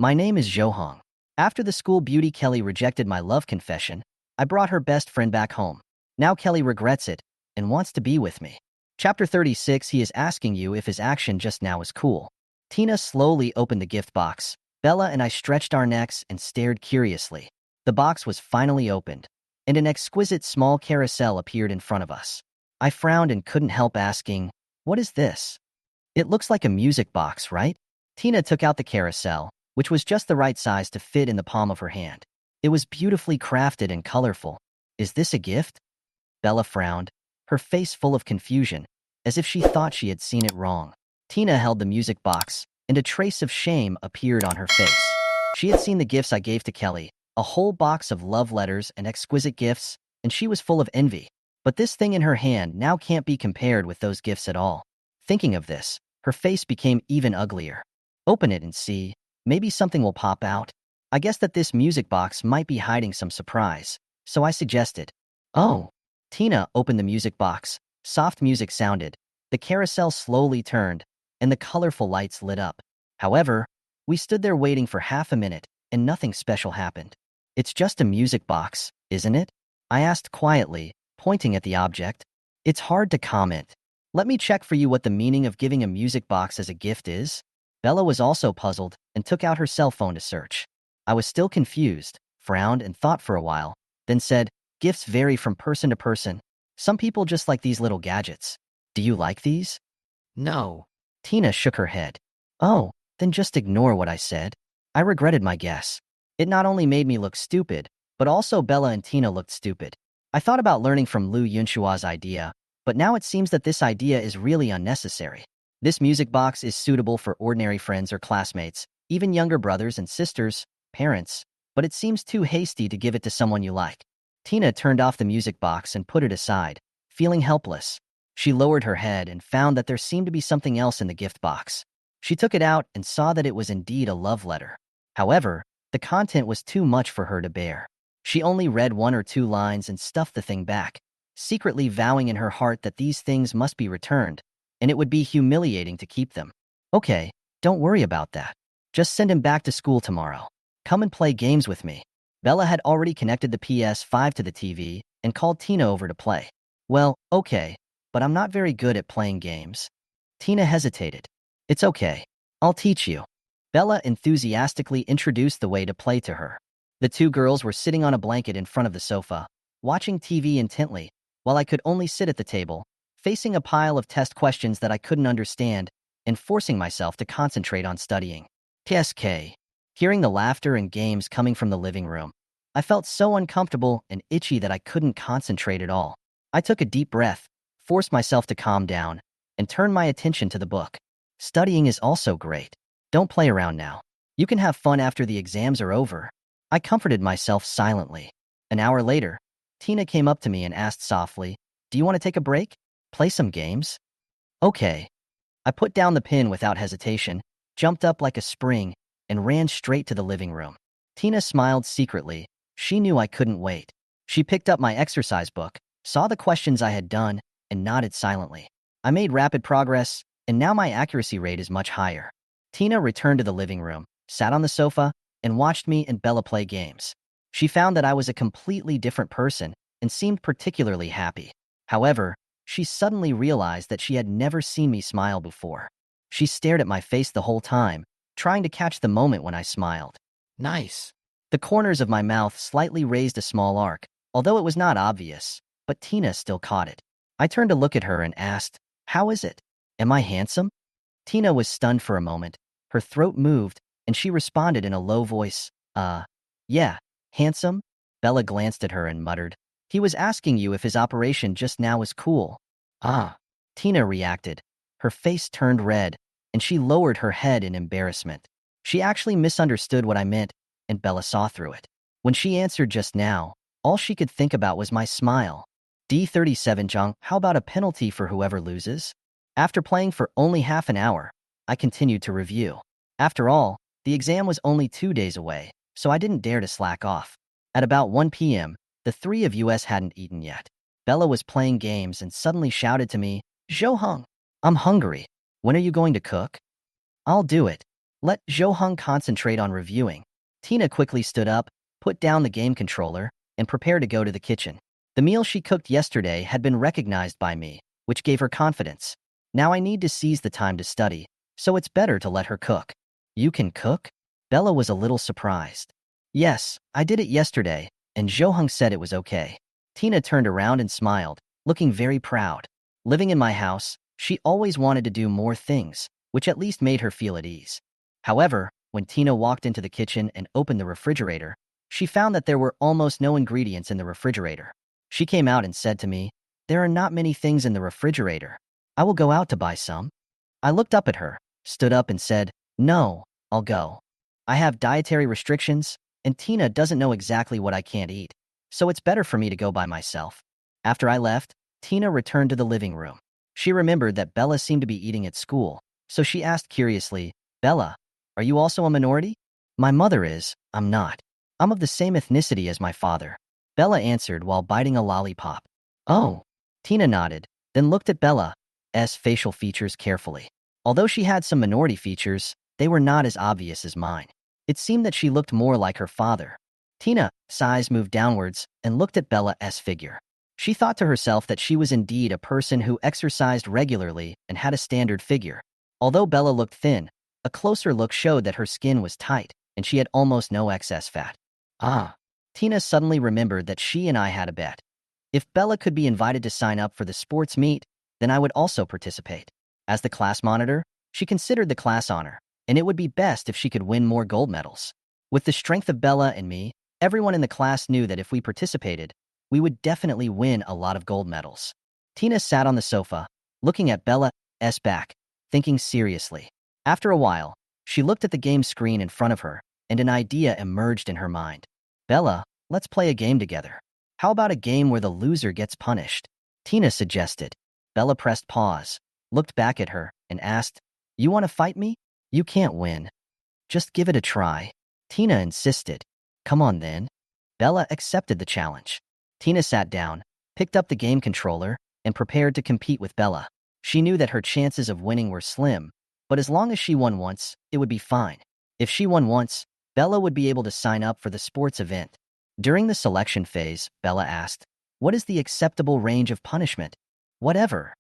My name is Johong. After the school beauty Kelly rejected my love confession, I brought her best friend back home. Now Kelly regrets it and wants to be with me. Chapter 36. He is asking you if his action just now is cool. Tina slowly opened the gift box. Bella and I stretched our necks and stared curiously. The box was finally opened, and an exquisite small carousel appeared in front of us. I frowned and couldn't help asking, "What is this?" "It looks like a music box, right?" Tina took out the carousel, which was just the right size to fit in the palm of her hand. It was beautifully crafted and colorful. "Is this a gift?" Bella frowned, her face full of confusion, as if she thought she had seen it wrong. Tina held the music box, and a trace of shame appeared on her face. She had seen the gifts I gave to Kelly, a whole box of love letters and exquisite gifts, and she was full of envy. But this thing in her hand now can't be compared with those gifts at all. Thinking of this, her face became even uglier. "Open it and see. Maybe something will pop out." I guessed that this music box might be hiding some surprise, so I suggested. "Oh." Tina opened the music box. Soft music sounded. The carousel slowly turned, and the colorful lights lit up. However, we stood there waiting for half a minute, and nothing special happened. "It's just a music box, isn't it?" I asked quietly, pointing at the object. "It's hard to comment. Let me check for you what the meaning of giving a music box as a gift is." Bella was also puzzled and took out her cell phone to search. I was still confused, frowned, and thought for a while, then said, "Gifts vary from person to person. Some people just like these little gadgets. Do you like these?" "No." Tina shook her head. "Oh, then just ignore what I said." I regretted my guess. It not only made me look stupid, but also Bella and Tina looked stupid. I thought about learning from Lu Yunshua's idea, but now it seems that this idea is really unnecessary. This music box is suitable for ordinary friends or classmates, even younger brothers and sisters, parents, but it seems too hasty to give it to someone you like. Tina turned off the music box and put it aside, feeling helpless. She lowered her head and found that there seemed to be something else in the gift box. She took it out and saw that it was indeed a love letter. However, the content was too much for her to bear. She only read 1 or 2 lines and stuffed the thing back, secretly vowing in her heart that these things must be returned, and it would be humiliating to keep them. "Okay, don't worry about that. Just send him back to school tomorrow. Come and play games with me." Bella had already connected the PS5 to the TV and called Tina over to play. "Well, okay, but I'm not very good at playing games." Tina hesitated. "It's okay. I'll teach you." Bella enthusiastically introduced the way to play to her. The 2 girls were sitting on a blanket in front of the sofa, watching TV intently, while I could only sit at the table, facing a pile of test questions that I couldn't understand, and forcing myself to concentrate on studying. TSK. Hearing the laughter and games coming from the living room, I felt so uncomfortable and itchy that I couldn't concentrate at all. I took a deep breath, forced myself to calm down, and turned my attention to the book. Studying is also great. Don't play around now. You can have fun after the exams are over. I comforted myself silently. An hour later, Tina came up to me and asked softly, "Do you want to take a break? Play some games?" "Okay." I put down the pen without hesitation, jumped up like a spring, and ran straight to the living room. Tina smiled secretly. She knew I couldn't wait. She picked up my exercise book, saw the questions I had done, and nodded silently. I made rapid progress, and now my accuracy rate is much higher. Tina returned to the living room, sat on the sofa, and watched me and Bella play games. She found that I was a completely different person and seemed particularly happy. However, she suddenly realized that she had never seen me smile before. She stared at my face the whole time, trying to catch the moment when I smiled. "Nice." The corners of my mouth slightly raised a small arc, although it was not obvious, but Tina still caught it. I turned to look at her and asked, "How is it? Am I handsome?" Tina was stunned for a moment. Her throat moved, and she responded in a low voice, Yeah, handsome?" Bella glanced at her and muttered, "He was asking you if his operation just now was cool." "Ah." Tina reacted. Her face turned red, and she lowered her head in embarrassment. She actually misunderstood what I meant, and Bella saw through it. When she answered just now, all she could think about was my smile. D37 Jung, how about a penalty for whoever loses? After playing for only half an hour, I continued to review. After all, the exam was only 2 days away, so I didn't dare to slack off. At about 1 p.m., the 3 of us hadn't eaten yet. Bella was playing games and suddenly shouted to me, "Johong, I'm hungry. When are you going to cook?" "I'll do it." Let Zhou concentrate on reviewing. Tina quickly stood up, put down the game controller, and prepared to go to the kitchen. The meal she cooked yesterday had been recognized by me, which gave her confidence. Now I need to seize the time to study, so it's better to let her cook. You can cook? Bella was a little surprised. Yes, I did it yesterday, and Zhou said it was okay. Tina turned around and smiled, looking very proud. Living in my house, she always wanted to do more things, which at least made her feel at ease. However, when Tina walked into the kitchen and opened the refrigerator, she found that there were almost no ingredients in the refrigerator. She came out and said to me, "There are not many things in the refrigerator. I will go out to buy some." I looked up at her, stood up and said, "No, I'll go. I have dietary restrictions, and Tina doesn't know exactly what I can't eat, so it's better for me to go by myself." After I left, Tina returned to the living room. She remembered that Bella seemed to be eating at school, so she asked curiously, "Bella, are you also a minority?" "My mother is, I'm not. I'm of the same ethnicity as my father," Bella answered while biting a lollipop. "Oh." Tina nodded, then looked at Bella's facial features carefully. Although she had some minority features, they were not as obvious as mine. It seemed that she looked more like her father. Tina's eyes moved downwards and looked at Bella's figure. She thought to herself that she was indeed a person who exercised regularly and had a standard figure. Although Bella looked thin, a closer look showed that her skin was tight and she had almost no excess fat. Ah. Tina suddenly remembered that she and I had a bet. If Bella could be invited to sign up for the sports meet, then I would also participate. As the class monitor, she considered the class honor, and it would be best if she could win more gold medals. With the strength of Bella and me, everyone in the class knew that if we participated, we would definitely win a lot of gold medals. Tina sat on the sofa, looking at Bella's back, thinking seriously. After a while, she looked at the game screen in front of her, and an idea emerged in her mind. "Bella, let's play a game together. How about a game where the loser gets punished?" Tina suggested. Bella pressed pause, looked back at her, and asked, "You want to fight me? You can't win. Just give it a try." Tina insisted. "Come on then." Bella accepted the challenge. Tina sat down, picked up the game controller, and prepared to compete with Bella. She knew that her chances of winning were slim, but as long as she won once, it would be fine. If she won once, Bella would be able to sign up for the sports event. During the selection phase, Bella asked, "What is the acceptable range of punishment?" "Whatever."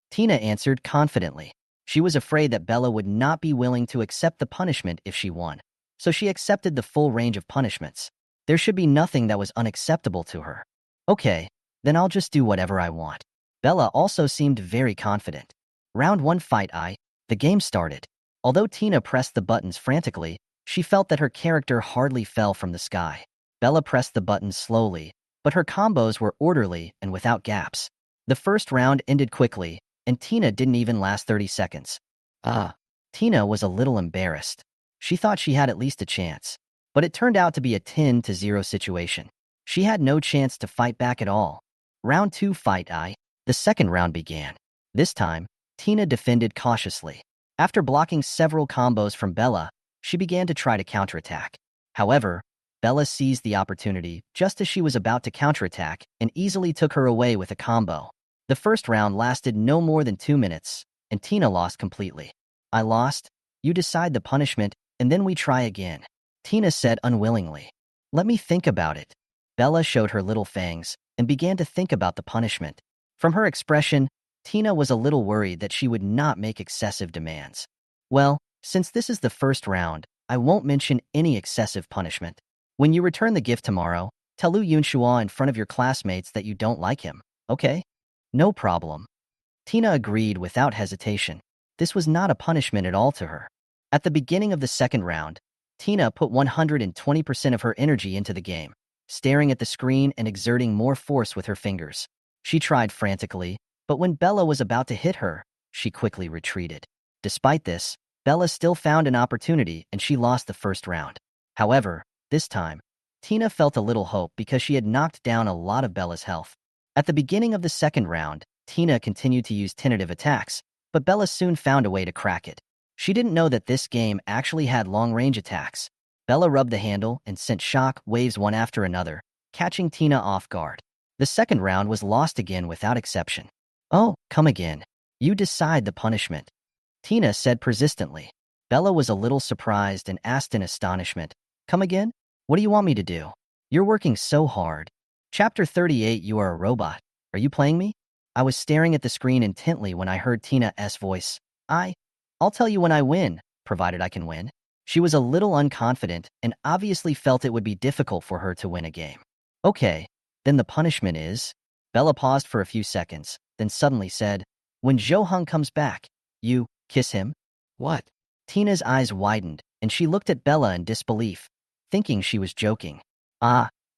Tina answered confidently. She was afraid that Bella would not be willing to accept the punishment if she won, so she accepted the full range of punishments. There should be nothing that was unacceptable to her. "Okay, then I'll just do whatever I want." Bella also seemed very confident. Round 1 fight the game started. Although Tina pressed the buttons frantically, she felt that her character hardly fell from the sky. Bella pressed the buttons slowly, but her combos were orderly and without gaps. The first round ended quickly, and Tina didn't even last 30 seconds. Tina was a little embarrassed. She thought she had at least a chance, but it turned out to be a 10-0 situation. She had no chance to fight back at all. Round 2 fight the second round began. This time, Tina defended cautiously. After blocking several combos from Bella, she began to try to counterattack. However, Bella seized the opportunity just as she was about to counterattack and easily took her away with a combo. The first round lasted no more than 2 minutes, and Tina lost completely. "I lost. You decide the punishment, and then we try again," Tina said unwillingly. "Let me think about it." Bella showed her little fangs and began to think about the punishment. From her expression, Tina was a little worried that she would not make excessive demands. "Well, since this is the first round, I won't mention any excessive punishment. When you return the gift tomorrow, tell Lu Yunshua in front of your classmates that you don't like him, okay?" "No problem." Tina agreed without hesitation. This was not a punishment at all to her. At the beginning of the second round, Tina put 120% of her energy into the game, staring at the screen and exerting more force with her fingers. She tried frantically, but when Bella was about to hit her, she quickly retreated. Despite this, Bella still found an opportunity and she lost the first round. However, this time, Tina felt a little hope because she had knocked down a lot of Bella's health. At the beginning of the second round, Tina continued to use tentative attacks, but Bella soon found a way to crack it. She didn't know that this game actually had long-range attacks. Bella rubbed the handle and sent shock waves one after another, catching Tina off guard. The second round was lost again without exception. "Oh, come again. You decide the punishment," Tina said persistently. Bella was a little surprised and asked in astonishment, "Come again? What do you want me to do? You're working so hard." Chapter 38. You are a robot. Are you playing me? I was staring at the screen intently when I heard Tina's voice. I'll tell you when I win, provided I can win. She was a little unconfident and obviously felt it would be difficult for her to win a game. Okay, then the punishment is... Bella paused for a few seconds, then suddenly said, "When Johan comes back, you kiss him?" What? Tina's eyes widened, and she looked at Bella in disbelief, thinking she was joking.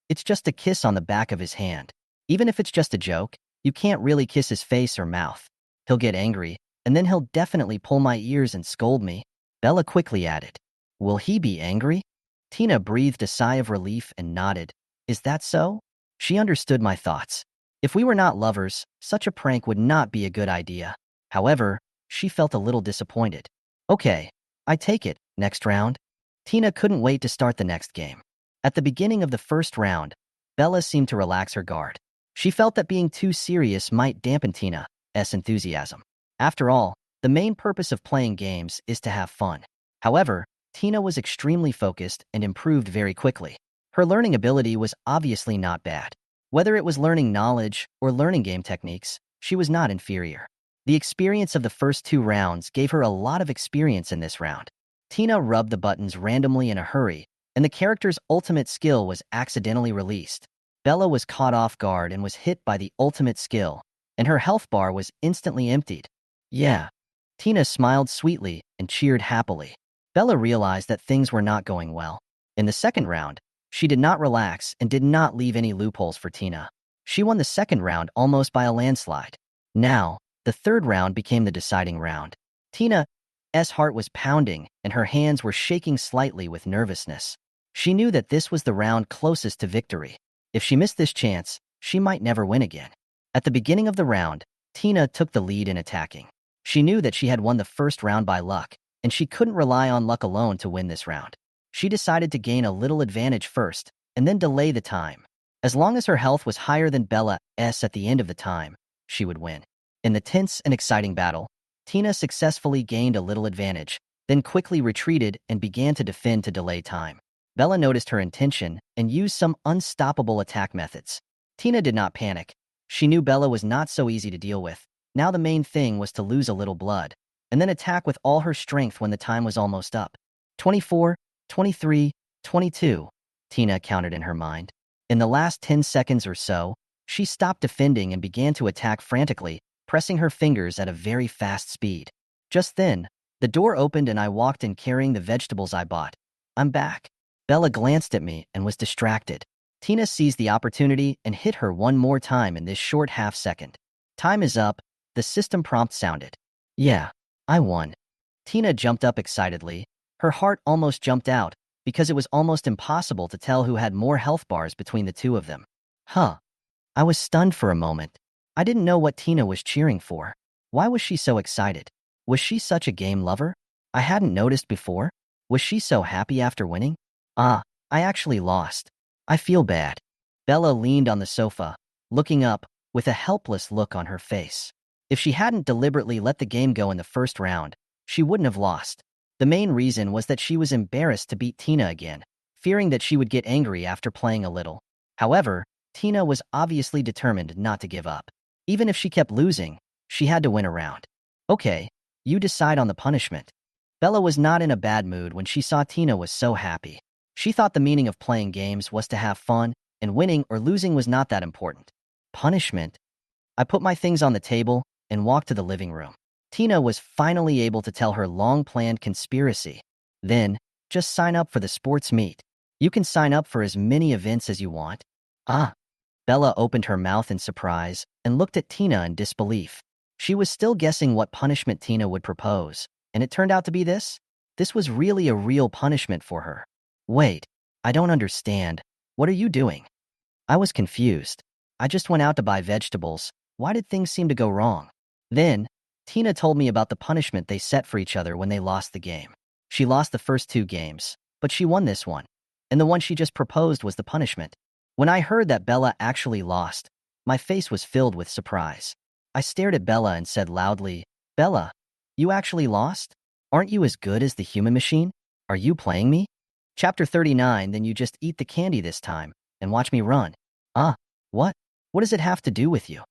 It's just a kiss on the back of his hand. Even if it's just a joke, you can't really kiss his face or mouth. He'll get angry, and then he'll definitely pull my ears and scold me. Bella quickly added, "Will he be angry?" Tina breathed a sigh of relief and nodded. Is that so? She understood my thoughts. If we were not lovers, such a prank would not be a good idea. However, she felt a little disappointed. Okay, I take it. Next round? Tina couldn't wait to start the next game. At the beginning of the first round, Bella seemed to relax her guard. She felt that being too serious might dampen Tina's enthusiasm. After all, the main purpose of playing games is to have fun. However, Tina was extremely focused and improved very quickly. Her learning ability was obviously not bad. Whether it was learning knowledge or learning game techniques, she was not inferior. The experience of the first 2 rounds gave her a lot of experience in this round. Tina rubbed the buttons randomly in a hurry, and the character's ultimate skill was accidentally released. Bella was caught off guard and was hit by the ultimate skill, and her health bar was instantly emptied. Yeah. Tina smiled sweetly and cheered happily. Bella realized that things were not going well. In the second round, she did not relax and did not leave any loopholes for Tina. She won the second round almost by a landslide. Now, the third round became the deciding round. Tina's heart was pounding and her hands were shaking slightly with nervousness. She knew that this was the round closest to victory. If she missed this chance, she might never win again. At the beginning of the round, Tina took the lead in attacking. She knew that she had won the first round by luck, and she couldn't rely on luck alone to win this round. She decided to gain a little advantage first, and then delay the time. As long as her health was higher than Bella's at the end of the time, she would win. In the tense and exciting battle, Tina successfully gained a little advantage, then quickly retreated and began to defend to delay time. Bella noticed her intention and used some unstoppable attack methods. Tina did not panic. She knew Bella was not so easy to deal with. Now the main thing was to lose a little blood, and then attack with all her strength when the time was almost up. 24, 23, 22, Tina counted in her mind. In the last 10 seconds or so, she stopped defending and began to attack frantically, pressing her fingers at a very fast speed. Just then, the door opened and I walked in carrying the vegetables I bought. I'm back. Bella glanced at me and was distracted. Tina seized the opportunity and hit her one more time in this short half-second. Time is up, the system prompt sounded. Yeah, I won. Tina jumped up excitedly. Her heart almost jumped out, because it was almost impossible to tell who had more health bars between the two of them. I was stunned for a moment. I didn't know what Tina was cheering for. Why was she so excited? Was she such a game lover? I hadn't noticed before. Was she so happy after winning? I actually lost. I feel bad. Bella leaned on the sofa, looking up, with a helpless look on her face. If she hadn't deliberately let the game go in the first round, she wouldn't have lost. The main reason was that she was embarrassed to beat Tina again, fearing that she would get angry after playing a little. However, Tina was obviously determined not to give up. Even if she kept losing, she had to win a round. Okay, you decide on the punishment. Bella was not in a bad mood when she saw Tina was so happy. She thought the meaning of playing games was to have fun, and winning or losing was not that important. Punishment? I put my things on the table and walked to the living room. Tina was finally able to tell her long-planned conspiracy. Then, just sign up for the sports meet. You can sign up for as many events as you want. Bella opened her mouth in surprise and looked at Tina in disbelief. She was still guessing what punishment Tina would propose, and it turned out to be this? This was really a real punishment for her. Wait, I don't understand. What are you doing? I was confused. I just went out to buy vegetables. Why did things seem to go wrong? Then, Tina told me about the punishment they set for each other when they lost the game. She lost the first 2 games, but she won this one. And the one she just proposed was the punishment. When I heard that Bella actually lost, my face was filled with surprise. I stared at Bella and said loudly, "Bella, you actually lost?" Aren't you as good as the human machine? Are you playing me? Chapter 39, then you just eat the candy this time and watch me run. Ah, what? What does it have to do with you?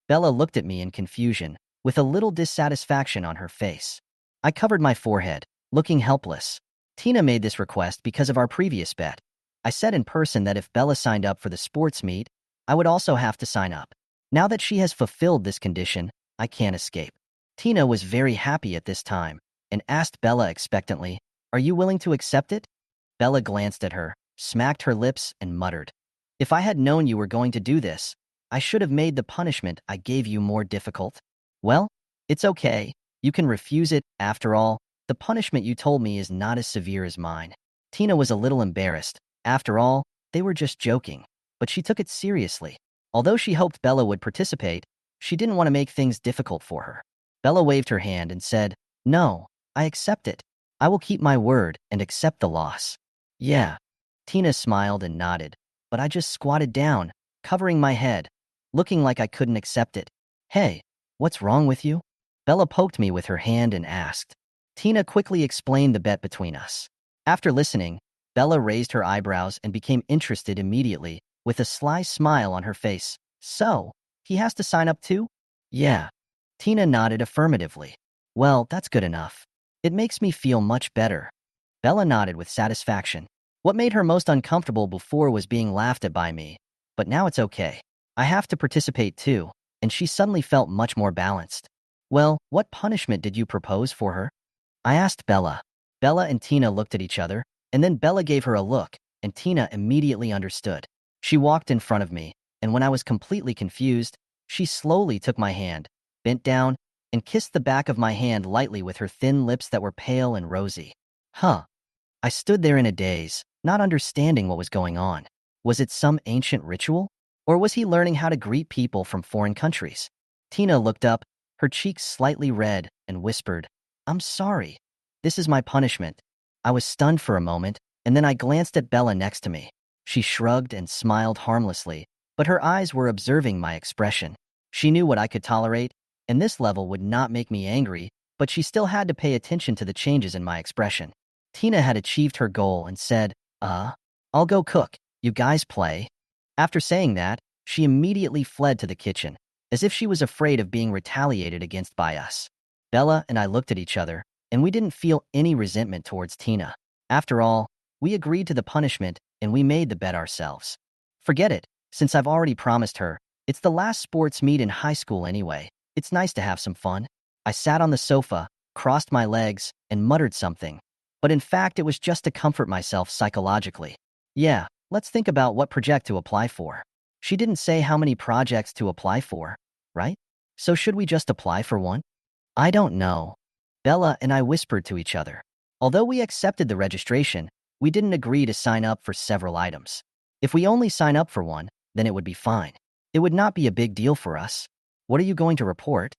Bella looked at me in confusion, with a little dissatisfaction on her face. I covered my forehead, looking helpless. Tina made this request because of our previous bet. I said in person that if Bella signed up for the sports meet, I would also have to sign up. Now that she has fulfilled this condition, I can't escape. Tina was very happy at this time and asked Bella expectantly, "Are you willing to accept it?" Bella glanced at her, smacked her lips, and muttered, "If I had known you were going to do this, I should have made the punishment I gave you more difficult." Well, it's okay. You can refuse it. After all, the punishment you told me is not as severe as mine. Tina was a little embarrassed. After all, they were just joking, but she took it seriously. Although she hoped Bella would participate, she didn't want to make things difficult for her. Bella waved her hand and said, "No, I accept it. I will keep my word and accept the loss." Yeah. Tina smiled and nodded, but I just squatted down, covering my head, looking like I couldn't accept it. "Hey, what's wrong with you?" Bella poked me with her hand and asked. Tina quickly explained the bet between us. After listening, Bella raised her eyebrows and became interested immediately, with a sly smile on her face. "So, he has to sign up too?" "Yeah." Tina nodded affirmatively. "Well, that's good enough. It makes me feel much better." Bella nodded with satisfaction. What made her most uncomfortable before was being laughed at by me, but now it's okay. I have to participate too, and she suddenly felt much more balanced. "Well, what punishment did you propose for her?" I asked Bella. Bella and Tina looked at each other, and then Bella gave her a look, and Tina immediately understood. She walked in front of me, and when I was completely confused, she slowly took my hand, bent down, and kissed the back of my hand lightly with her thin lips that were pale and rosy. Huh. I stood there in a daze, not understanding what was going on. Was it some ancient ritual? Or was he learning how to greet people from foreign countries? Tina looked up, her cheeks slightly red, and whispered, "I'm sorry. This is my punishment." I was stunned for a moment, and then I glanced at Bella next to me. She shrugged and smiled harmlessly, but her eyes were observing my expression. She knew what I could tolerate, and this level would not make me angry, but she still had to pay attention to the changes in my expression. Tina had achieved her goal and said, I'll go cook. You guys play." After saying that, she immediately fled to the kitchen, as if she was afraid of being retaliated against by us. Bella and I looked at each other, and we didn't feel any resentment towards Tina. After all, we agreed to the punishment, and we made the bet ourselves. Forget it, since I've already promised her. It's the last sports meet in high school anyway. It's nice to have some fun. I sat on the sofa, crossed my legs, and muttered something. But in fact, it was just to comfort myself psychologically. Yeah, let's think about what project to apply for. She didn't say how many projects to apply for, right? So should we just apply for one? I don't know. Bella and I whispered to each other. Although we accepted the registration, we didn't agree to sign up for several items. If we only sign up for one, then it would be fine. It would not be a big deal for us. "What are you going to report?"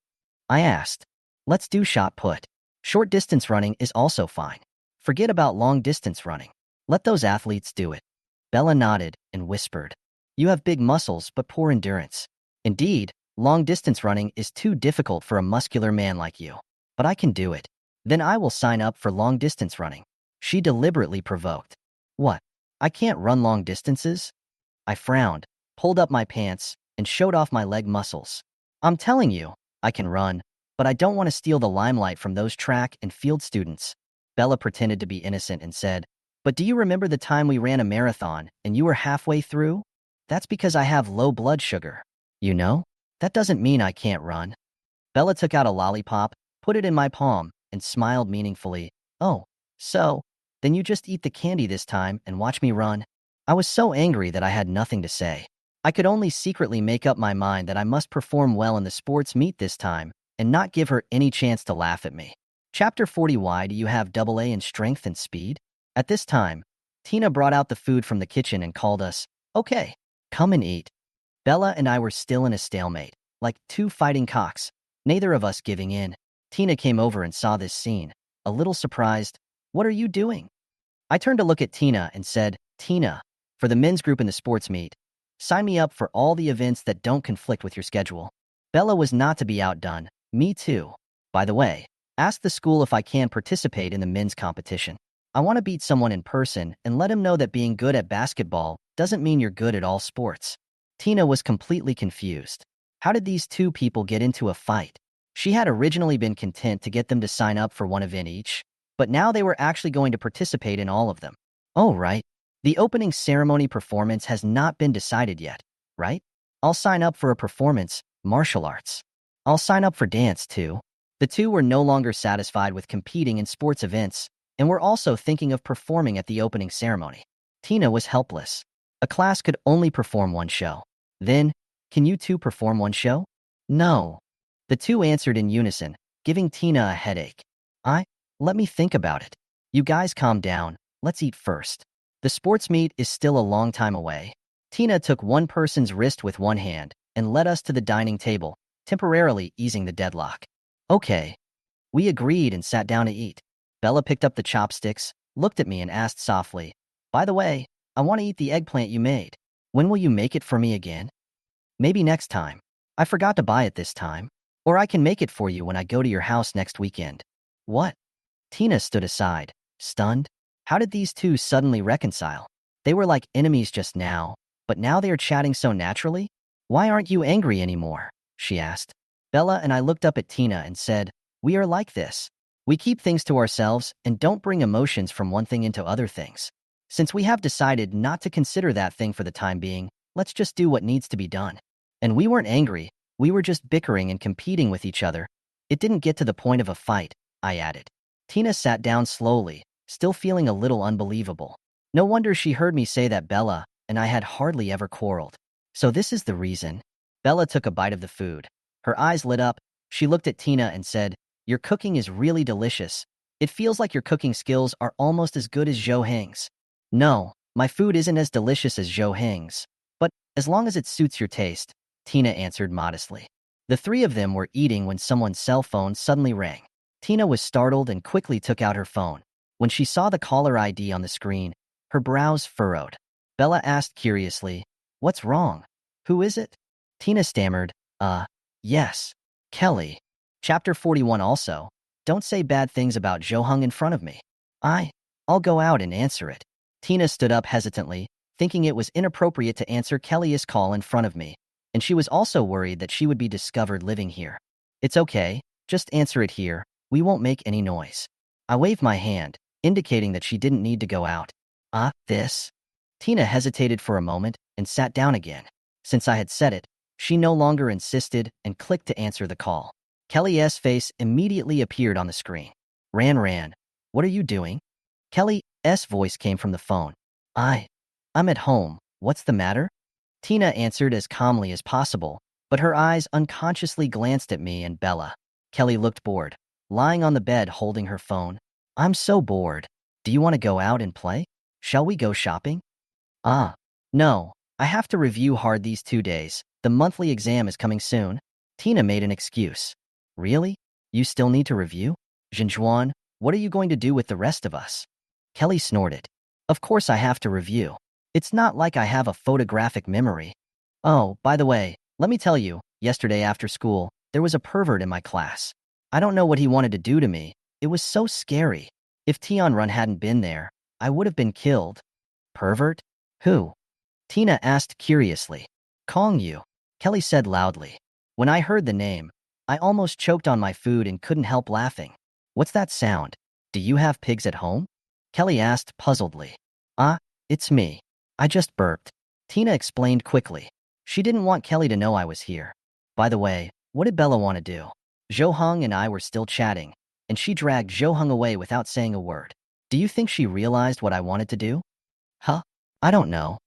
I asked. "Let's do shot put. Short distance running is also fine. Forget about long distance running. Let those athletes do it." Bella nodded and whispered, "You have big muscles but poor endurance. Indeed, long distance running is too difficult for a muscular man like you. But I can do it. Then I will sign up for long distance running." She deliberately provoked. "What? I can't run long distances?" I frowned, pulled up my pants, and showed off my leg muscles. "I'm telling you, I can run, but I don't want to steal the limelight from those track and field students." Bella pretended to be innocent and said, "But do you remember the time we ran a marathon and you were halfway through? That's because I have low blood sugar. You know? That doesn't mean I can't run." Bella took out a lollipop, put it in my palm, and smiled meaningfully. "Oh, so, then you just eat the candy this time and watch me run." I was so angry that I had nothing to say. I could only secretly make up my mind that I must perform well in the sports meet this time and not give her any chance to laugh at me. Chapter 40. Why do you have AA in strength and speed? At this time, Tina brought out the food from the kitchen and called us, "Okay, come and eat." Bella and I were still in a stalemate, like two fighting cocks, neither of us giving in. Tina came over and saw this scene, a little surprised. "What are you doing?" I turned to look at Tina and said, "Tina, for the men's group in the sports meet, sign me up for all the events that don't conflict with your schedule." Bella was not to be outdone. "Me too. By the way, Ask the school if I can participate in the men's competition. I want to beat someone in person and let him know that being good at basketball doesn't mean you're good at all sports. Tina was completely confused. How did these two people get into a fight? She had originally been content to get them to sign up for one event each, but now they were actually going to participate in all of them. Oh, right. The opening ceremony performance has not been decided yet, right? I'll sign up for a performance, martial arts. I'll sign up for dance, too. The two were no longer satisfied with competing in sports events and were also thinking of performing at the opening ceremony. Tina was helpless. A class could only perform one show. Then, can you two perform one show? No. The two answered in unison, giving Tina a headache. Let me think about it. You guys calm down, let's eat first. The sports meet is still a long time away. Tina took one person's wrist with one hand and led us to the dining table, temporarily easing the deadlock. Okay. We agreed and sat down to eat. Bella picked up the chopsticks, looked at me and asked softly, "By the way, I want to eat the eggplant you made. When will you make it for me again?" "Maybe next time. I forgot to buy it this time. Or I can make it for you when I go to your house next weekend." "What?" Tina stood aside, stunned. How did these two suddenly reconcile? They were like enemies just now, but now they are chatting so naturally? "Why aren't you angry anymore?" she asked. Bella and I looked up at Tina and said, "We are like this. We keep things to ourselves and don't bring emotions from one thing into other things. Since we have decided not to consider that thing for the time being, let's just do what needs to be done." And we weren't angry, we were just bickering and competing with each other. It didn't get to the point of a fight, I added. Tina sat down slowly, still feeling a little unbelievable. No wonder she heard me say that Bella and I had hardly ever quarreled. So this is the reason. Bella took a bite of the food. Her eyes lit up. She looked at Tina and said, "Your cooking is really delicious. It feels like your cooking skills are almost as good as Zhou Heng's." "No, my food isn't as delicious as Zhou Heng's. But as long as it suits your taste," Tina answered modestly. The three of them were eating when someone's cell phone suddenly rang. Tina was startled and quickly took out her phone. When she saw the caller ID on the screen, her brows furrowed. Bella asked curiously, "What's wrong? Who is it?" Tina stammered, Yes, Kelly." Chapter 41 also, "Don't say bad things about Zhou in front of me." I'll go out and answer it." Tina stood up hesitantly, thinking it was inappropriate to answer Kelly's call in front of me, and she was also worried that she would be discovered living here. "It's okay, just answer it here. We won't make any noise." I waved my hand, indicating that she didn't need to go out. This? Tina hesitated for a moment and sat down again. Since I had said it, she no longer insisted and clicked to answer the call. Kelly's face immediately appeared on the screen. Ran, what are you doing?" Kelly's voice came from the phone. I'm at home. What's the matter?" Tina answered as calmly as possible, but her eyes unconsciously glanced at me and Bella. Kelly looked bored, lying on the bed holding her phone. "I'm so bored. Do you want to go out and play? Shall we go shopping?" No. I have to review hard these 2 days. The monthly exam is coming soon." Tina made an excuse. "Really? You still need to review? Zhenjuan, what are you going to do with the rest of us?" Kelly snorted. "Of course I have to review. It's not like I have a photographic memory. Oh, by the way, let me tell you, yesterday after school, there was a pervert in my class. I don't know what he wanted to do to me. It was so scary. If Tianrun hadn't been there, I would have been killed." "Pervert? Who?" Tina asked curiously. "Kong Yu," Kelly said loudly. When I heard the name, I almost choked on my food and couldn't help laughing. "What's that sound? Do you have pigs at home?" Kelly asked puzzledly. It's me. I just burped." Tina explained quickly. She didn't want Kelly to know I was here. By the way, what did Bella want to do? Zhou and I were still chatting, and she dragged Zhou away without saying a word. Do you think she realized what I wanted to do? I don't know.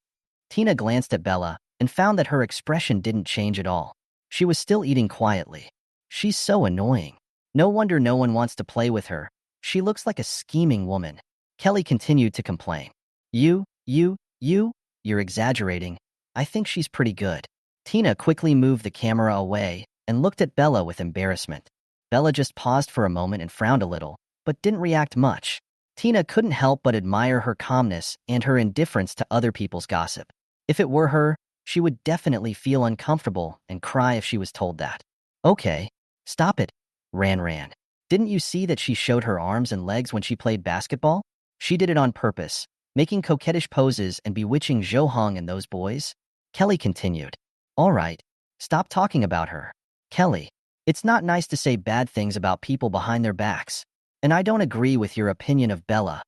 Tina glanced at Bella and found that her expression didn't change at all. She was still eating quietly. "She's so annoying. No wonder no one wants to play with her. She looks like a scheming woman." Kelly continued to complain. You're exaggerating. I think she's pretty good." Tina quickly moved the camera away and looked at Bella with embarrassment. Bella just paused for a moment and frowned a little, but didn't react much. Tina couldn't help but admire her calmness and her indifference to other people's gossip. If it were her, she would definitely feel uncomfortable and cry if she was told that. "Okay, stop it, Ran. Didn't you see that she showed her arms and legs when she played basketball? She did it on purpose, making coquettish poses and bewitching Zhou Hong and those boys. Kelly continued. All right, stop talking about her. Kelly, it's not nice to say bad things about people behind their backs. And I don't agree with your opinion of Bella.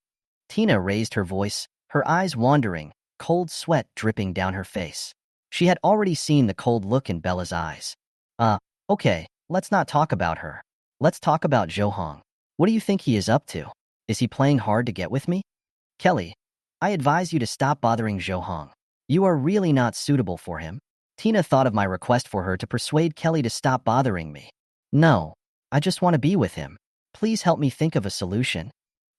Tina raised her voice, her eyes wandering, cold sweat dripping down her face. She had already seen the cold look in Bella's eyes. Okay, let's not talk about her. Let's talk about Zhou Hong. What do you think he is up to? Is he playing hard to get with me? Kelly, I advise you to stop bothering Zhou Hong. You are really not suitable for him. Tina thought of my request for her to persuade Kelly to stop bothering me. No, I just want to be with him. Please help me think of a solution.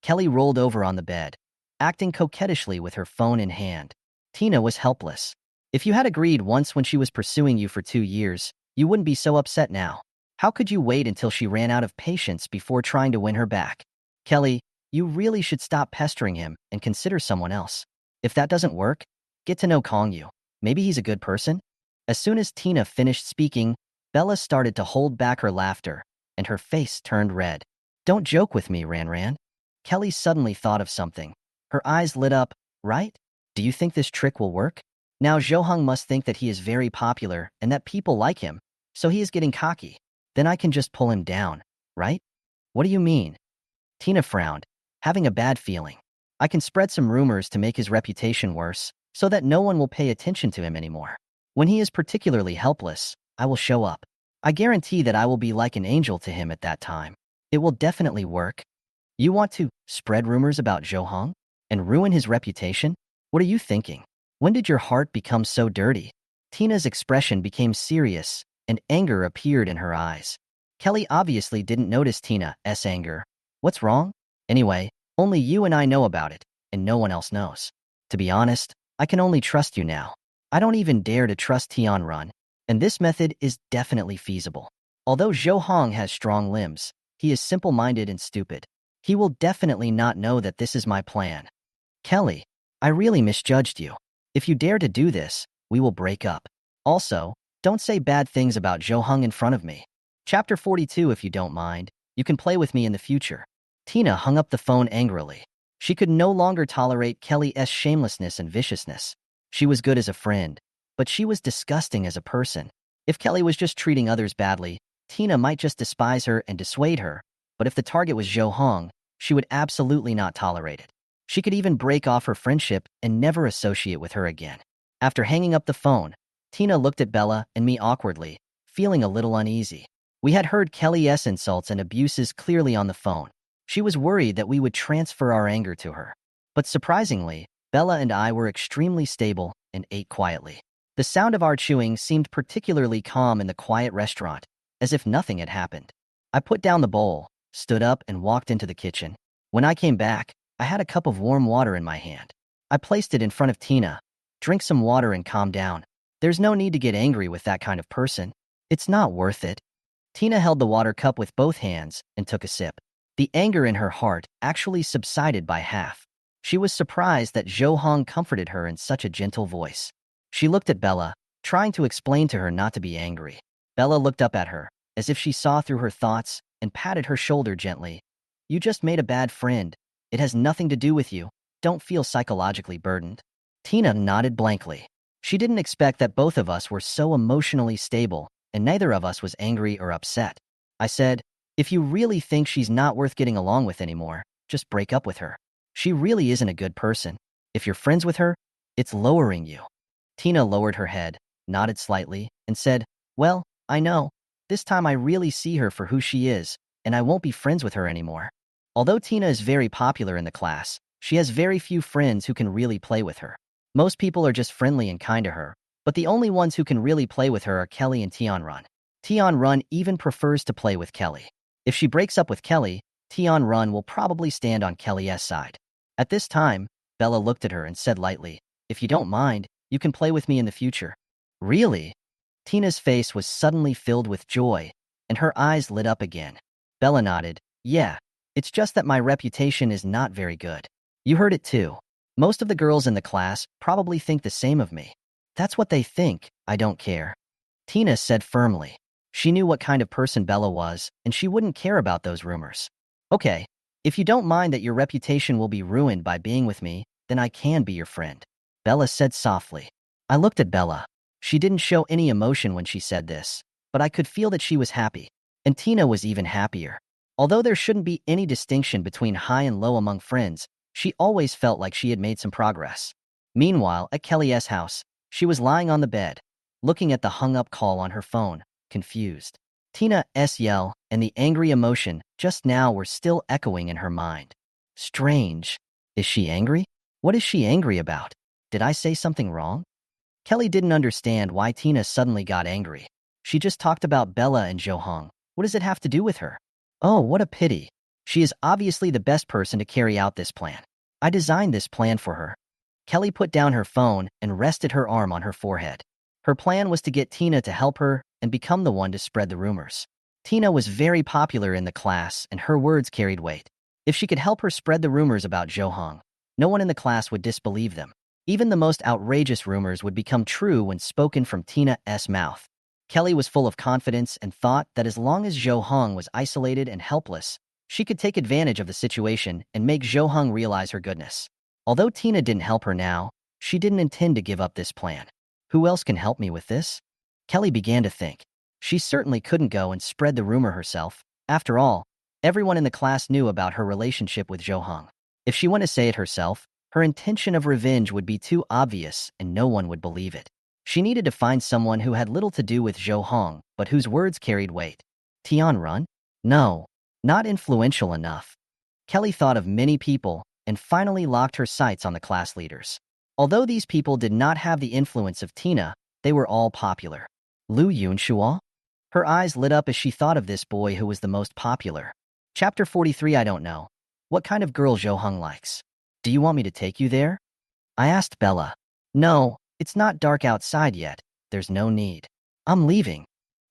Kelly rolled over on the bed, acting coquettishly with her phone in hand. Tina was helpless. If you had agreed once when she was pursuing you for 2 years, you wouldn't be so upset now. How could you wait until she ran out of patience before trying to win her back? Kelly, you really should stop pestering him and consider someone else. If that doesn't work, get to know Kong Yu. Maybe he's a good person? As soon as Tina finished speaking, Bella started to hold back her laughter, and her face turned red. Don't joke with me, Ran. Kelly suddenly thought of something. Her eyes lit up. Right? Do you think this trick will work? Now Zhou Hong must think that he is very popular and that people like him, so he is getting cocky. Then I can just pull him down, right? What do you mean? Tina frowned, having a bad feeling. I can spread some rumors to make his reputation worse, so that no one will pay attention to him anymore. When he is particularly helpless, I will show up. I guarantee that I will be like an angel to him at that time. It will definitely work. You want to spread rumors about Zhou Hong and ruin his reputation? What are you thinking? When did your heart become so dirty? Tina's expression became serious, and anger appeared in her eyes. Kelly obviously didn't notice Tina's anger. What's wrong? Anyway, only you and I know about it, and no one else knows. To be honest, I can only trust you now. I don't even dare to trust Tianrun, and this method is definitely feasible. Although Zhou Hong has strong limbs, he is simple-minded and stupid. He will definitely not know that this is my plan. Kelly, I really misjudged you. If you dare to do this, we will break up. Also, don't say bad things about Zhou Hong in front of me. Chapter 42, if you don't mind. You can play with me in the future. Tina hung up the phone angrily. She could no longer tolerate Kelly's shamelessness and viciousness. She was good as a friend, but she was disgusting as a person. If Kelly was just treating others badly, Tina might just despise her and dissuade her, but if the target was Zhou Hong, she would absolutely not tolerate it. She could even break off her friendship and never associate with her again. After hanging up the phone, Tina looked at Bella and me awkwardly, feeling a little uneasy. We had heard Kelly's insults and abuses clearly on the phone. She was worried that we would transfer our anger to her. But surprisingly, Bella and I were extremely stable and ate quietly. The sound of our chewing seemed particularly calm in the quiet restaurant, as if nothing had happened. I put down the bowl, stood up, and walked into the kitchen. When I came back, I had a cup of warm water in my hand. I placed it in front of Tina. Drink some water and calm down. There's no need to get angry with that kind of person. It's not worth it. Tina held the water cup with both hands and took a sip. The anger in her heart actually subsided by half. She was surprised that Zhou Hong comforted her in such a gentle voice. She looked at Bella, trying to explain to her not to be angry. Bella looked up at her, as if she saw through her thoughts, and patted her shoulder gently. You just made a bad friend. It has nothing to do with you. Don't feel psychologically burdened. Tina nodded blankly. She didn't expect that both of us were so emotionally stable, and neither of us was angry or upset. I said, if you really think she's not worth getting along with anymore, just break up with her. She really isn't a good person. If you're friends with her, it's lowering you. Tina lowered her head, nodded slightly, and said, well, I know. This time I really see her for who she is, and I won't be friends with her anymore. Although Tina is very popular in the class, she has very few friends who can really play with her. Most people are just friendly and kind to her, but the only ones who can really play with her are Kelly and Tianrun. Tianrun even prefers to play with Kelly. If she breaks up with Kelly, Tianrun will probably stand on Kelly's side. At this time, Bella looked at her and said lightly, if you don't mind, you can play with me in the future. Really? Tina's face was suddenly filled with joy, and her eyes lit up again. Bella nodded, yeah. It's just that my reputation is not very good. You heard it too. Most of the girls in the class probably think the same of me. That's what they think, I don't care. Tina said firmly. She knew what kind of person Bella was, and she wouldn't care about those rumors. Okay, if you don't mind that your reputation will be ruined by being with me, then I can be your friend, Bella said softly. I looked at Bella. She didn't show any emotion when she said this, but I could feel that she was happy. And Tina was even happier. Although there shouldn't be any distinction between high and low among friends, she always felt like she had made some progress. Meanwhile, at Kelly's house, she was lying on the bed, looking at the hung-up call on her phone, confused. Tina's yell and the angry emotion just now were still echoing in her mind. Strange. Is she angry? What is she angry about? Did I say something wrong? Kelly didn't understand why Tina suddenly got angry. She just talked about Bella and Johong. What does it have to do with her? Oh, what a pity. She is obviously the best person to carry out this plan. I designed this plan for her. Kelly put down her phone and rested her arm on her forehead. Her plan was to get Tina to help her and become the one to spread the rumors. Tina was very popular in the class and her words carried weight. If she could help her spread the rumors about Johong, no one in the class would disbelieve them. Even the most outrageous rumors would become true when spoken from Tina's mouth. Kelly was full of confidence and thought that as long as Johong was isolated and helpless, she could take advantage of the situation and make Johong realize her goodness. Although Tina didn't help her now, she didn't intend to give up this plan. Who else can help me with this? Kelly began to think. She certainly couldn't go and spread the rumor herself. After all, everyone in the class knew about her relationship with Johong. If she went to say it herself, her intention of revenge would be too obvious and no one would believe it. She needed to find someone who had little to do with Johong, but whose words carried weight. Tian Run? No, not influential enough. Kelly thought of many people and finally locked her sights on the class leaders. Although these people did not have the influence of Tina, they were all popular. Lu Yunshua? Her eyes lit up as she thought of this boy who was the most popular. Chapter 43. I don't know. What kind of girl Johong likes? Do you want me to take you there? I asked Bella. No, it's not dark outside yet. There's no need. I'm leaving.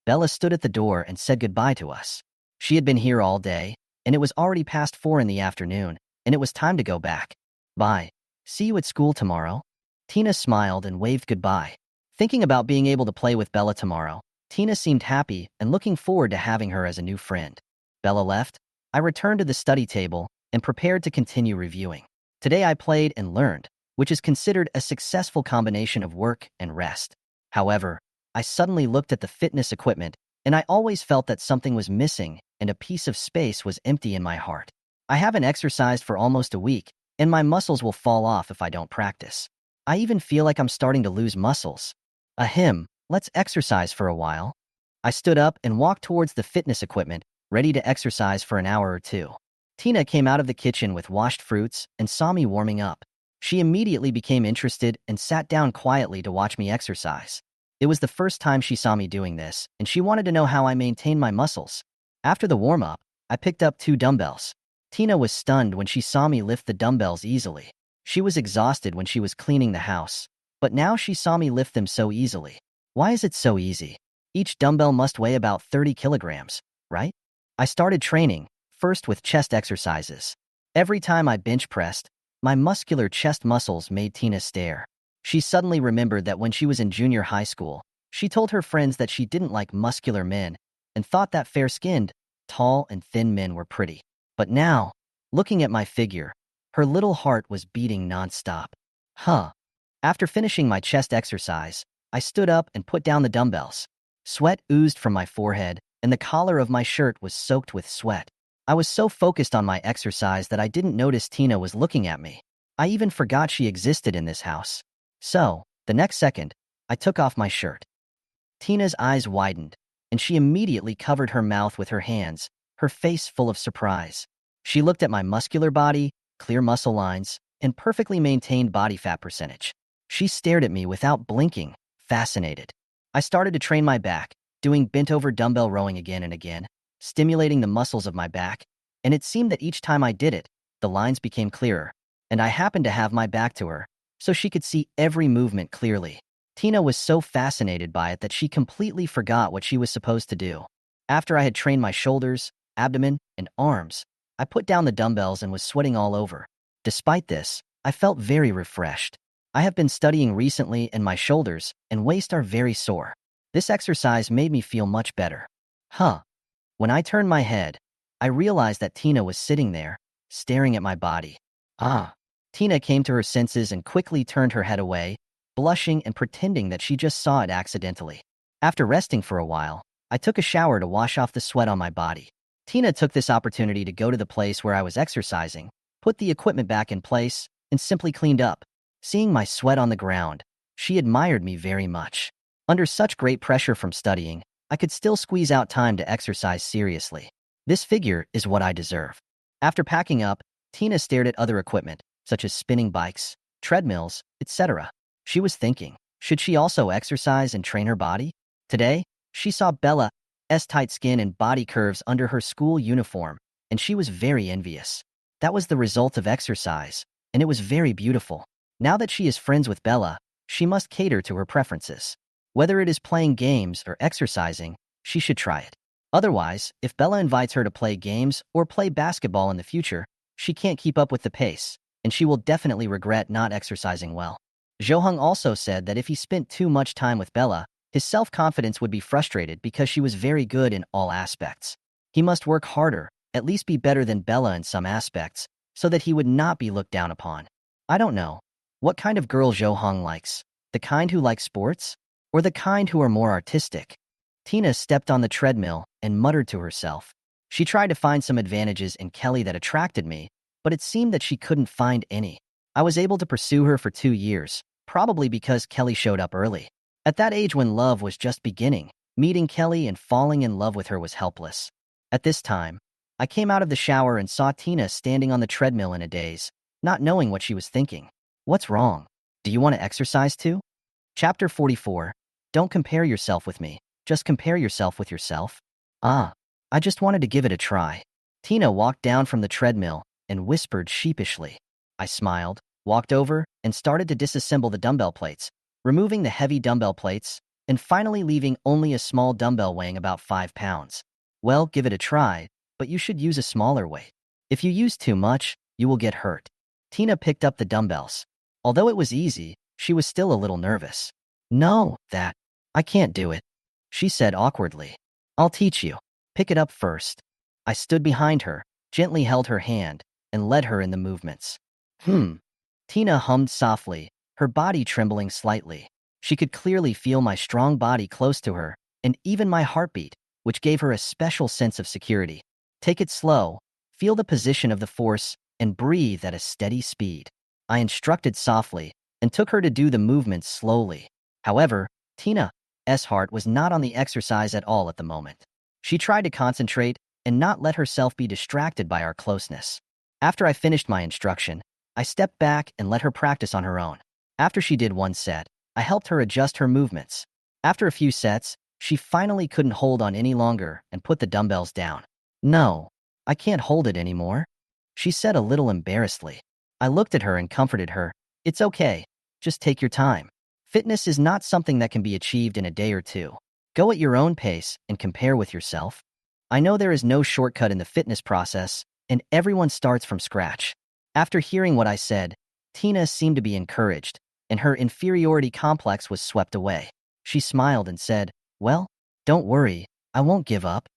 Bella stood at the door and said goodbye to us. She had been here all day, and it was already past 4 in the afternoon, and it was time to go back. Bye. See you at school tomorrow. Tina smiled and waved goodbye. Thinking about being able to play with Bella tomorrow, Tina seemed happy and looking forward to having her as a new friend. Bella left. I returned to the study table and prepared to continue reviewing. Today I played and learned, which is considered a successful combination of work and rest. However, I suddenly looked at the fitness equipment, and I always felt that something was missing and a piece of space was empty in my heart. I haven't exercised for almost a week, and my muscles will fall off if I don't practice. I even feel like I'm starting to lose muscles. Let's exercise for a while. I stood up and walked towards the fitness equipment, ready to exercise for an hour or two. Tina came out of the kitchen with washed fruits and saw me warming up. She immediately became interested and sat down quietly to watch me exercise. It was the first time she saw me doing this, and she wanted to know how I maintained my muscles. After the warm-up, I picked up 2 dumbbells. Tina was stunned when she saw me lift the dumbbells easily. She was exhausted when she was cleaning the house, but now she saw me lift them so easily. Why is it so easy? Each dumbbell must weigh about 30 kilograms, right? I started training, first with chest exercises. Every time I bench pressed, my muscular chest muscles made Tina stare. She suddenly remembered that when she was in junior high school, she told her friends that she didn't like muscular men and thought that fair-skinned, tall and thin men were pretty. But now, looking at my figure, her little heart was beating non-stop. After finishing my chest exercise, I stood up and put down the dumbbells. Sweat oozed from my forehead, and the collar of my shirt was soaked with sweat. I was so focused on my exercise that I didn't notice Tina was looking at me. I even forgot she existed in this house. So, the next second, I took off my shirt. Tina's eyes widened, and she immediately covered her mouth with her hands, her face full of surprise. She looked at my muscular body, clear muscle lines, and perfectly maintained body fat percentage. She stared at me without blinking, fascinated. I started to train my back, doing bent-over dumbbell rowing again and again, stimulating the muscles of my back, and it seemed that each time I did it, the lines became clearer, and I happened to have my back to her, so she could see every movement clearly. Tina was so fascinated by it that she completely forgot what she was supposed to do. After I had trained my shoulders, abdomen, and arms, I put down the dumbbells and was sweating all over. Despite this, I felt very refreshed. I have been studying recently and my shoulders and waist are very sore. This exercise made me feel much better. Huh. When I turned my head, I realized that Tina was sitting there, staring at my body. Ah. Tina came to her senses and quickly turned her head away, blushing and pretending that she just saw it accidentally. After resting for a while, I took a shower to wash off the sweat on my body. Tina took this opportunity to go to the place where I was exercising, put the equipment back in place, and simply cleaned up. Seeing my sweat on the ground, she admired me very much. Under such great pressure from studying, I could still squeeze out time to exercise seriously. This figure is what I deserve. After packing up, Tina stared at other equipment, such as spinning bikes, treadmills, etc. She was thinking, should she also exercise and train her body? Today, she saw Bella's tight skin and body curves under her school uniform, and she was very envious. That was the result of exercise, and it was very beautiful. Now that she is friends with Bella, she must cater to her preferences. Whether it is playing games or exercising, she should try it. Otherwise, if Bella invites her to play games or play basketball in the future, she can't keep up with the pace, and she will definitely regret not exercising well. Johung also said that if he spent too much time with Bella, his self-confidence would be frustrated because she was very good in all aspects. He must work harder, at least be better than Bella in some aspects, so that he would not be looked down upon. I don't know. What kind of girl Johung likes? The kind who likes sports? Or the kind who are more artistic? Tina stepped on the treadmill and muttered to herself. She tried to find some advantages in Kelly that attracted me, but it seemed that she couldn't find any. I was able to pursue her for 2 years, probably because Kelly showed up early. At that age when love was just beginning, meeting Kelly and falling in love with her was helpless. At this time, I came out of the shower and saw Tina standing on the treadmill in a daze, not knowing what she was thinking. What's wrong? Do you want to exercise too? Chapter 44. Don't compare yourself with me. Just compare yourself with yourself. Ah, I just wanted to give it a try. Tina walked down from the treadmill and whispered sheepishly. I smiled, walked over, and started to disassemble the dumbbell plates, removing the heavy dumbbell plates, and finally leaving only a small dumbbell weighing about 5 pounds. Well, give it a try, but you should use a smaller weight. If you use too much, you will get hurt. Tina picked up the dumbbells. Although it was easy, she was still a little nervous. No, I can't do it, she said awkwardly. I'll teach you. Pick it up first. I stood behind her, gently held her hand, and led her in the movements. Tina hummed softly, her body trembling slightly. She could clearly feel my strong body close to her, and even my heartbeat, which gave her a special sense of security. Take it slow, feel the position of the force, and breathe at a steady speed. I instructed softly, and took her to do the movements slowly. However, Tina's heart was not on the exercise at all at the moment. She tried to concentrate and not let herself be distracted by our closeness. After I finished my instruction, I stepped back and let her practice on her own. After she did 1 set, I helped her adjust her movements. After a few sets, she finally couldn't hold on any longer and put the dumbbells down. No, I can't hold it anymore, she said a little embarrassedly. I looked at her and comforted her. It's okay, just take your time. Fitness is not something that can be achieved in a day or two. Go at your own pace and compare with yourself. I know there is no shortcut in the fitness process, and everyone starts from scratch. After hearing what I said, Tina seemed to be encouraged, and her inferiority complex was swept away. She smiled and said, well, don't worry, I won't give up.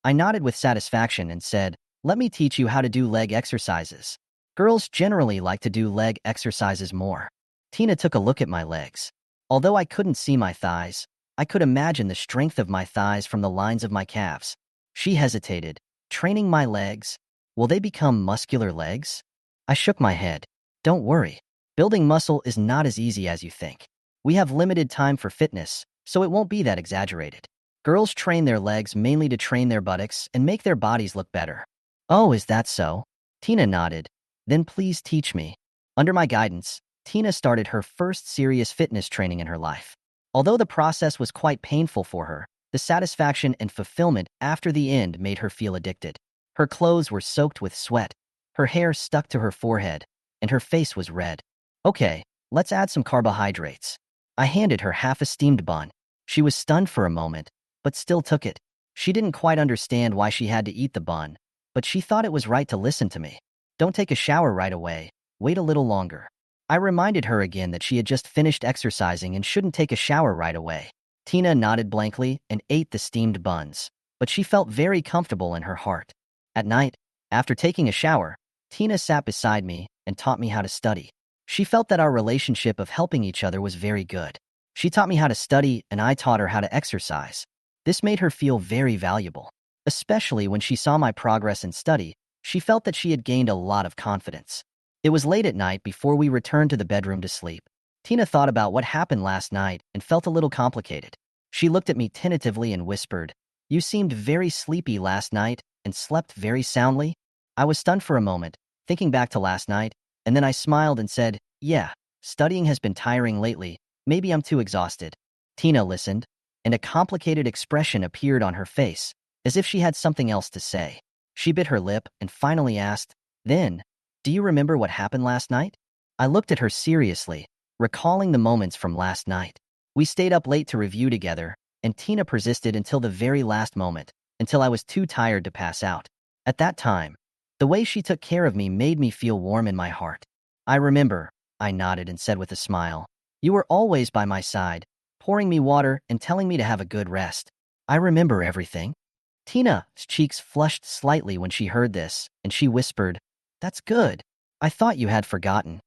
I nodded with satisfaction and said, let me teach you how to do leg exercises. Girls generally like to do leg exercises more. Tina took a look at my legs. Although I couldn't see my thighs, I could imagine the strength of my thighs from the lines of my calves. She hesitated. Training my legs? Will they become muscular legs? I shook my head. Don't worry. Building muscle is not as easy as you think. We have limited time for fitness, so it won't be that exaggerated. Girls train their legs mainly to train their buttocks and make their bodies look better. Oh, is that so? Tina nodded. Then please teach me. Under my guidance, Tina started her first serious fitness training in her life. Although the process was quite painful for her, the satisfaction and fulfillment after the end made her feel addicted. Her clothes were soaked with sweat, her hair stuck to her forehead, and her face was red. Okay, let's add some carbohydrates. I handed her half a steamed bun. She was stunned for a moment, but still took it. She didn't quite understand why she had to eat the bun, but she thought it was right to listen to me. Don't take a shower right away. Wait a little longer. I reminded her again that she had just finished exercising and shouldn't take a shower right away. Tina nodded blankly and ate the steamed buns. but she felt very comfortable in her heart. At night, after taking a shower, Tina sat beside me and taught me how to study. She felt that our relationship of helping each other was very good. She taught me how to study, and I taught her how to exercise. This made her feel very valuable. Especially when she saw my progress in study, she felt that she had gained a lot of confidence. It was late at night before we returned to the bedroom to sleep. Tina thought about what happened last night and felt a little complicated. She looked at me tentatively and whispered, "You seemed very sleepy last night and slept very soundly." I was stunned for a moment, thinking back to last night, and then I smiled and said, "Yeah, studying has been tiring lately. Maybe I'm too exhausted." Tina listened, and a complicated expression appeared on her face, as if she had something else to say. She bit her lip and finally asked, "Then, do you remember what happened last night?" I looked at her seriously, recalling the moments from last night. We stayed up late to review together, and Tina persisted until the very last moment, until I was too tired to pass out. At that time, the way she took care of me made me feel warm in my heart. "I remember," I nodded and said with a smile. "You were always by my side, pouring me water and telling me to have a good rest." "I remember everything." Tina's cheeks flushed slightly when she heard this, and she whispered, "That's good. I thought you had forgotten."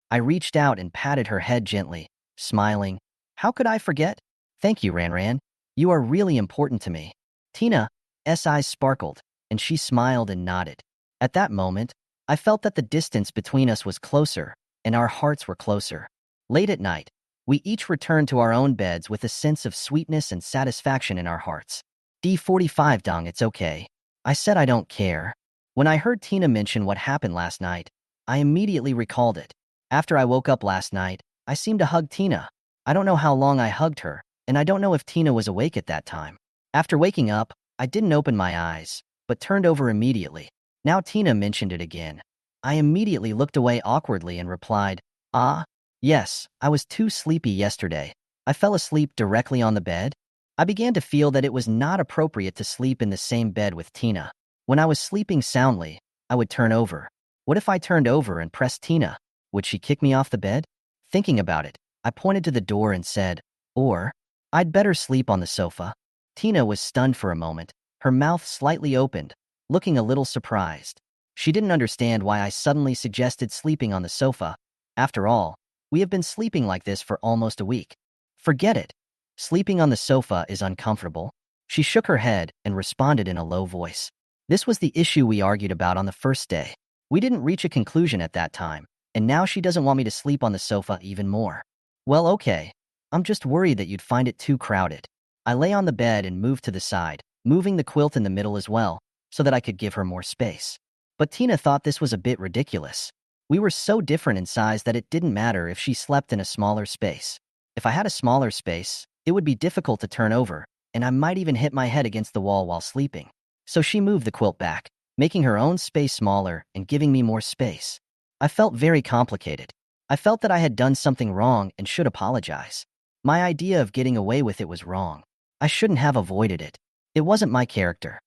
I reached out and patted her head gently, smiling. "How could I forget? Thank you, Ranran. You are really important to me." Tina's eyes sparkled, and she smiled and nodded. At that moment, I felt that the distance between us was closer, and our hearts were closer. Late at night, we each returned to our own beds with a sense of sweetness and satisfaction in our hearts. D45 Dong, it's okay. I said I don't care. When I heard Tina mention what happened last night, I immediately recalled it. After I woke up last night, I seemed to hug Tina. I don't know how long I hugged her, and I don't know if Tina was awake at that time. After waking up, I didn't open my eyes, but turned over immediately. Now Tina mentioned it again. I immediately looked away awkwardly and replied, "Ah, yes, I was too sleepy yesterday. I fell asleep directly on the bed." I began to feel that it was not appropriate to sleep in the same bed with Tina. When I was sleeping soundly, I would turn over. What if I turned over and pressed Tina? Would she kick me off the bed? Thinking about it, I pointed to the door and said, "Or, I'd better sleep on the sofa." Tina was stunned for a moment, her mouth slightly opened, looking a little surprised. She didn't understand why I suddenly suggested sleeping on the sofa. After all, we have been sleeping like this for almost a week. Forget it. Sleeping on the sofa is uncomfortable. She shook her head and responded in a low voice. This was the issue we argued about on the first day. We didn't reach a conclusion at that time, and now she doesn't want me to sleep on the sofa even more. "Well, okay. I'm just worried that you'd find it too crowded." I lay on the bed and moved to the side, moving the quilt in the middle as well, so that I could give her more space. But Tina thought this was a bit ridiculous. We were so different in size that it didn't matter if she slept in a smaller space. If I had a smaller space, it would be difficult to turn over, and I might even hit my head against the wall while sleeping. So she moved the quilt back, making her own space smaller and giving me more space. I felt very complicated. I felt that I had done something wrong and should apologize. My idea of getting away with it was wrong. I shouldn't have avoided it. It wasn't my character.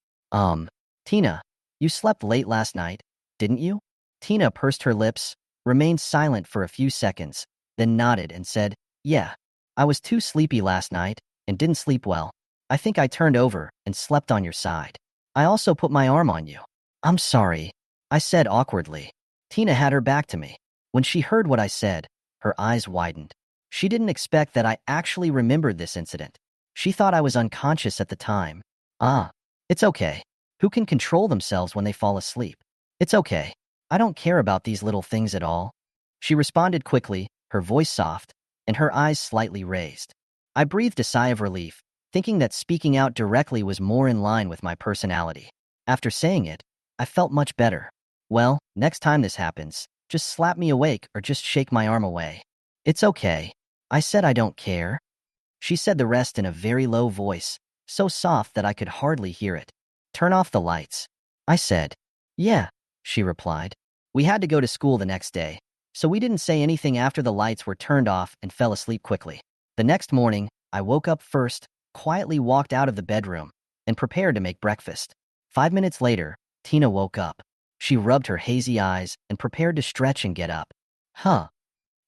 Tina, you slept late last night, didn't you?" Tina pursed her lips, remained silent for a few seconds, then nodded and said, "Yeah. I was too sleepy last night and didn't sleep well. I think I turned over and slept on your side. I also put my arm on you." "I'm sorry," I said awkwardly. Tina had her back to me. When she heard what I said, her eyes widened. She didn't expect that I actually remembered this incident. She thought I was unconscious at the time. "Ah, it's okay. Who can control themselves when they fall asleep? It's okay. I don't care about these little things at all." She responded quickly, her voice soft, and her eyes slightly raised. I breathed a sigh of relief, thinking that speaking out directly was more in line with my personality. After saying it, I felt much better. "Well, next time this happens, just slap me awake or just shake my arm away." "It's okay." I said I don't care. She said the rest in a very low voice, so soft that I could hardly hear it. "Turn off the lights." I said. "Yeah," she replied. We had to go to school the next day, so we didn't say anything after the lights were turned off and fell asleep quickly. The next morning, I woke up first, quietly walked out of the bedroom, and prepared to make breakfast. 5 minutes later, Tina woke up. She rubbed her hazy eyes and prepared to stretch and get up. Huh.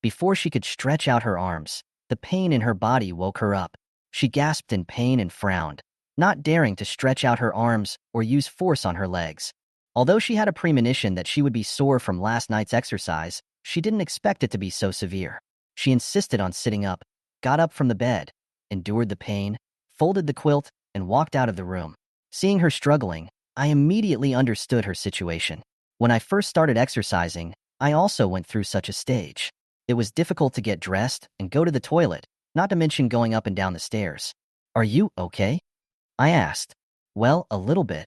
Before she could stretch out her arms, the pain in her body woke her up. She gasped in pain and frowned. not daring to stretch out her arms or use force on her legs. Although she had a premonition that she would be sore from last night's exercise, she didn't expect it to be so severe. She insisted on sitting up, got up from the bed, endured the pain, folded the quilt, and walked out of the room. Seeing her struggling, I immediately understood her situation. When I first started exercising, I also went through such a stage. It was difficult to get dressed and go to the toilet, not to mention going up and down the stairs. "Are you okay?" I asked. "Well, a little bit."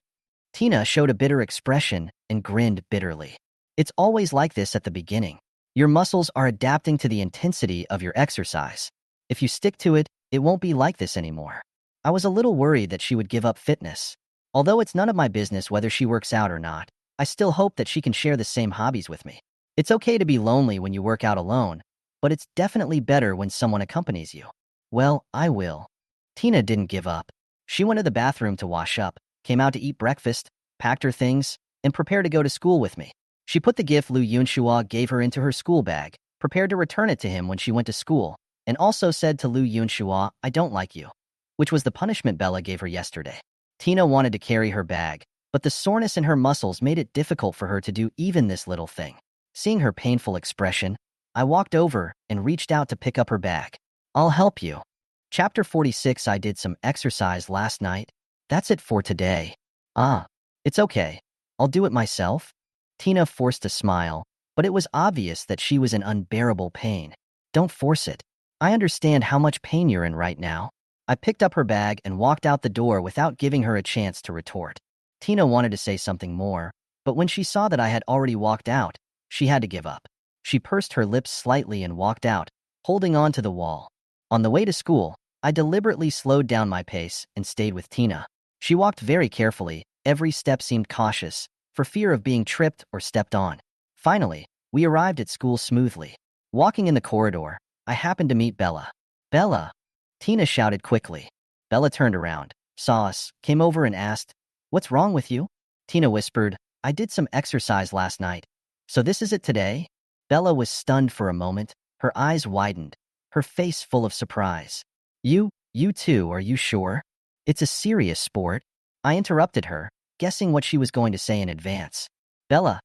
Tina showed a bitter expression and grinned bitterly. "It's always like this at the beginning. Your muscles are adapting to the intensity of your exercise. If you stick to it, it won't be like this anymore." I was a little worried that she would give up fitness. Although it's none of my business whether she works out or not, I still hope that she can share the same hobbies with me. It's okay to be lonely when you work out alone, but it's definitely better when someone accompanies you. "Well, I will." Tina didn't give up. She went to the bathroom to wash up, came out to eat breakfast, packed her things, and prepared to go to school with me. She put the gift Lu Yunshua gave her into her school bag, prepared to return it to him when she went to school, and also said to Lu Yunshua, "I don't like you," which was the punishment Bella gave her yesterday. Tina wanted to carry her bag, but the soreness in her muscles made it difficult for her to do even this little thing. Seeing her painful expression, I walked over and reached out to pick up her bag. "I'll help you." Chapter 46. I did some exercise last night. That's it for today. "Ah, it's okay. I'll do it myself." Tina forced a smile, but it was obvious that she was in unbearable pain. "Don't force it. I understand how much pain you're in right now." I picked up her bag and walked out the door without giving her a chance to retort. Tina wanted to say something more, but when she saw that I had already walked out, she had to give up. She pursed her lips slightly and walked out, holding on to the wall. On the way to school, I deliberately slowed down my pace and stayed with Tina. She walked very carefully, every step seemed cautious, for fear of being tripped or stepped on. Finally, we arrived at school smoothly. Walking in the corridor, I happened to meet Bella. "Bella!" Tina shouted quickly. Bella turned around, saw us, came over and asked, "What's wrong with you?" Tina whispered, "I did some exercise last night. So this is it today?" Bella was stunned for a moment, her eyes widened, her face full of surprise. You too, are you sure? It's a serious sport." I interrupted her, guessing what she was going to say in advance. Bella's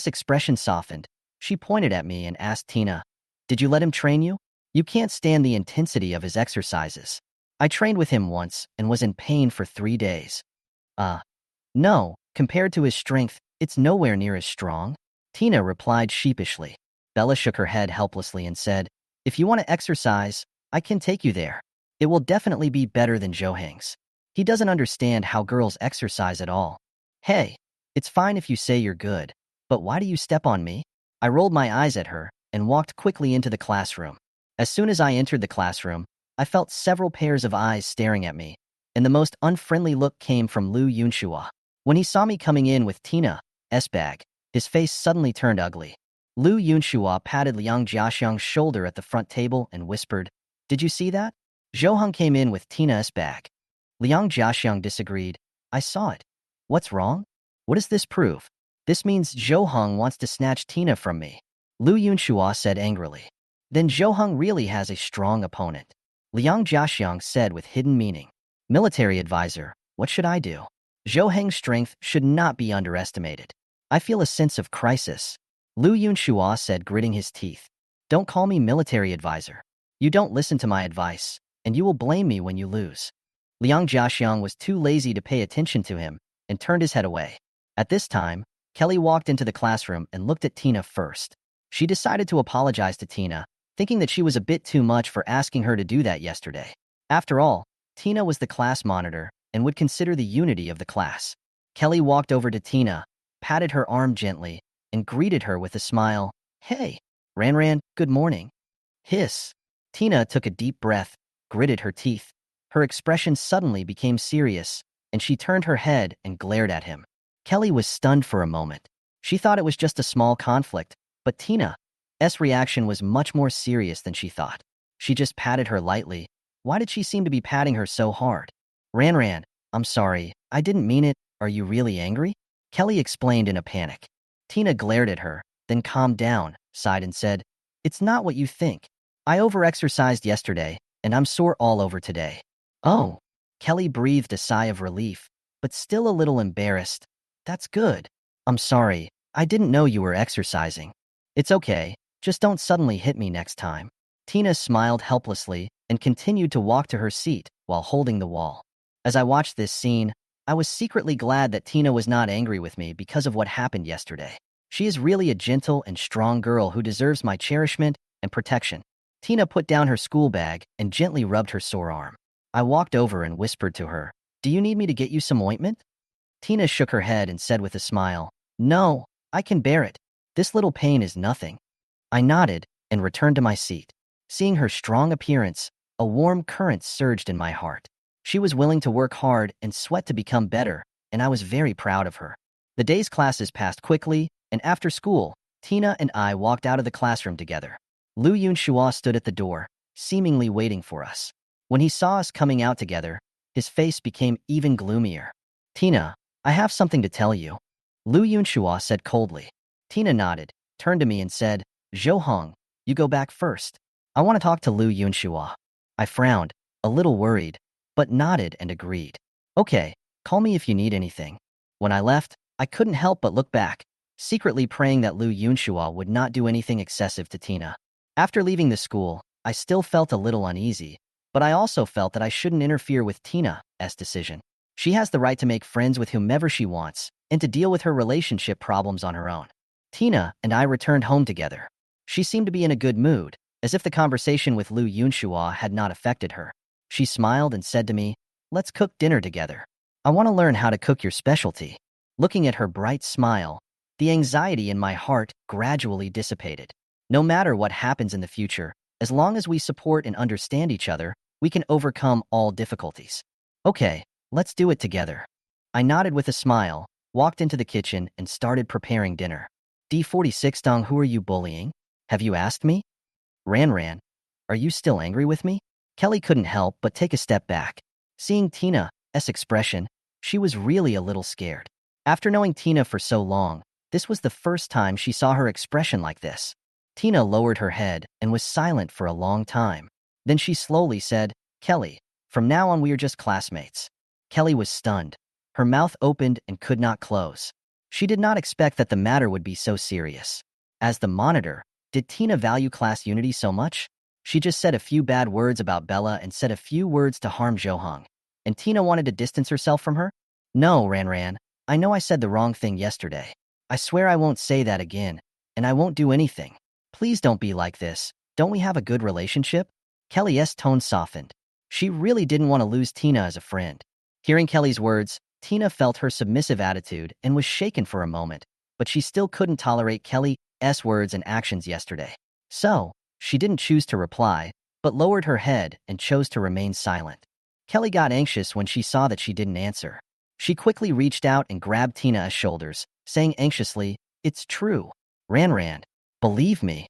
expression softened. She pointed at me and asked Tina, "Did you let him train you? You can't stand the intensity of his exercises." "I trained with him once and was in pain for 3 days." No, compared to his strength, it's nowhere near as strong," Tina replied sheepishly. Bella shook her head helplessly and said, "If you want to exercise, I can take you there. It will definitely be better than Johang's. He doesn't understand how girls exercise at all." "Hey, it's fine if you say you're good, but why do you step on me?" I rolled my eyes at her and walked quickly into the classroom. As soon as I entered the classroom, I felt several pairs of eyes staring at me, and the most unfriendly look came from Lu Yunshua. When he saw me coming in with Tina's bag, his face suddenly turned ugly. Lu Yunshua patted Liang Jiaxiang's shoulder at the front table and whispered, "Did you see that? Zhou came in with Tina's bag." Liang Jiaxiang disagreed. "I saw it. What's wrong? What does this prove?" "This means Zhou wants to snatch Tina from me," Lu Yunshua said angrily. "Then Zhou really has a strong opponent," Liang Jiaxiang said with hidden meaning. "Military advisor, what should I do? Zhou strength should not be underestimated. I feel a sense of crisis," Lu Yunshua said, gritting his teeth. "Don't call me military advisor. You don't listen to my advice, and you will blame me when you lose." Liang Jiaxiang was too lazy to pay attention to him and turned his head away. At this time, Kelly walked into the classroom and looked at Tina first. She decided to apologize to Tina, thinking that she was a bit too much for asking her to do that yesterday. After all, Tina was the class monitor and would consider the unity of the class. Kelly walked over to Tina, patted her arm gently, and greeted her with a smile. "Hey, Ran, good morning." Hiss. Tina took a deep breath, gritted her teeth. Her expression suddenly became serious, and she turned her head and glared at him. Kelly was stunned for a moment. She thought it was just a small conflict, but Tina's reaction was much more serious than she thought. She just patted her lightly. Why did she seem to be patting her so hard? Ran, "I'm sorry, I didn't mean it. Are you really angry?" Kelly explained in a panic. Tina glared at her, then calmed down, sighed and said, "It's not what you think. I overexercised yesterday, and I'm sore all over today." "Oh." Kelly breathed a sigh of relief, but still a little embarrassed. That's good. I'm sorry, I didn't know you were exercising. It's okay, just don't suddenly hit me next time. Tina smiled helplessly and continued to walk to her seat while holding the wall. As I watched this scene, I was secretly glad that Tina was not angry with me because of what happened yesterday. She is really a gentle and strong girl who deserves my cherishment and protection. Tina put down her school bag and gently rubbed her sore arm. I walked over and whispered to her, "Do you need me to get you some ointment?" Tina shook her head and said with a smile, "No, I can bear it. This little pain is nothing." I nodded and returned to my seat. Seeing her strong appearance, a warm current surged in my heart. She was willing to work hard and sweat to become better, and I was very proud of her. The day's classes passed quickly, and after school, Tina and I walked out of the classroom together. Lu Yunxua stood at the door, seemingly waiting for us. When he saw us coming out together, his face became even gloomier. "Tina, I have something to tell you," Lu Yunxua said coldly. Tina nodded, turned to me and said, "Zhou Hong, you go back first. I want to talk to Lu Yunxua." I frowned, a little worried, but nodded and agreed. "Okay, call me if you need anything." When I left, I couldn't help but look back, secretly praying that Lu Yunxua would not do anything excessive to Tina. After leaving the school, I still felt a little uneasy, but I also felt that I shouldn't interfere with Tina's decision. She has the right to make friends with whomever she wants and to deal with her relationship problems on her own. Tina and I returned home together. She seemed to be in a good mood, as if the conversation with Lu Yunxua had not affected her. She smiled and said to me, "Let's cook dinner together. I want to learn how to cook your specialty." Looking at her bright smile, the anxiety in my heart gradually dissipated. No matter what happens in the future, as long as we support and understand each other, we can overcome all difficulties. "Okay, let's do it together." I nodded with a smile, walked into the kitchen, and started preparing dinner. D46 Dong, who are you bullying? Have you asked me? Ran, are you still angry with me? Kelly couldn't help but take a step back. Seeing Tina's expression, she was really a little scared. After knowing Tina for so long, this was the first time she saw her expression like this. Tina lowered her head and was silent for a long time. Then she slowly said, "Kelly, from now on we are just classmates." Kelly was stunned. Her mouth opened and could not close. She did not expect that the matter would be so serious. As the monitor, did Tina value class unity so much? She just said a few bad words about Bella and said a few words to harm Johong. And Tina wanted to distance herself from her? No, Ran, I know I said the wrong thing yesterday. I swear I won't say that again, and I won't do anything. Please don't be like this. Don't we have a good relationship? Kelly's tone softened. She really didn't want to lose Tina as a friend. Hearing Kelly's words, Tina felt her submissive attitude and was shaken for a moment, but she still couldn't tolerate Kelly's words and actions yesterday. So, she didn't choose to reply, but lowered her head and chose to remain silent. Kelly got anxious when she saw that she didn't answer. She quickly reached out and grabbed Tina's shoulders, saying anxiously, "It's true. Ran, believe me."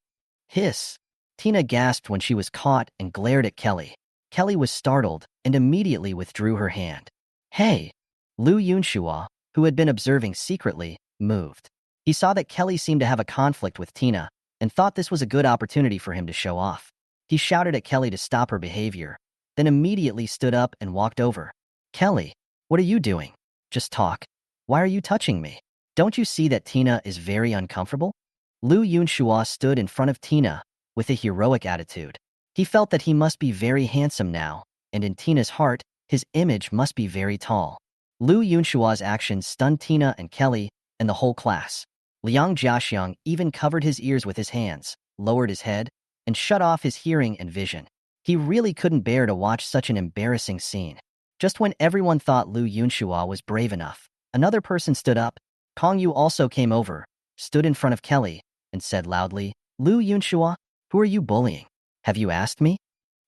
Hiss. Tina gasped when she was caught and glared at Kelly. Kelly was startled and immediately withdrew her hand. "Hey!" Lu Yunxua, who had been observing secretly, moved. He saw that Kelly seemed to have a conflict with Tina and thought this was a good opportunity for him to show off. He shouted at Kelly to stop her behavior, then immediately stood up and walked over. "Kelly, what are you doing? Just talk. Why are you touching me? Don't you see that Tina is very uncomfortable?" Lu Yunxua stood in front of Tina with a heroic attitude. He felt that he must be very handsome now, and in Tina's heart, his image must be very tall. Lu Yunxua's actions stunned Tina and Kelly and the whole class. Liang Jiaxiang even covered his ears with his hands, lowered his head, and shut off his hearing and vision. He really couldn't bear to watch such an embarrassing scene. Just when everyone thought Lu Yunxua was brave enough, another person stood up. Kong Yu also came over, stood in front of Kelly, and said loudly, "Lu Yunxua, who are you bullying? Have you asked me?"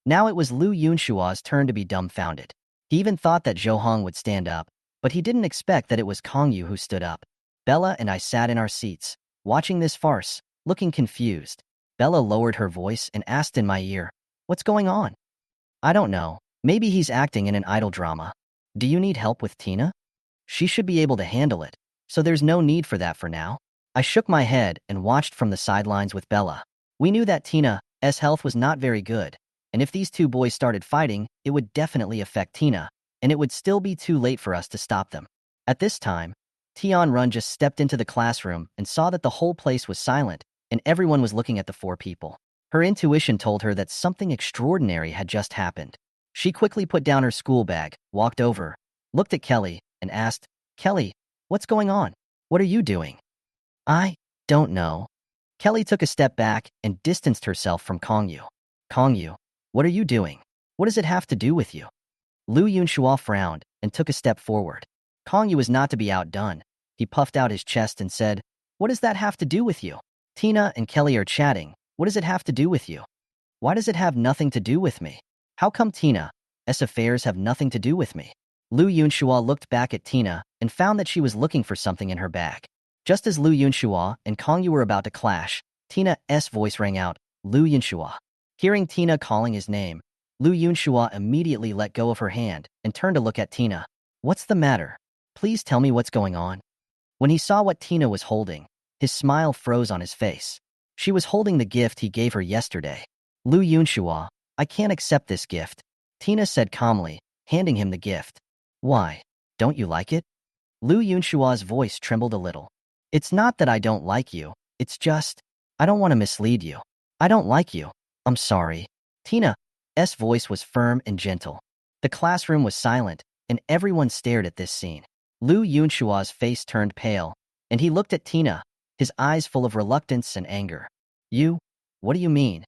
Now it was Lu Yunshua's turn to be dumbfounded. He even thought that Johong would stand up, but he didn't expect that it was Kong Yu who stood up. Bella and I sat in our seats, watching this farce, looking confused. Bella lowered her voice and asked in my ear, "What's going on?" "I don't know. Maybe he's acting in an idol drama. Do you need help with Tina? She should be able to handle it, so there's no need for that for now." I shook my head and watched from the sidelines with Bella. We knew that Tina's health was not very good, and if these two boys started fighting, it would definitely affect Tina. and it would still be too late for us to stop them. At this time, Tian Run just stepped into the classroom and saw that the whole place was silent, and everyone was looking at the four people. Her intuition told her that something extraordinary had just happened. She quickly put down her school bag, walked over, looked at Kelly, and asked, "Kelly, what's going on? What are you doing?" "I don't know." Kelly took a step back and distanced herself from Kongyu. "Kongyu, what are you doing? What does it have to do with you?" Lu Yunxua frowned and took a step forward. Kongyu was not to be outdone. He puffed out his chest and said, "What does that have to do with you? Tina and Kelly are chatting. What does it have to do with you?" "Why does it have nothing to do with me? How come Tina's affairs have nothing to do with me?" Lu Yunxua looked back at Tina and found that she was looking for something in her bag. Just as Lu Yunxua and Kongyu were about to clash, Tina's voice rang out, "Lu Yunxua." Hearing Tina calling his name, Lu Yunxua immediately let go of her hand and turned to look at Tina. "What's the matter? Please tell me what's going on." When he saw what Tina was holding, his smile froze on his face. She was holding the gift he gave her yesterday. "Lu Yunxua, I can't accept this gift," Tina said calmly, handing him the gift. "Why? Don't you like it?" Lu Yunshua's voice trembled a little. "It's not that I don't like you, it's just, I don't want to mislead you. I don't like you. I'm sorry." Tina's voice was firm and gentle. The classroom was silent, and everyone stared at this scene. Lu Yunshua's face turned pale, and he looked at Tina, his eyes full of reluctance and anger. "You? What do you mean?"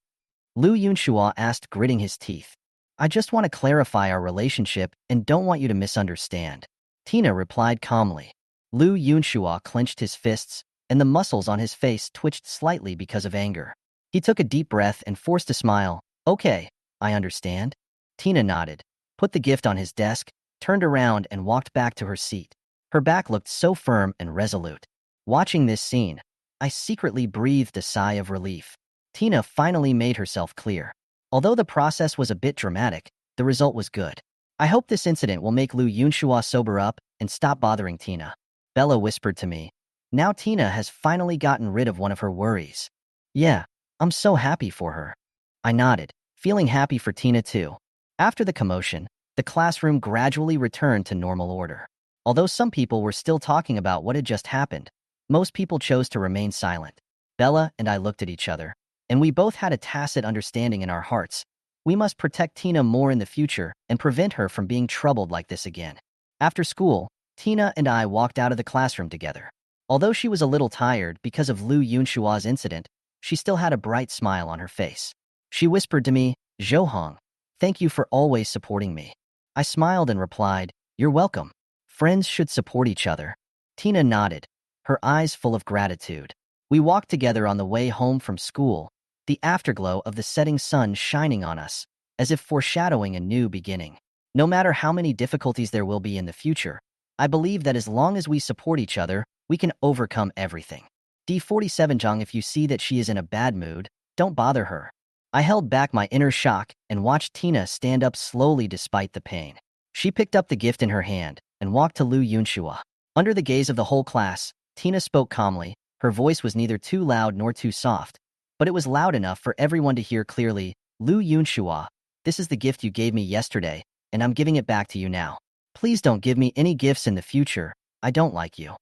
Lu Yunxua asked, gritting his teeth. "I just want to clarify our relationship and don't want you to misunderstand." Tina replied calmly. Lu Yunxua clenched his fists, and the muscles on his face twitched slightly because of anger. He took a deep breath and forced a smile. "Okay, I understand." Tina nodded, put the gift on his desk, turned around and walked back to her seat. Her back looked so firm and resolute. Watching this scene, I secretly breathed a sigh of relief. Tina finally made herself clear. Although the process was a bit dramatic, the result was good. "I hope this incident will make Lu Yunxua sober up and stop bothering Tina," Bella whispered to me. Now Tina has finally gotten rid of one of her worries. "Yeah, I'm so happy for her." I nodded, feeling happy for Tina too. After the commotion, the classroom gradually returned to normal order. Although some people were still talking about what had just happened, most people chose to remain silent. Bella and I looked at each other, and we both had a tacit understanding in our hearts. We must protect Tina more in the future and prevent her from being troubled like this again. After school, Tina and I walked out of the classroom together. Although she was a little tired because of Lu Yunshua's incident, she still had a bright smile on her face. She whispered to me, "Zhou, thank you for always supporting me." I smiled and replied, "You're welcome. Friends should support each other." Tina nodded, her eyes full of gratitude. We walked together on the way home from school, the afterglow of the setting sun shining on us, as if foreshadowing a new beginning. No matter how many difficulties there will be in the future, I believe that as long as we support each other, we can overcome everything. D47 Zhang, if you see that she is in a bad mood, don't bother her. I held back my inner shock and watched Tina stand up slowly despite the pain. She picked up the gift in her hand and walked to Lu Yunxua. Under the gaze of the whole class, Tina spoke calmly. Her voice was neither too loud nor too soft, but it was loud enough for everyone to hear clearly. "Lu Yunxua, this is the gift you gave me yesterday, and I'm giving it back to you now. Please don't give me any gifts in the future. I don't like you."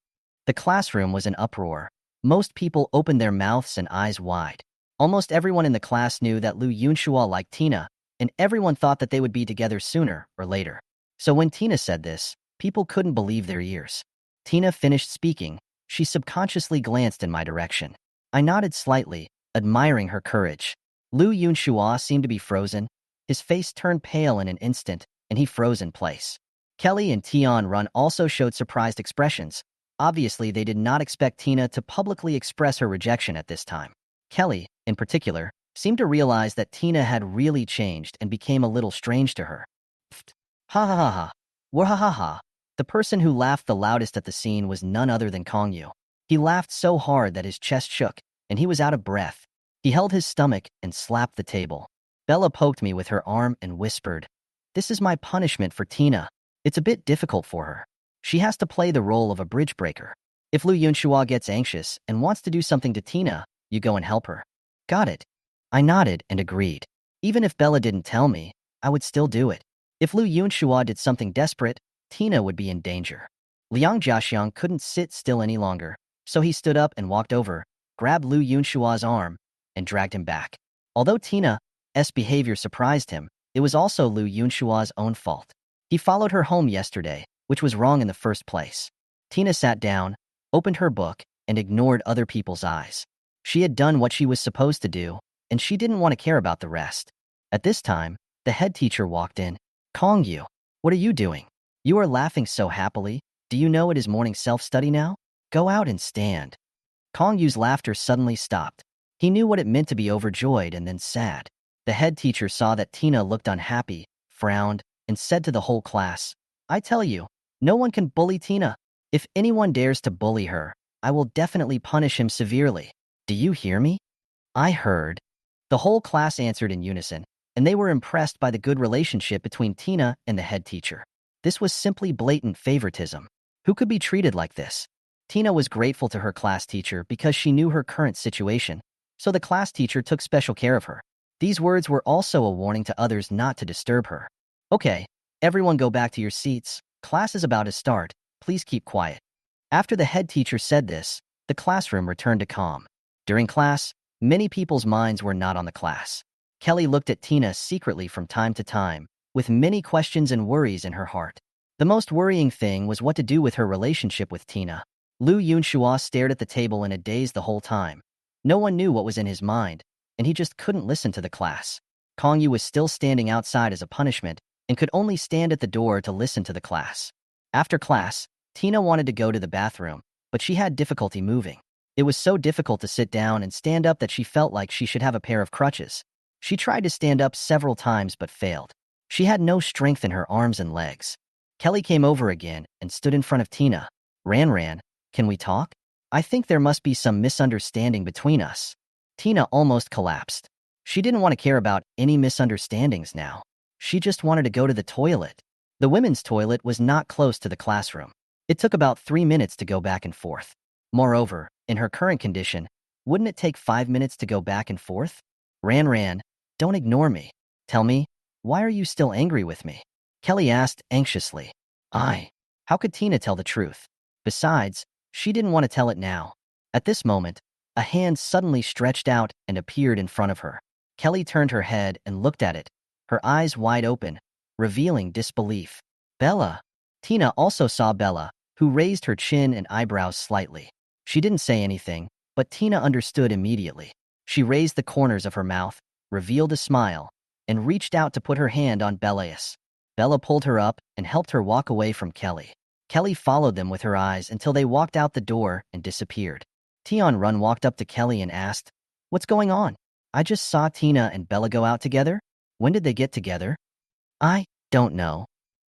The classroom was in uproar. Most people opened their mouths and eyes wide. Almost everyone in the class knew that Lu Yunxua liked Tina, and everyone thought that they would be together sooner or later. So when Tina said this, people couldn't believe their ears. Tina finished speaking. She subconsciously glanced in my direction. I nodded slightly, admiring her courage. Lu Yunxua seemed to be frozen. His face turned pale in an instant, and he froze in place. Kelly and Tian Run also showed surprised expressions. Obviously, they did not expect Tina to publicly express her rejection at this time. Kelly, in particular, seemed to realize that Tina had really changed and became a little strange to her. Pfft. Ha ha ha ha. Wahahaha. The person who laughed the loudest at the scene was none other than Kongyu. He laughed so hard that his chest shook, and he was out of breath. He held his stomach and slapped the table. Bella poked me with her arm and whispered, "This is my punishment for Tina. It's a bit difficult for her. She has to play the role of a bridge breaker. If Lu Yunxua gets anxious and wants to do something to Tina, you go and help her." "Got it." I nodded and agreed. Even if Bella didn't tell me, I would still do it. If Lu Yunxua did something desperate, Tina would be in danger. Liang Jiaxiang couldn't sit still any longer, so he stood up and walked over, grabbed Lu Yunxua's arm, and dragged him back. Although Tina's behavior surprised him, it was also Lu Yunxua's own fault. He followed her home yesterday, which was wrong in the first place. Tina sat down, opened her book, and ignored other people's eyes. She had done what she was supposed to do, and she didn't want to care about the rest. At this time, the head teacher walked in. Kong Yu, what are you doing? You are laughing so happily. Do you know it is morning self-study now? Go out and stand. Kong Yu's laughter suddenly stopped. He knew what it meant to be overjoyed and then sad. The head teacher saw that Tina looked unhappy, frowned, and said to the whole class, I tell you, no one can bully Tina. If anyone dares to bully her, I will definitely punish him severely. Do you hear me? I heard. The whole class answered in unison, and they were impressed by the good relationship between Tina and the head teacher. This was simply blatant favoritism. Who could be treated like this? Tina was grateful to her class teacher because she knew her current situation, so the class teacher took special care of her. These words were also a warning to others not to disturb her. Okay, everyone go back to your seats. Class is about to start. Please keep quiet. After the head teacher said this, the classroom returned to calm. During class, many people's minds were not on the class. Kelly looked at Tina secretly from time to time, with many questions and worries in her heart. The most worrying thing was what to do with her relationship with Tina. Lu Yunxua stared at the table in a daze the whole time. No one knew what was in his mind, and he just couldn't listen to the class. Kong Yu was still standing outside as a punishment and could only stand at the door to listen to the class. After class, Tina wanted to go to the bathroom, but she had difficulty moving. It was so difficult to sit down and stand up that she felt like she should have a pair of crutches. She tried to stand up several times but failed. She had no strength in her arms and legs. Kelly came over again and stood in front of Tina. Ran, can we talk? I think there must be some misunderstanding between us. Tina almost collapsed. She didn't want to care about any misunderstandings now. She just wanted to go to the toilet. The women's toilet was not close to the classroom. It took about 3 minutes to go back and forth. Moreover, in her current condition, wouldn't it take 5 minutes to go back and forth? Ran, don't ignore me. Tell me, why are you still angry with me? Kelly asked anxiously. How could Tina tell the truth? Besides, she didn't want to tell it now. At this moment, a hand suddenly stretched out and appeared in front of her. Kelly turned her head and looked at it, her eyes wide open, revealing disbelief. Bella. Tina also saw Bella, who raised her chin and eyebrows slightly. She didn't say anything, but Tina understood immediately. She raised the corners of her mouth, revealed a smile, and reached out to put her hand on Bella's. Bella pulled her up and helped her walk away from Kelly. Kelly followed them with her eyes until they walked out the door and disappeared. Tion Run walked up to Kelly and asked, What's going on? I just saw Tina and Bella go out together. When did they get together? I don't know.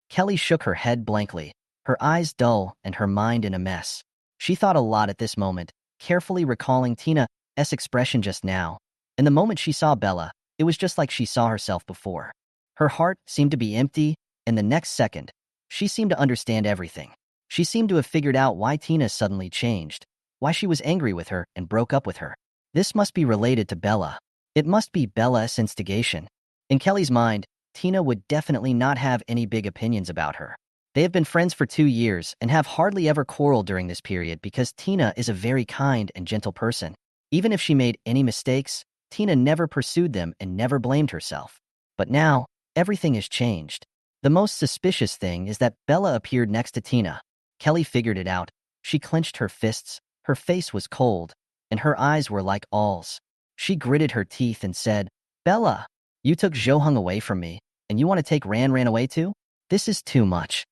Kelly shook her head blankly, her eyes dull and her mind in a mess. She thought a lot at this moment, carefully recalling Tina's expression just now. And the moment she saw Bella, it was just like she saw herself before. Her heart seemed to be empty, and the next second, she seemed to understand everything. She seemed to have figured out why Tina suddenly changed, why she was angry with her and broke up with her. This must be related to Bella. It must be Bella's instigation. In Kelly's mind, Tina would definitely not have any big opinions about her. They have been friends for 2 years and have hardly ever quarreled during this period because Tina is a very kind and gentle person. Even if she made any mistakes, Tina never pursued them and never blamed herself. But now, everything has changed. The most suspicious thing is that Bella appeared next to Tina. Kelly figured it out. She clenched her fists, her face was cold, and her eyes were like owls. She gritted her teeth and said, Bella, you took Zhou away from me, and you want to take Ran away too? This is too much.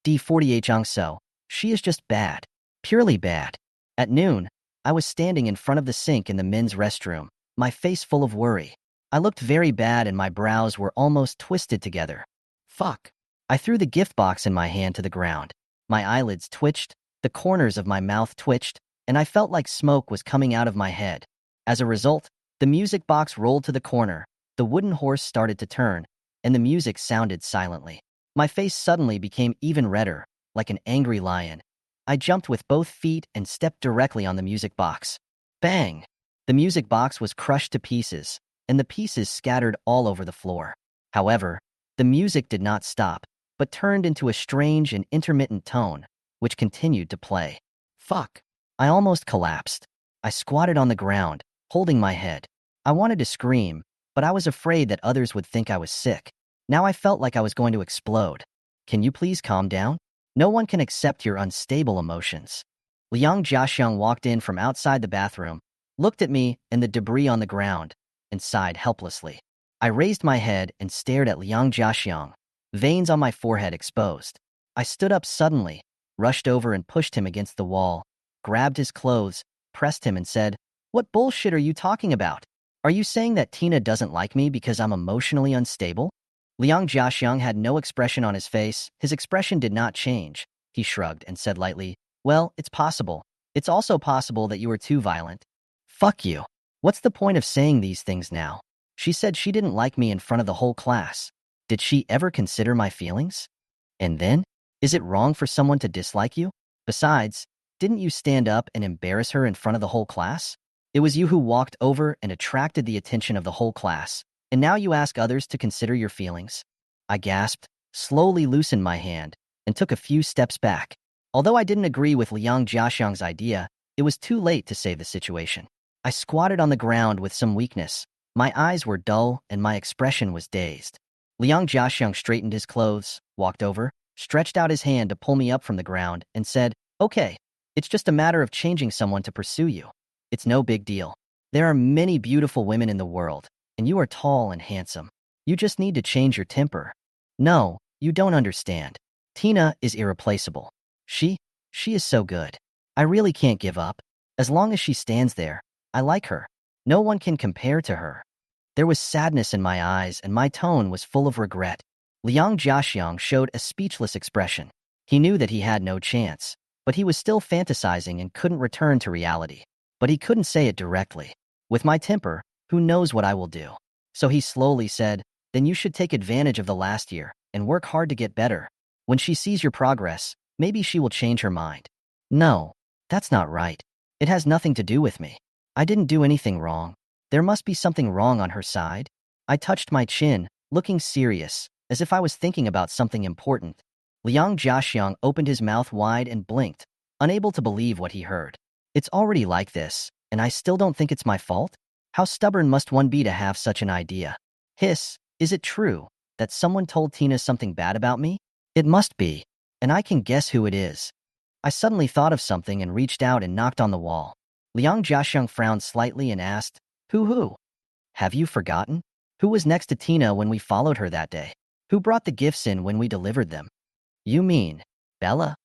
D48 Jiangso, she is just bad. Purely bad. At noon, I was standing in front of the sink in the men's restroom, my face full of worry. I looked very bad and my brows were almost twisted together. Fuck. I threw the gift box in my hand to the ground. My eyelids twitched, the corners of my mouth twitched, and I felt like smoke was coming out of my head. As a result, the music box rolled to the corner, the wooden horse started to turn, and the music sounded silently. My face suddenly became even redder, like an angry lion. I jumped with both feet and stepped directly on the music box. Bang! The music box was crushed to pieces, and the pieces scattered all over the floor. However, The music did not stop, but turned into a strange and intermittent tone, which continued to play. Fuck. I almost collapsed. I squatted on the ground, holding my head. I wanted to scream, but I was afraid that others would think I was sick. Now I felt like I was going to explode. Can you please calm down? No one can accept your unstable emotions. Liang Jiaxiang walked in from outside the bathroom, looked at me and the debris on the ground, and sighed helplessly. I raised my head and stared at Liang Jiaxiang, veins on my forehead exposed. I stood up suddenly, rushed over and pushed him against the wall, grabbed his clothes, pressed him and said, "What bullshit are you talking about? Are you saying that Tina doesn't like me because I'm emotionally unstable?" Liang Jiaxiang had no expression on his face. His expression did not change. He shrugged and said lightly, "Well, it's possible. It's also possible that you were too violent." Fuck you. What's the point of saying these things now? She said she didn't like me in front of the whole class. Did she ever consider my feelings? And then? Is it wrong for someone to dislike you? Besides, didn't you stand up and embarrass her in front of the whole class? It was you who walked over and attracted the attention of the whole class, and now you ask others to consider your feelings. I gasped, slowly loosened my hand, and took a few steps back. Although I didn't agree with Liang Jiaxiang's idea, it was too late to save the situation. I squatted on the ground with some weakness. My eyes were dull and my expression was dazed. Liang Jiaxiang straightened his clothes, walked over, stretched out his hand to pull me up from the ground, and said, "Okay, it's just a matter of changing someone to pursue you. It's no big deal. There are many beautiful women in the world, and you are tall and handsome. You just need to change your temper." No, you don't understand. Tina is irreplaceable. She is so good. I really can't give up. As long as she stands there, I like her. No one can compare to her. There was sadness in my eyes and my tone was full of regret. Liang Jiaxiang showed a speechless expression. He knew that he had no chance, but he was still fantasizing and couldn't return to reality. But he couldn't say it directly. With my temper, who knows what I will do? So he slowly said, "Then you should take advantage of the last year and work hard to get better. When she sees your progress, maybe she will change her mind." No, that's not right. It has nothing to do with me. I didn't do anything wrong. There must be something wrong on her side. I touched my chin, looking serious, as if I was thinking about something important. Liang Jiaxiang opened his mouth wide and blinked, unable to believe what he heard. It's already like this, and I still don't think it's my fault? How stubborn must one be to have such an idea? Hiss, is it true that someone told Tina something bad about me? It must be, and I can guess who it is. I suddenly thought of something and reached out and knocked on the wall. Liang Jiaxiang frowned slightly and asked, Who? Have you forgotten? Who was next to Tina when we followed her that day? Who brought the gifts in when we delivered them? You mean Bella?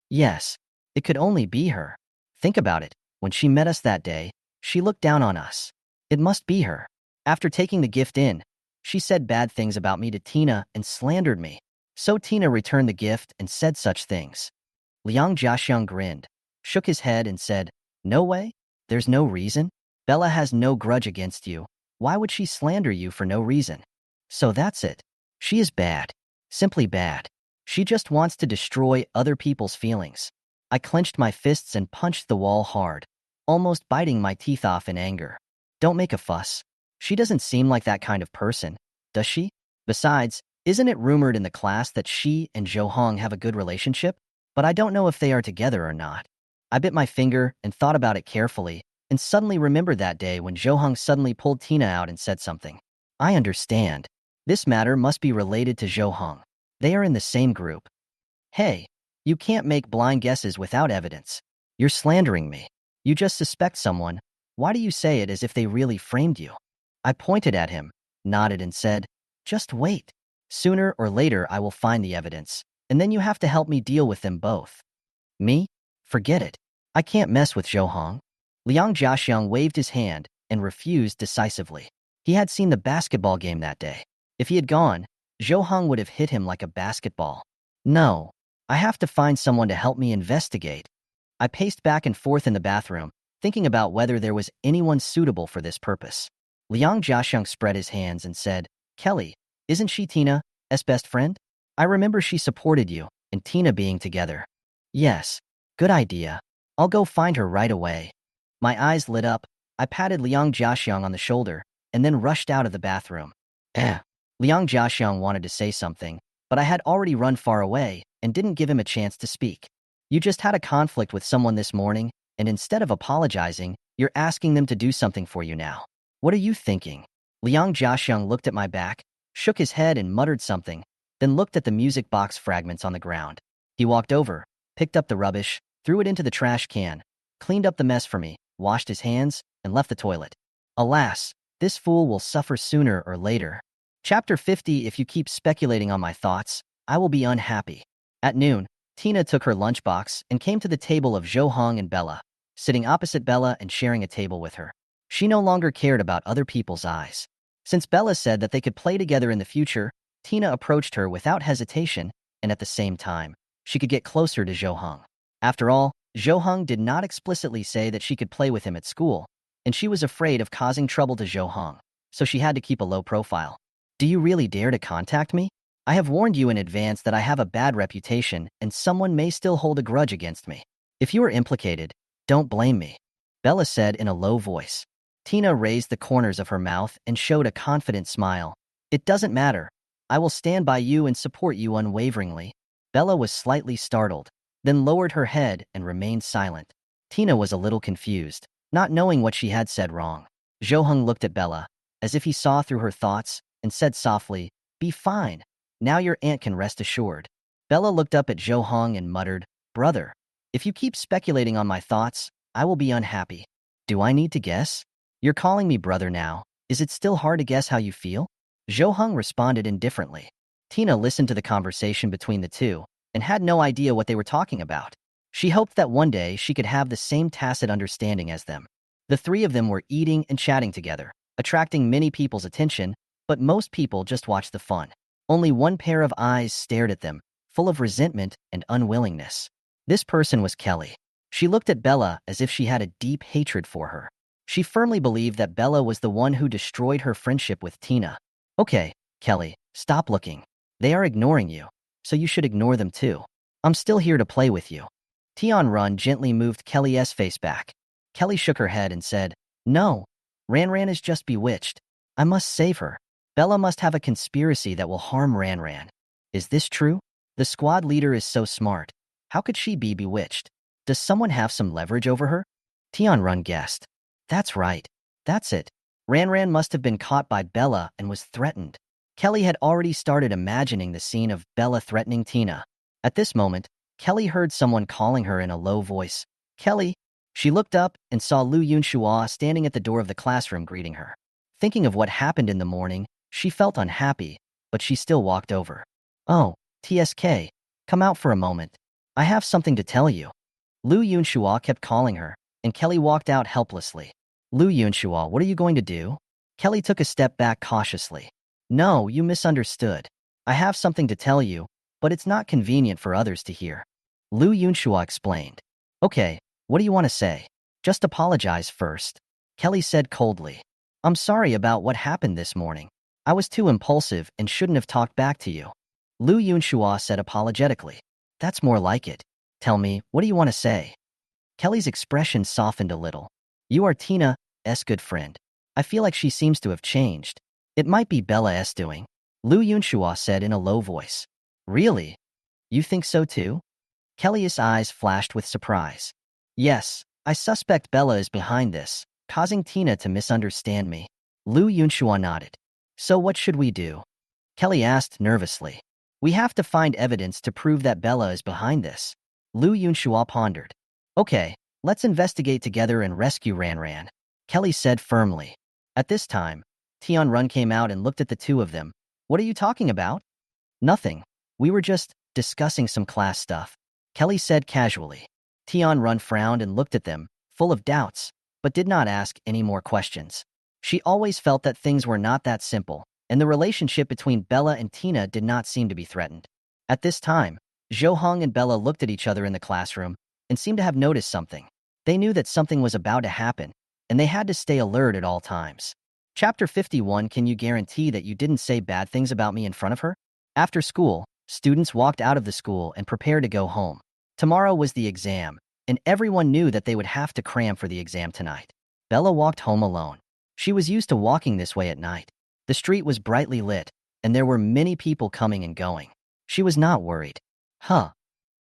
Yes, it could only be her. Think about it. When she met us that day, she looked down on us. It must be her. After taking the gift in, she said bad things about me to Tina and slandered me. So Tina returned the gift and said such things. Liang Jiaxiang grinned, shook his head and said, No way? There's no reason? Bella has no grudge against you. Why would she slander you for no reason? So that's it. She is bad. Simply bad. She just wants to destroy other people's feelings. I clenched my fists and punched the wall hard, almost biting my teeth off in anger. Don't make a fuss. She doesn't seem like that kind of person, does she? Besides, isn't it rumored in the class that she and Zhou Hong have a good relationship? But I don't know if they are together or not. I bit my finger and thought about it carefully, and suddenly remembered that day when Zhou Hong suddenly pulled Tina out and said something. I understand. This matter must be related to Zhou Hong. They are in the same group. Hey, you can't make blind guesses without evidence. You're slandering me. You just suspect someone. Why do you say it as if they really framed you? I pointed at him, nodded and said, Just wait. Sooner or later I will find the evidence, and then you have to help me deal with them both. Me? Forget it. I can't mess with Zhou Hong. Liang Jiaxiang waved his hand and refused decisively. He had seen the basketball game that day. If he had gone, Zhou Hong would have hit him like a basketball. No, I have to find someone to help me investigate. I paced back and forth in the bathroom, thinking about whether there was anyone suitable for this purpose. Liang Jiaxiang spread his hands and said, Kelly, isn't she Tina's best friend? I remember she supported you and Tina being together. Yes, good idea. I'll go find her right away. My eyes lit up. I patted Liang Jiaxiang on the shoulder and then rushed out of the bathroom. Liang Jiaxiang wanted to say something, but I had already run far away and didn't give him a chance to speak. You just had a conflict with someone this morning, and instead of apologizing, you're asking them to do something for you now. What are you thinking? Liang Jiaxiang looked at my back, shook his head and muttered something, then looked at the music box fragments on the ground. He walked over, picked up the rubbish, threw it into the trash can, cleaned up the mess for me, washed his hands, and left the toilet. Alas, this fool will suffer sooner or later. Chapter 50. If you keep speculating on my thoughts, I will be unhappy. At noon, Tina took her lunchbox and came to the table of Zhou Hong and Bella, sitting opposite Bella and sharing a table with her. She no longer cared about other people's eyes. Since Bella said that they could play together in the future, Tina approached her without hesitation, and at the same time, she could get closer to Zhou Hong. After all, Zhou Hong did not explicitly say that she could play with him at school, and she was afraid of causing trouble to Zhou Hong, so she had to keep a low profile. Do you really dare to contact me? I have warned you in advance that I have a bad reputation and someone may still hold a grudge against me. If you are implicated, don't blame me, Bella said in a low voice. Tina raised the corners of her mouth and showed a confident smile. It doesn't matter. I will stand by you and support you unwaveringly. Bella was slightly startled, then lowered her head and remained silent. Tina was a little confused, not knowing what she had said wrong. Zhou Hong looked at Bella, as if he saw through her thoughts, and said softly, "Be fine. Now your aunt can rest assured." Bella looked up at Zhou Hong and muttered, "Brother, if you keep speculating on my thoughts, I will be unhappy." Do I need to guess? You're calling me brother now. Is it still hard to guess how you feel? Zhou Hong responded indifferently. Tina listened to the conversation between the two and had no idea what they were talking about. She hoped that one day she could have the same tacit understanding as them. The three of them were eating and chatting together, attracting many people's attention, but most people just watched the fun. Only one pair of eyes stared at them, full of resentment and unwillingness. This person was Kelly. She looked at Bella as if she had a deep hatred for her. She firmly believed that Bella was the one who destroyed her friendship with Tina. Okay, Kelly, stop looking. They are ignoring you, so you should ignore them too. I'm still here to play with you. Tianrun gently moved Kelly's face back. Kelly shook her head and said, "No, Ranran is just bewitched. I must save her. Bella must have a conspiracy that will harm Ranran. Is this true? The squad leader is so smart. How could she be bewitched? Does someone have some leverage over her?" Tianrun guessed. That's right. That's it. Ranran must have been caught by Bella and was threatened. Kelly had already started imagining the scene of Bella threatening Tina. At this moment, Kelly heard someone calling her in a low voice. "Kelly." She looked up and saw Lu Yunshua standing at the door of the classroom greeting her. Thinking of what happened in the morning, she felt unhappy, but she still walked over. "Oh, TSK, come out for a moment. I have something to tell you." Lu Yunshua kept calling her, and Kelly walked out helplessly. "Lu Yunshua, what are you going to do?" Kelly took a step back cautiously. "No, you misunderstood. I have something to tell you, but it's not convenient for others to hear." Lu Yunshua explained. "Okay, what do you want to say? Just apologize first," Kelly said coldly. "I'm sorry about what happened this morning. I was too impulsive and shouldn't have talked back to you." Lu Yunshua said apologetically. "That's more like it. Tell me, what do you want to say?" Kelly's expression softened a little. "You are Tina's good friend. I feel like she seems to have changed. It might be Bella's doing," Lu Yunshua said in a low voice. "Really? You think so too?" Kelly's eyes flashed with surprise. "Yes, I suspect Bella is behind this, causing Tina to misunderstand me." Lu Yunshua nodded. "So what should we do?" Kelly asked nervously. "We have to find evidence to prove that Bella is behind this." Lu Yunshua pondered. "Okay, let's investigate together and rescue Ranran," Kelly said firmly. At this time, Tianrun came out and looked at the two of them. "What are you talking about?" "Nothing. We were just discussing some class stuff," Kelly said casually. Tianrun frowned and looked at them, full of doubts, but did not ask any more questions. She always felt that things were not that simple, and the relationship between Bella and Tina did not seem to be threatened. At this time, Zhou Hong and Bella looked at each other in the classroom and seemed to have noticed something. They knew that something was about to happen, and they had to stay alert at all times. Chapter 51. Can you guarantee that you didn't say bad things about me in front of her? After school, students walked out of the school and prepared to go home. Tomorrow was the exam, and everyone knew that they would have to cram for the exam tonight. Bella walked home alone. She was used to walking this way at night. The street was brightly lit, and there were many people coming and going. She was not worried. Huh.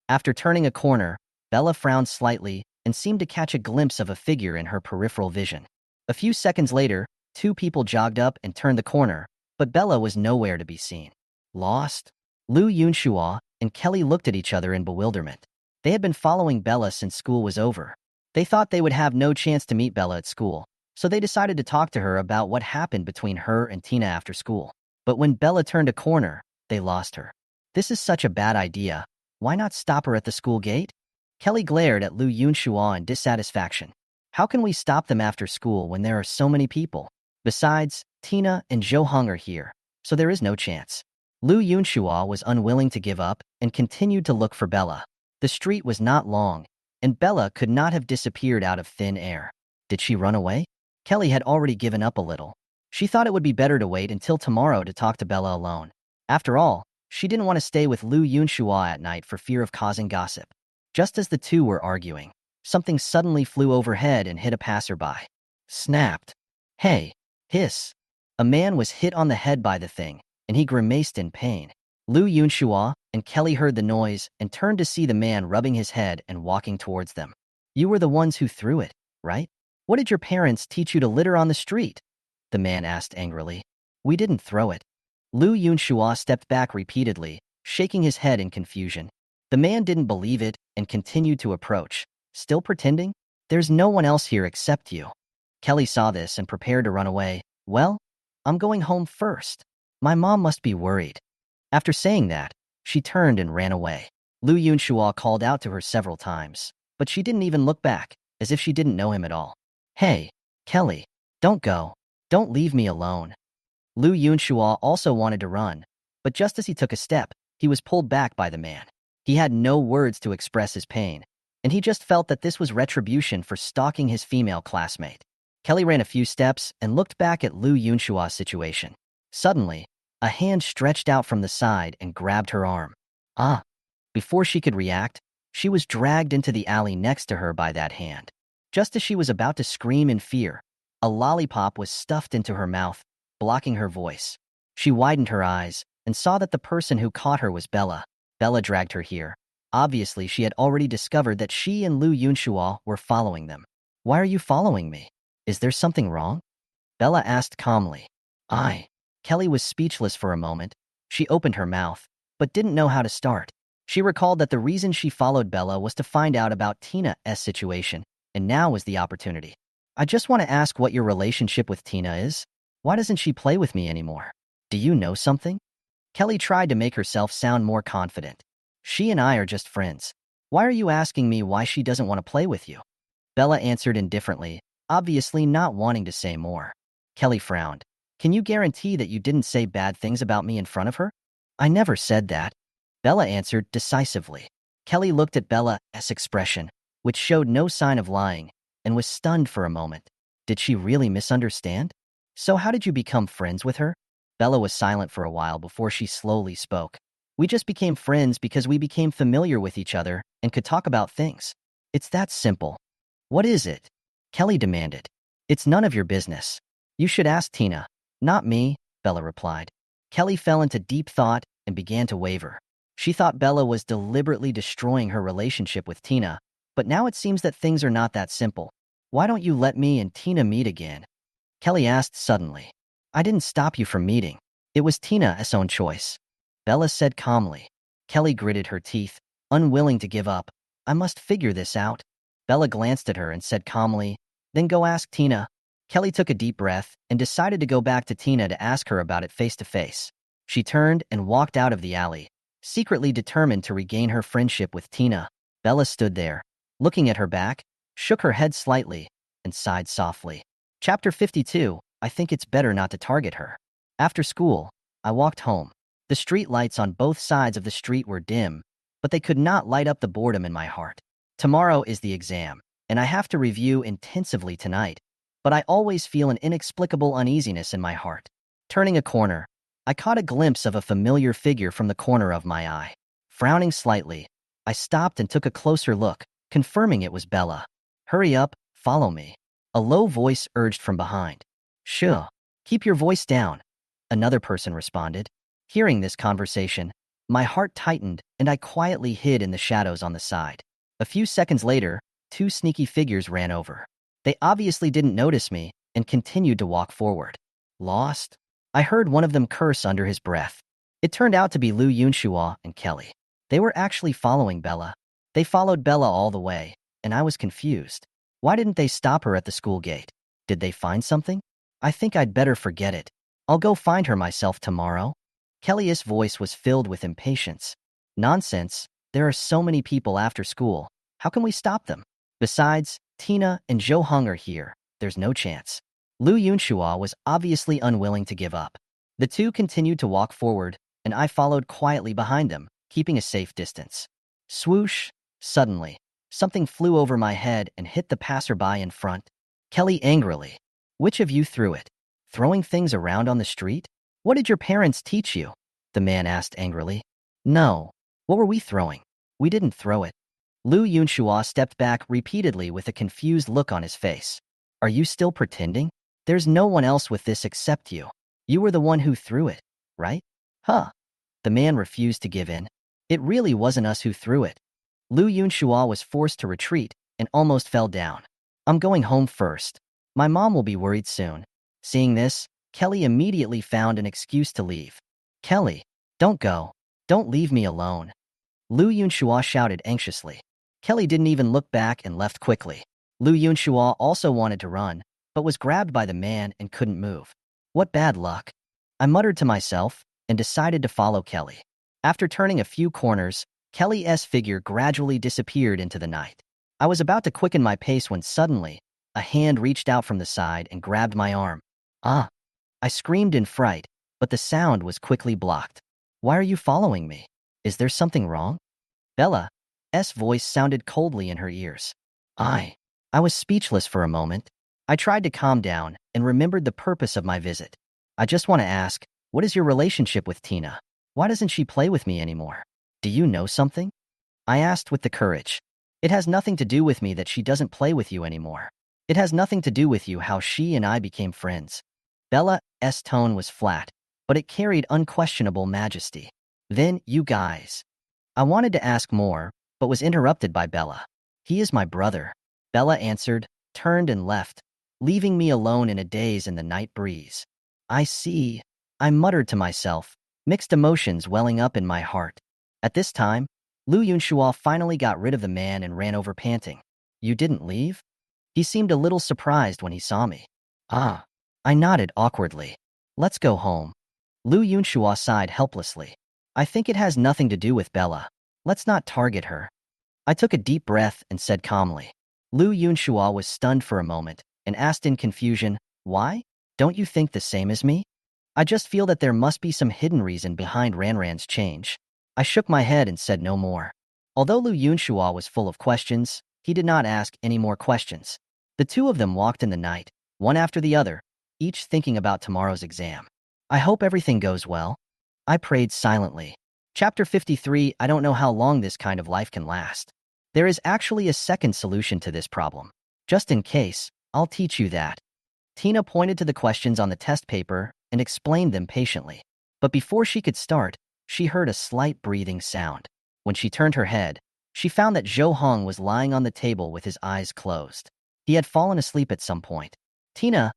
After turning a corner, Bella frowned slightly and seemed to catch a glimpse of a figure in her peripheral vision. A few seconds later, two people jogged up and turned the corner, but Bella was nowhere to be seen. Lost? Lu Yunshua and Kelly looked at each other in bewilderment. They had been following Bella since school was over. They thought they would have no chance to meet Bella at school, so they decided to talk to her about what happened between her and Tina after school. But when Bella turned a corner, they lost her. This is such a bad idea. Why not stop her at the school gate? Kelly glared at Lu Yunshua in dissatisfaction. How can we stop them after school when there are so many people? Besides, Tina and Zhou Hong are here, so there is no chance. Lu Yunshua was unwilling to give up and continued to look for Bella. The street was not long, and Bella could not have disappeared out of thin air. Did she run away? Kelly had already given up a little. She thought it would be better to wait until tomorrow to talk to Bella alone. After all, she didn't want to stay with Lu Yunshua at night for fear of causing gossip. Just as the two were arguing, something suddenly flew overhead and hit a passerby. Snapped. Hey! Hiss! A man was hit on the head by the thing, and he grimaced in pain. Lu Yunshua and Kelly heard the noise and turned to see the man rubbing his head and walking towards them. You were the ones who threw it, right? What did your parents teach you to litter on the street? The man asked angrily. We didn't throw it. Lu Yunshua stepped back repeatedly, shaking his head in confusion. The man didn't believe it and continued to approach, still pretending. There's no one else here except you. Kelly saw this and prepared to run away. Well, I'm going home first. My mom must be worried. After saying that, she turned and ran away. Lu Yunshua called out to her several times, but she didn't even look back, as if she didn't know him at all. Hey, Kelly, don't go. Don't leave me alone. Lu Yunshua also wanted to run, but just as he took a step, he was pulled back by the man. He had no words to express his pain, and he just felt that this was retribution for stalking his female classmate. Kelly ran a few steps and looked back at Lu Yunshua's situation. Suddenly, a hand stretched out from the side and grabbed her arm. Ah! Before she could react, she was dragged into the alley next to her by that hand. Just as she was about to scream in fear, a lollipop was stuffed into her mouth, blocking her voice. She widened her eyes and saw that the person who caught her was Bella. Bella dragged her here. Obviously, she had already discovered that she and Lu Yunshua were following them. Why are you following me? Is there something wrong? Bella asked calmly. Kelly was speechless for a moment. She opened her mouth, but didn't know how to start. She recalled that the reason she followed Bella was to find out about Tina's situation, and now was the opportunity. I just want to ask what your relationship with Tina is. Why doesn't she play with me anymore? Do you know something? Kelly tried to make herself sound more confident. She and I are just friends. Why are you asking me why she doesn't want to play with you? Bella answered indifferently, obviously not wanting to say more. Kelly frowned. Can you guarantee that you didn't say bad things about me in front of her? I never said that. Bella answered decisively. Kelly looked at Bella's expression, which showed no sign of lying, and was stunned for a moment. Did she really misunderstand? So how did you become friends with her? Bella was silent for a while before she slowly spoke. We just became friends because we became familiar with each other and could talk about things. It's that simple. What is it? Kelly demanded. It's none of your business. You should ask Tina. Not me, Bella replied. Kelly fell into deep thought and began to waver. She thought Bella was deliberately destroying her relationship with Tina, but now it seems that things are not that simple. Why don't you let me and Tina meet again? Kelly asked suddenly. I didn't stop you from meeting. It was Tina's own choice. Bella said calmly. Kelly gritted her teeth, unwilling to give up. I must figure this out. Bella glanced at her and said calmly, then go ask Tina. Kelly took a deep breath and decided to go back to Tina to ask her about it face to face. She turned and walked out of the alley, secretly determined to regain her friendship with Tina. Bella stood there, looking at her back, shook her head slightly, and sighed softly. Chapter 52, I think it's better not to target her. After school, I walked home. The street lights on both sides of the street were dim, but they could not light up the boredom in my heart. Tomorrow is the exam, and I have to review intensively tonight, but I always feel an inexplicable uneasiness in my heart. Turning a corner, I caught a glimpse of a familiar figure from the corner of my eye. Frowning slightly, I stopped and took a closer look, confirming it was Bella. Hurry up, follow me. A low voice urged from behind. Shh, keep your voice down, another person responded. Hearing this conversation, my heart tightened and I quietly hid in the shadows on the side. A few seconds later, two sneaky figures ran over. They obviously didn't notice me and continued to walk forward. Lost? I heard one of them curse under his breath. It turned out to be Lu Yunshua and Kelly. They were actually following Bella. They followed Bella all the way, and I was confused. Why didn't they stop her at the school gate? Did they find something? I think I'd better forget it. I'll go find her myself tomorrow. Kelly's voice was filled with impatience. Nonsense. There are so many people after school. How can we stop them? Besides, Tina and Jo Hung are here. There's no chance. Lu Yunshua was obviously unwilling to give up. The two continued to walk forward, and I followed quietly behind them, keeping a safe distance. Swoosh! Suddenly, something flew over my head and hit the passerby in front. Kelly angrily. Which of you threw it? Throwing things around on the street? What did your parents teach you? The man asked angrily. No. What were we throwing? We didn't throw it. Lu Yunshua stepped back repeatedly with a confused look on his face. Are you still pretending? There's no one else with this except you. You were the one who threw it, right? Huh. The man refused to give in. It really wasn't us who threw it. Lu Yunshua was forced to retreat and almost fell down. I'm going home first. My mom will be worried soon. Seeing this, Kelly immediately found an excuse to leave. Kelly, don't go. Don't leave me alone. Lu Yunshua shouted anxiously. Kelly didn't even look back and left quickly. Lu Yunshua also wanted to run, but was grabbed by the man and couldn't move. What bad luck. I muttered to myself and decided to follow Kelly. After turning a few corners, Kelly's figure gradually disappeared into the night. I was about to quicken my pace when suddenly, a hand reached out from the side and grabbed my arm. Ah! I screamed in fright, but the sound was quickly blocked. Why are you following me? Is there something wrong? Bella's voice sounded coldly in her ears. I was speechless for a moment. I tried to calm down and remembered the purpose of my visit. I just want to ask, what is your relationship with Tina? Why doesn't she play with me anymore? Do you know something? I asked with the courage. It has nothing to do with me that she doesn't play with you anymore. It has nothing to do with you how she and I became friends. Bella's tone was flat, but it carried unquestionable majesty. Then, you guys. I wanted to ask more, but was interrupted by Bella. He is my brother. Bella answered, turned and left, leaving me alone in a daze in the night breeze. I see. I muttered to myself, mixed emotions welling up in my heart. At this time, Lu Yunshua finally got rid of the man and ran over panting. You didn't leave? He seemed a little surprised when he saw me. Ah. I nodded awkwardly. Let's go home. Lu Yunshua sighed helplessly. I think it has nothing to do with Bella. Let's not target her. I took a deep breath and said calmly. Lu Yunshua was stunned for a moment and asked in confusion, why? Don't you think the same as me? I just feel that there must be some hidden reason behind Ranran's change. I shook my head and said no more. Although Lu Yunshua was full of questions, he did not ask any more questions. The two of them walked in the night, one after the other, each thinking about tomorrow's exam. I hope everything goes well. I prayed silently. Chapter 53. I don't know how long this kind of life can last. There is actually a second solution to this problem. Just in case, I'll teach you that. Tina pointed to the questions on the test paper and explained them patiently. But before she could start, she heard a slight breathing sound. When she turned her head, she found that Jo Hung was lying on the table with his eyes closed. He had fallen asleep at some point. Tina's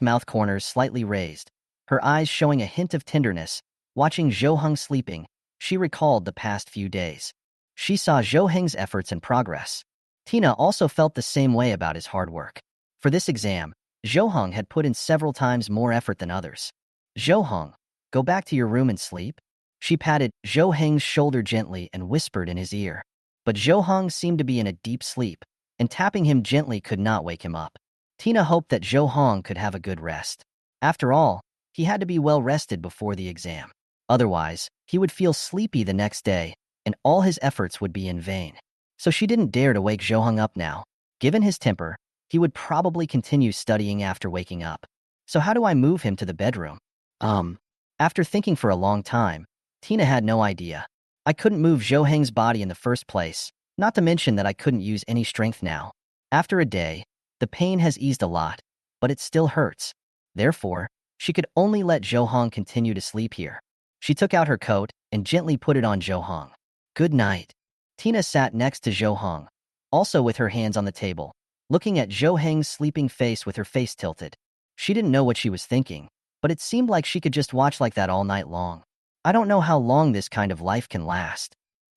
mouth corners slightly raised, her eyes showing a hint of tenderness. Watching Jo Hung sleeping, she recalled the past few days. She saw Jo Hung's efforts and progress. Tina also felt the same way about his hard work. For this exam, Jo Hung had put in several times more effort than others. Jo Hung, go back to your room and sleep. She patted Jo Hung's shoulder gently and whispered in his ear. But Jo Hung seemed to be in a deep sleep, and tapping him gently could not wake him up. Tina hoped that Jo Hung could have a good rest. After all, he had to be well rested before the exam. Otherwise, he would feel sleepy the next day, and all his efforts would be in vain. So she didn't dare to wake Jo Hung up now. Given his temper, he would probably continue studying after waking up. So how do I move him to the bedroom? After thinking for a long time, Tina had no idea. I couldn't move Jo Hung's body in the first place, not to mention that I couldn't use any strength now. After a day, the pain has eased a lot, but it still hurts. Therefore, she could only let Jo Hung continue to sleep here. She took out her coat and gently put it on Jo-hong. Good night. Tina sat next to Jo-hong, also with her hands on the table, looking at Jo-hong's sleeping face with her face tilted. She didn't know what she was thinking, but it seemed like she could just watch like that all night long. I don't know how long this kind of life can last.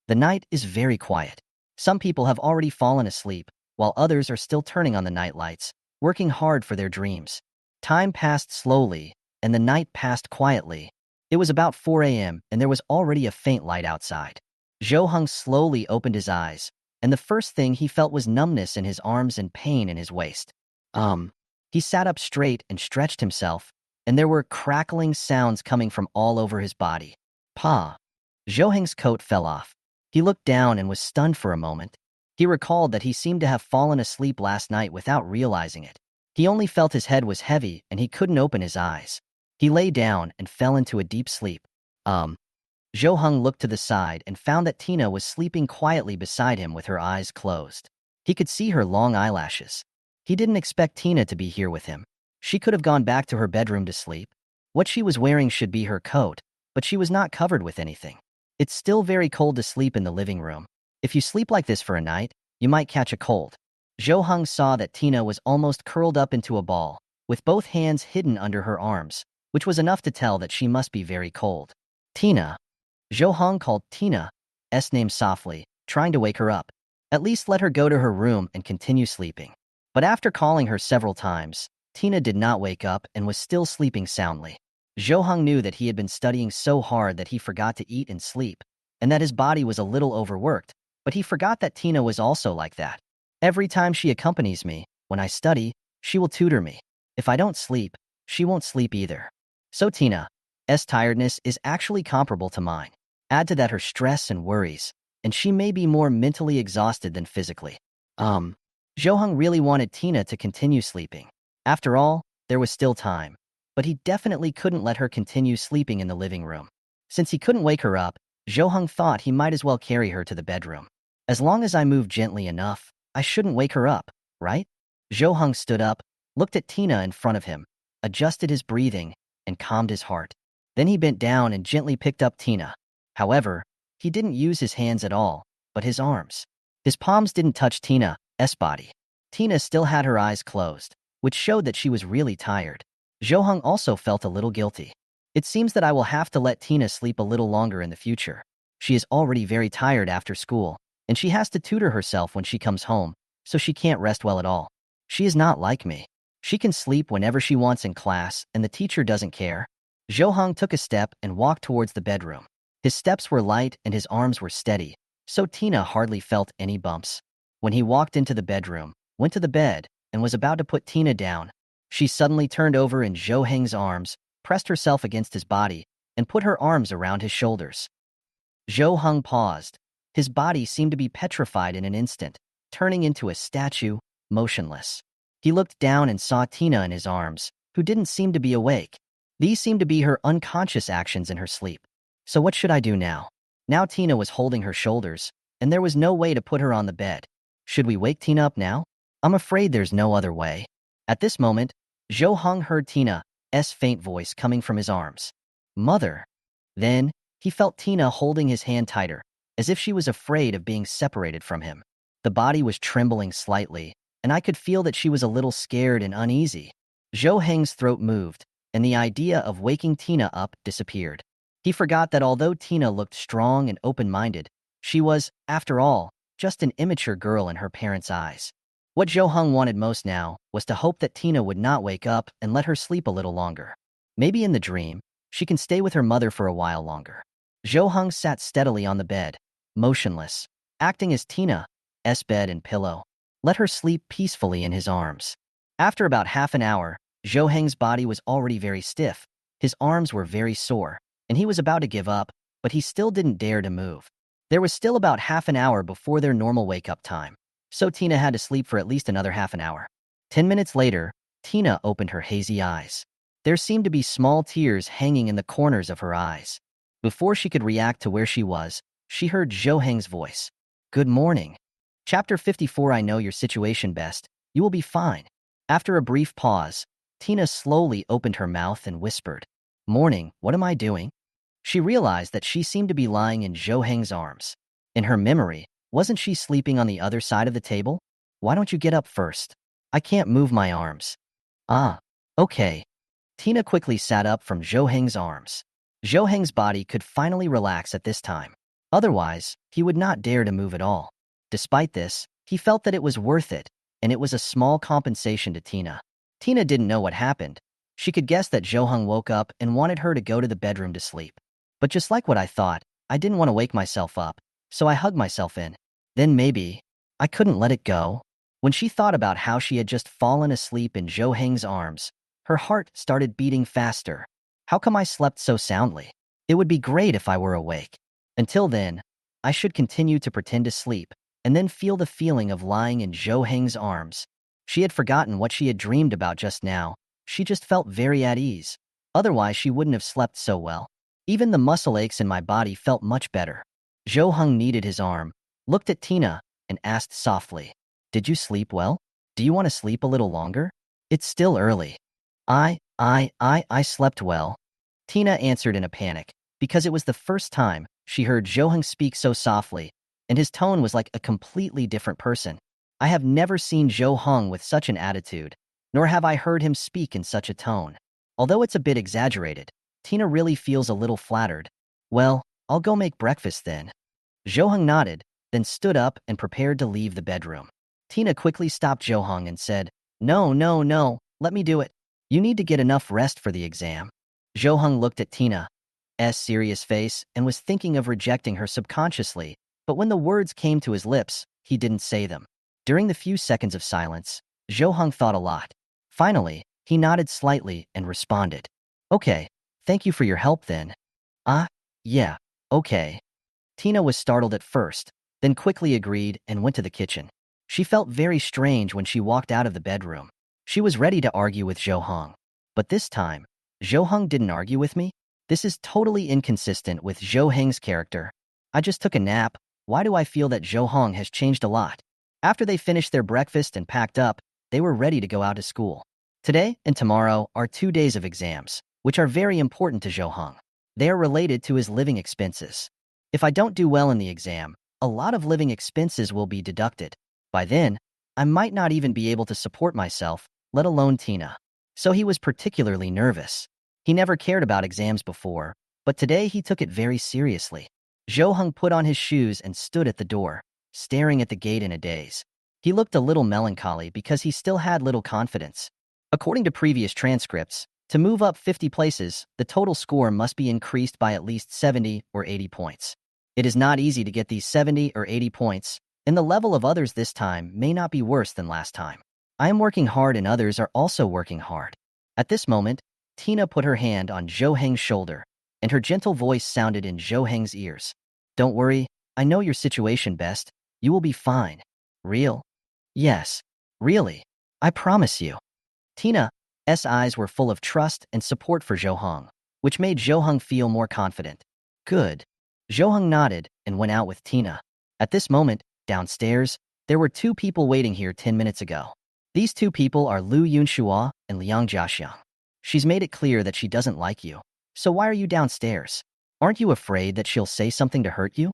The night is very quiet. Some people have already fallen asleep, while others are still turning on the night lights, working hard for their dreams. Time passed slowly, and the night passed quietly. It was about 4 a.m., and there was already a faint light outside. Jo-hong slowly opened his eyes, and the first thing he felt was numbness in his arms and pain in his waist. He sat up straight and stretched himself, and there were crackling sounds coming from all over his body. Pa! Jo-hong's coat fell off. He looked down and was stunned for a moment. He recalled that he seemed to have fallen asleep last night without realizing it. He only felt his head was heavy and he couldn't open his eyes. He lay down and fell into a deep sleep. Jo-hong looked to the side and found that Tina was sleeping quietly beside him with her eyes closed. He could see her long eyelashes. He didn't expect Tina to be here with him. She could have gone back to her bedroom to sleep. What she was wearing should be her coat, but she was not covered with anything. It's still very cold to sleep in the living room. If you sleep like this for a night, you might catch a cold. Jo-hong saw that Tina was almost curled up into a ball, with both hands hidden under her arms, which was enough to tell that she must be very cold. Tina. Jo-hong called Tina's name softly, trying to wake her up. At least let her go to her room and continue sleeping. But after calling her several times, Tina did not wake up and was still sleeping soundly. Jo-hong knew that he had been studying so hard that he forgot to eat and sleep, and that his body was a little overworked, but he forgot that Tina was also like that. Every time she accompanies me, when I study, she will tutor me. If I don't sleep, she won't sleep either. So Tina's tiredness is actually comparable to mine. Add to that her stress and worries, and she may be more mentally exhausted than physically. Jo-hong really wanted Tina to continue sleeping. After all, there was still time, but he definitely couldn't let her continue sleeping in the living room. Since he couldn't wake her up, Jo-hong thought he might as well carry her to the bedroom. As long as I move gently enough, I shouldn't wake her up, right? Jo-hong stood up, looked at Tina in front of him, adjusted his breathing, and calmed his heart. Then he bent down and gently picked up Tina. However, he didn't use his hands at all, but his arms. His palms didn't touch Tina's body. Tina still had her eyes closed, which showed that she was really tired. Jo-hong also felt a little guilty. It seems that I will have to let Tina sleep a little longer in the future. She is already very tired after school, and she has to tutor herself when she comes home, so she can't rest well at all. She is not like me. She can sleep whenever she wants in class, and the teacher doesn't care. Jo-hong took a step and walked towards the bedroom. His steps were light and his arms were steady, so Tina hardly felt any bumps. When he walked into the bedroom, went to the bed, and was about to put Tina down, she suddenly turned over in Jo-hong's arms, pressed herself against his body, and put her arms around his shoulders. Jo-hong paused. His body seemed to be petrified in an instant, turning into a statue, motionless. He looked down and saw Tina in his arms, who didn't seem to be awake. These seemed to be her unconscious actions in her sleep. So what should I do now? Now Tina was holding her shoulders, and there was no way to put her on the bed. Should we wake Tina up now? I'm afraid there's no other way. At this moment, Jo-hong heard Tina's faint voice coming from his arms. Mother. Then, he felt Tina holding his hand tighter, as if she was afraid of being separated from him. The body was trembling slightly, and I could feel that she was a little scared and uneasy. Jo-hong's throat moved, and the idea of waking Tina up disappeared. He forgot that although Tina looked strong and open-minded, she was, after all, just an immature girl in her parents' eyes. What Jo-hong wanted most now was to hope that Tina would not wake up and let her sleep a little longer. Maybe in the dream, she can stay with her mother for a while longer. Jo-hong sat steadily on the bed, motionless, acting as Tina's bed and pillow. Let her sleep peacefully in his arms. After about half an hour, Jo-hong's body was already very stiff, his arms were very sore, and he was about to give up, but he still didn't dare to move. There was still about half an hour before their normal wake-up time, so Tina had to sleep for at least another half an hour. 10 minutes later, Tina opened her hazy eyes. There seemed to be small tears hanging in the corners of her eyes. Before she could react to where she was, she heard Jo-hong's voice. Good morning. Chapter 54. I know your situation best. You will be fine. After a brief pause, Tina slowly opened her mouth and whispered, Morning, what am I doing? She realized that she seemed to be lying in Zhou Heng's arms. In her memory, wasn't she sleeping on the other side of the table? Why don't you get up first? I can't move my arms. Ah, okay. Tina quickly sat up from Zhou Heng's arms. Zhou Heng's body could finally relax at this time. Otherwise, he would not dare to move at all. Despite this, he felt that it was worth it, and it was a small compensation to Tina. Tina didn't know what happened. She could guess that Zhou Heng woke up and wanted her to go to the bedroom to sleep. But just like what I thought, I didn't want to wake myself up, so I hugged myself in. Then maybe I couldn't let it go. When she thought about how she had just fallen asleep in Zhou Heng's arms, her heart started beating faster. How come I slept so soundly? It would be great if I were awake. Until then, I should continue to pretend to sleep, and then feel the feeling of lying in Zhou Heng's arms. She had forgotten what she had dreamed about just now. She just felt very at ease. Otherwise, she wouldn't have slept so well. Even the muscle aches in my body felt much better. Zhou Heng kneaded his arm, looked at Tina, and asked softly, "Did you sleep well? Do you want to sleep a little longer? It's still early." I slept well. Tina answered in a panic, because it was the first time she heard Zhou Heng speak so softly, and his tone was like a completely different person. I have never seen Zhou Heng with such an attitude, nor have I heard him speak in such a tone. Although it's a bit exaggerated, Tina really feels a little flattered. "Well, I'll go make breakfast then." Zhou Heng nodded, then stood up and prepared to leave the bedroom. Tina quickly stopped Zhou Heng and said, "No, no, no, let me do it. You need to get enough rest for the exam." Zhou Heng looked at Tina's serious face and was thinking of rejecting her subconsciously, but when the words came to his lips, he didn't say them. During the few seconds of silence, Zhou Heng thought a lot. Finally, he nodded slightly and responded, "Okay, thank you for your help then." "Ah, yeah, okay." Tina was startled at first, then quickly agreed and went to the kitchen. She felt very strange when she walked out of the bedroom. She was ready to argue with Zhou Heng. But this time, Zhou Heng didn't argue with me? This is totally inconsistent with Zhou Heng's character. I just took a nap. Why do I feel that Zhou Heng has changed a lot? After they finished their breakfast and packed up, they were ready to go out to school. Today and tomorrow are 2 days of exams, which are very important to Zhou Heng. They are related to his living expenses. If I don't do well in the exam, a lot of living expenses will be deducted. By then, I might not even be able to support myself, let alone Tina. So he was particularly nervous. He never cared about exams before, but today he took it very seriously. Zhou Heng put on his shoes and stood at the door, staring at the gate in a daze. He looked a little melancholy because he still had little confidence. According to previous transcripts, to move up 50 places, the total score must be increased by at least 70 or 80 points. It is not easy to get these 70 or 80 points, and the level of others this time may not be worse than last time. I am working hard and others are also working hard. At this moment, Tina put her hand on Zhou Heng's shoulder, and her gentle voice sounded in Zhou Heng's ears. "Don't worry, I know your situation best. You will be fine." "Real?" "Yes, really. I promise you." Tina's eyes were full of trust and support for Zhou Heng, which made Zhou Heng feel more confident. "Good." Zhou Heng nodded and went out with Tina. At this moment, downstairs, there were 2 people waiting here 10 minutes ago. These 2 people are Lu Yunxua and Liang Jiaxiang. She's made it clear that she doesn't like you. So why are you downstairs? Aren't you afraid that she'll say something to hurt you?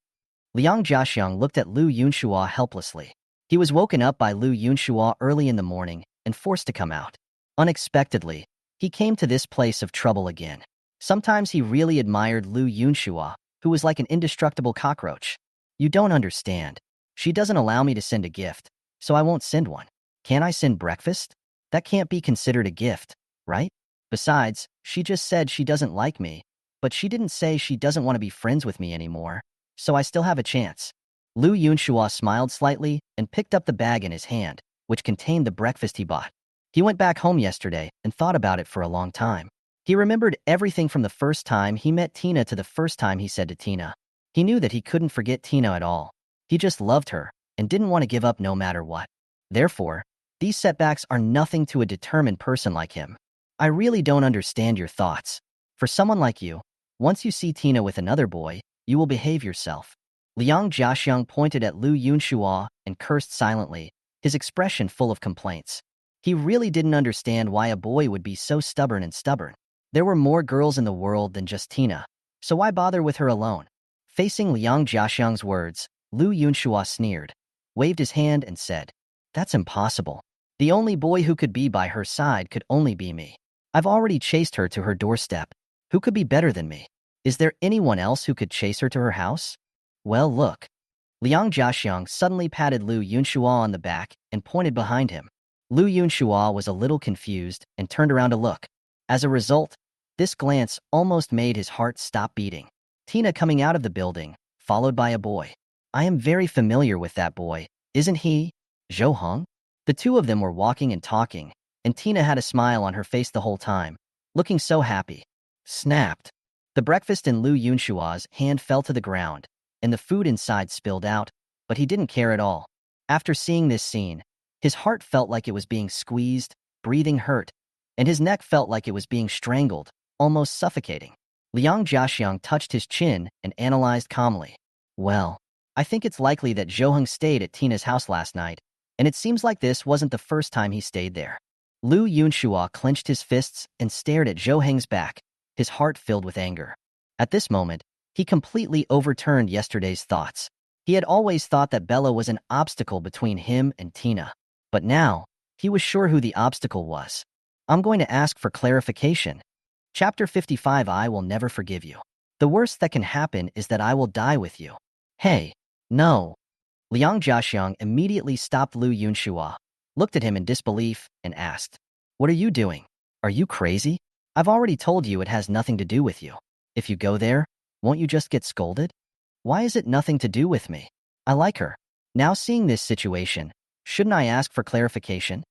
Liang Jiaxiang looked at Lu Yunxua helplessly. He was woken up by Lu Yunxua early in the morning and forced to come out. Unexpectedly, he came to this place of trouble again. Sometimes he really admired Lu Yunxua, who was like an indestructible cockroach. "You don't understand. She doesn't allow me to send a gift, so I won't send one. Can I send breakfast? That can't be considered a gift, right? Besides, she just said she doesn't like me, but she didn't say she doesn't want to be friends with me anymore, so I still have a chance." Lu Yunxua smiled slightly and picked up the bag in his hand, which contained the breakfast he bought. He went back home yesterday and thought about it for a long time. He remembered everything from the first time he met Tina to the first time he said to Tina. He knew that he couldn't forget Tina at all. He just loved her and didn't want to give up no matter what. Therefore, these setbacks are nothing to a determined person like him. I really don't understand your thoughts. For someone like you, once you see Tina with another boy, you will behave yourself. Liang Jiaxiang pointed at Lu Yunxua and cursed silently, his expression full of complaints. He really didn't understand why a boy would be so stubborn. There were more girls in the world than just Tina, So why bother with her alone? Facing Liang Jiaxiang's words, Lu Yunxua sneered, waved his hand and said, "That's impossible. The only boy who could be by her side could only be me. I've already chased her to her doorstep. Who could be better than me? Is there anyone else who could chase her to her house?" Well, look. Liang Jiaxiang suddenly patted Lu Yunxua on the back and pointed behind him. Lu Yunxua was a little confused and turned around to look. As a result, this glance almost made his heart stop beating. Tina coming out of the building, followed by a boy. I am very familiar with that boy, isn't he? Zhou Hong? The two of them were walking and talking, and Tina had a smile on her face the whole time, looking so happy. Snapped. The breakfast in Lu Yunshua's hand fell to the ground, and the food inside spilled out, but he didn't care at all. After seeing this scene, his heart felt like it was being squeezed, breathing hurt, and his neck felt like it was being strangled, almost suffocating. Liang Jiaxiang touched his chin and analyzed calmly. Well, I think it's likely that Zhou Heng stayed at Tina's house last night, and it seems like this wasn't the first time he stayed there. Lu Yunxua clenched his fists and stared at Zhou Heng's back, his heart filled with anger. At this moment, he completely overturned yesterday's thoughts. He had always thought that Bella was an obstacle between him and Tina, but now, he was sure who the obstacle was. I'm going to ask for clarification. Chapter 55. I will never forgive you. The worst that can happen is that I will die with you. Hey, no. Liang Jiaxiang immediately stopped Lu Yunxua, looked at him in disbelief, and asked, "What are you doing? Are you crazy? I've already told you it has nothing to do with you. If you go there, won't you just get scolded? Why is it nothing to do with me? I like her. Now seeing this situation, shouldn't I ask for clarification?"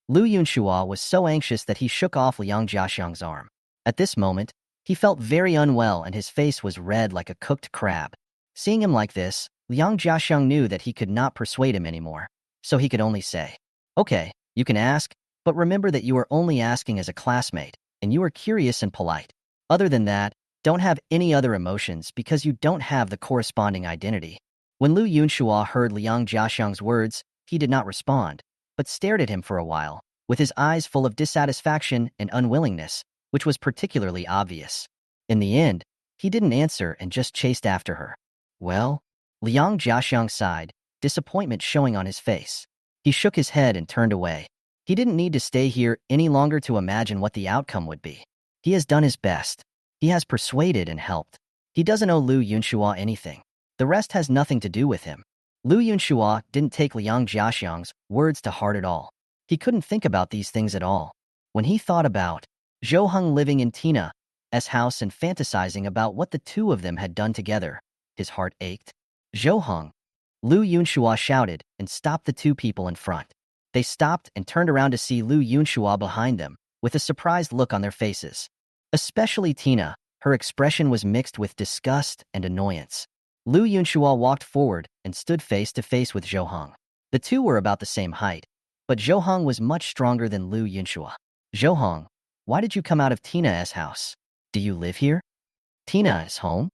Lu Yunxua was so anxious that he shook off Liang Jiaxiang's arm. At this moment, he felt very unwell and his face was red like a cooked crab. Seeing him like this, Liang Jiaxiang knew that he could not persuade him anymore, so he could only say, "Okay, you can ask, but remember that you are only asking as a classmate, and you are curious and polite. Other than that, don't have any other emotions because you don't have the corresponding identity." When Lu Yunxua heard Liang Jiaxiang's words, he did not respond, but stared at him for a while, with his eyes full of dissatisfaction and unwillingness, which was particularly obvious. In the end, he didn't answer and just chased after her. Well, Liang Jiaxiang sighed, disappointment showing on his face. He shook his head and turned away. He didn't need to stay here any longer to imagine what the outcome would be. He has done his best. He has persuaded and helped. He doesn't owe Lu Yunxua anything. The rest has nothing to do with him. Lu Yunxua didn't take Liang Jiaxiang's words to heart at all. He couldn't think about these things at all. When he thought about Zhou Heng living in Tina's house and fantasizing about what the two of them had done together, his heart ached. "Zhou Heng!" Lu Yunxua shouted and stopped the two people in front. They stopped and turned around to see Lu Yunxua behind them, with a surprised look on their faces. Especially Tina, her expression was mixed with disgust and annoyance. Lu Yunxua walked forward and stood face to face with Zhou Heng. The two were about the same height, but Zhou Heng was much stronger than Lu Yunxua. "Zhou Heng, why did you come out of Tina's house? Do you live here?" "Tina's home?"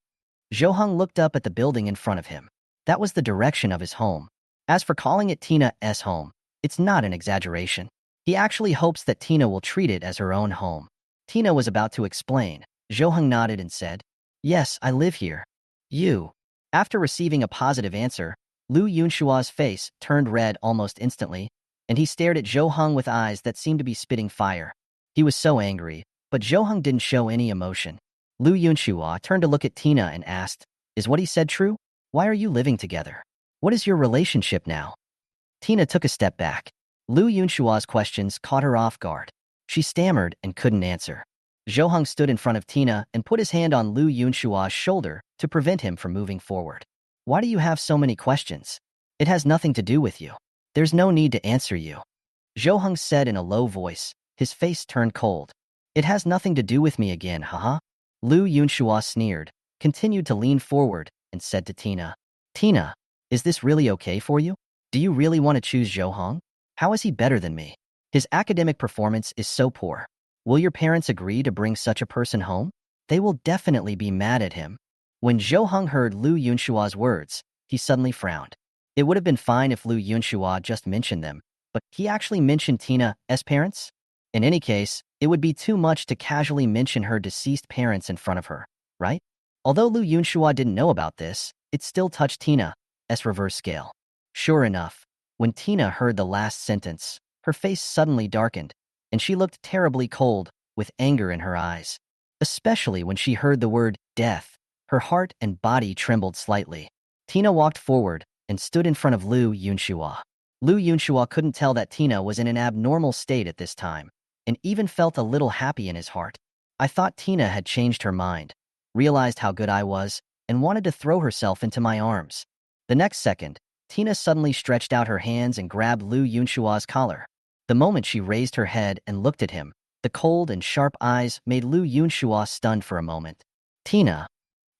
Zhou Heng looked up at the building in front of him. That was the direction of his home. As for calling it Tina's home, it's not an exaggeration. He actually hopes that Tina will treat it as her own home. Tina was about to explain. Zhou Heng nodded and said, "Yes, I live here." "You?" After receiving a positive answer, Lu Yunshua's face turned red almost instantly, and he stared at Zhou Heng with eyes that seemed to be spitting fire. He was so angry, but Zhou Heng didn't show any emotion. Lu Yunxua turned to look at Tina and asked, "Is what he said true? Why are you living together? What is your relationship now?" Tina took a step back. Lu Yunshua's questions caught her off guard. She stammered and couldn't answer. Zhou Heng stood in front of Tina and put his hand on Lu Yunshua's shoulder to prevent him from moving forward. "Why do you have so many questions? It has nothing to do with you. There's no need to answer you." Zhou Heng said in a low voice, his face turned cold. "It has nothing to do with me again, haha." Lu Yunxua sneered, continued to lean forward, and said to Tina, "Tina, is this really okay for you? Do you really want to choose Zhou Heng? How is he better than me? His academic performance is so poor. Will your parents agree to bring such a person home? They will definitely be mad at him." When Zhou Heng heard Lu Yunshua's words, he suddenly frowned. It would have been fine if Lu Yunxua just mentioned them, but he actually mentioned Tina's parents? In any case, it would be too much to casually mention her deceased parents in front of her, right? Although Lu Yunxua didn't know about this, it still touched Tina's reverse scale. Sure enough, when Tina heard the last sentence, her face suddenly darkened, and she looked terribly cold, with anger in her eyes. Especially when she heard the word death, her heart and body trembled slightly. Tina walked forward and stood in front of Lu Yunxua. Lu Yunxua couldn't tell that Tina was in an abnormal state at this time, and even felt a little happy in his heart. I thought Tina had changed her mind, realized how good I was, and wanted to throw herself into my arms. The next second, Tina suddenly stretched out her hands and grabbed Lu Yunxua's collar. The moment she raised her head and looked at him, the cold and sharp eyes made Lu Yunxua stunned for a moment. Tina,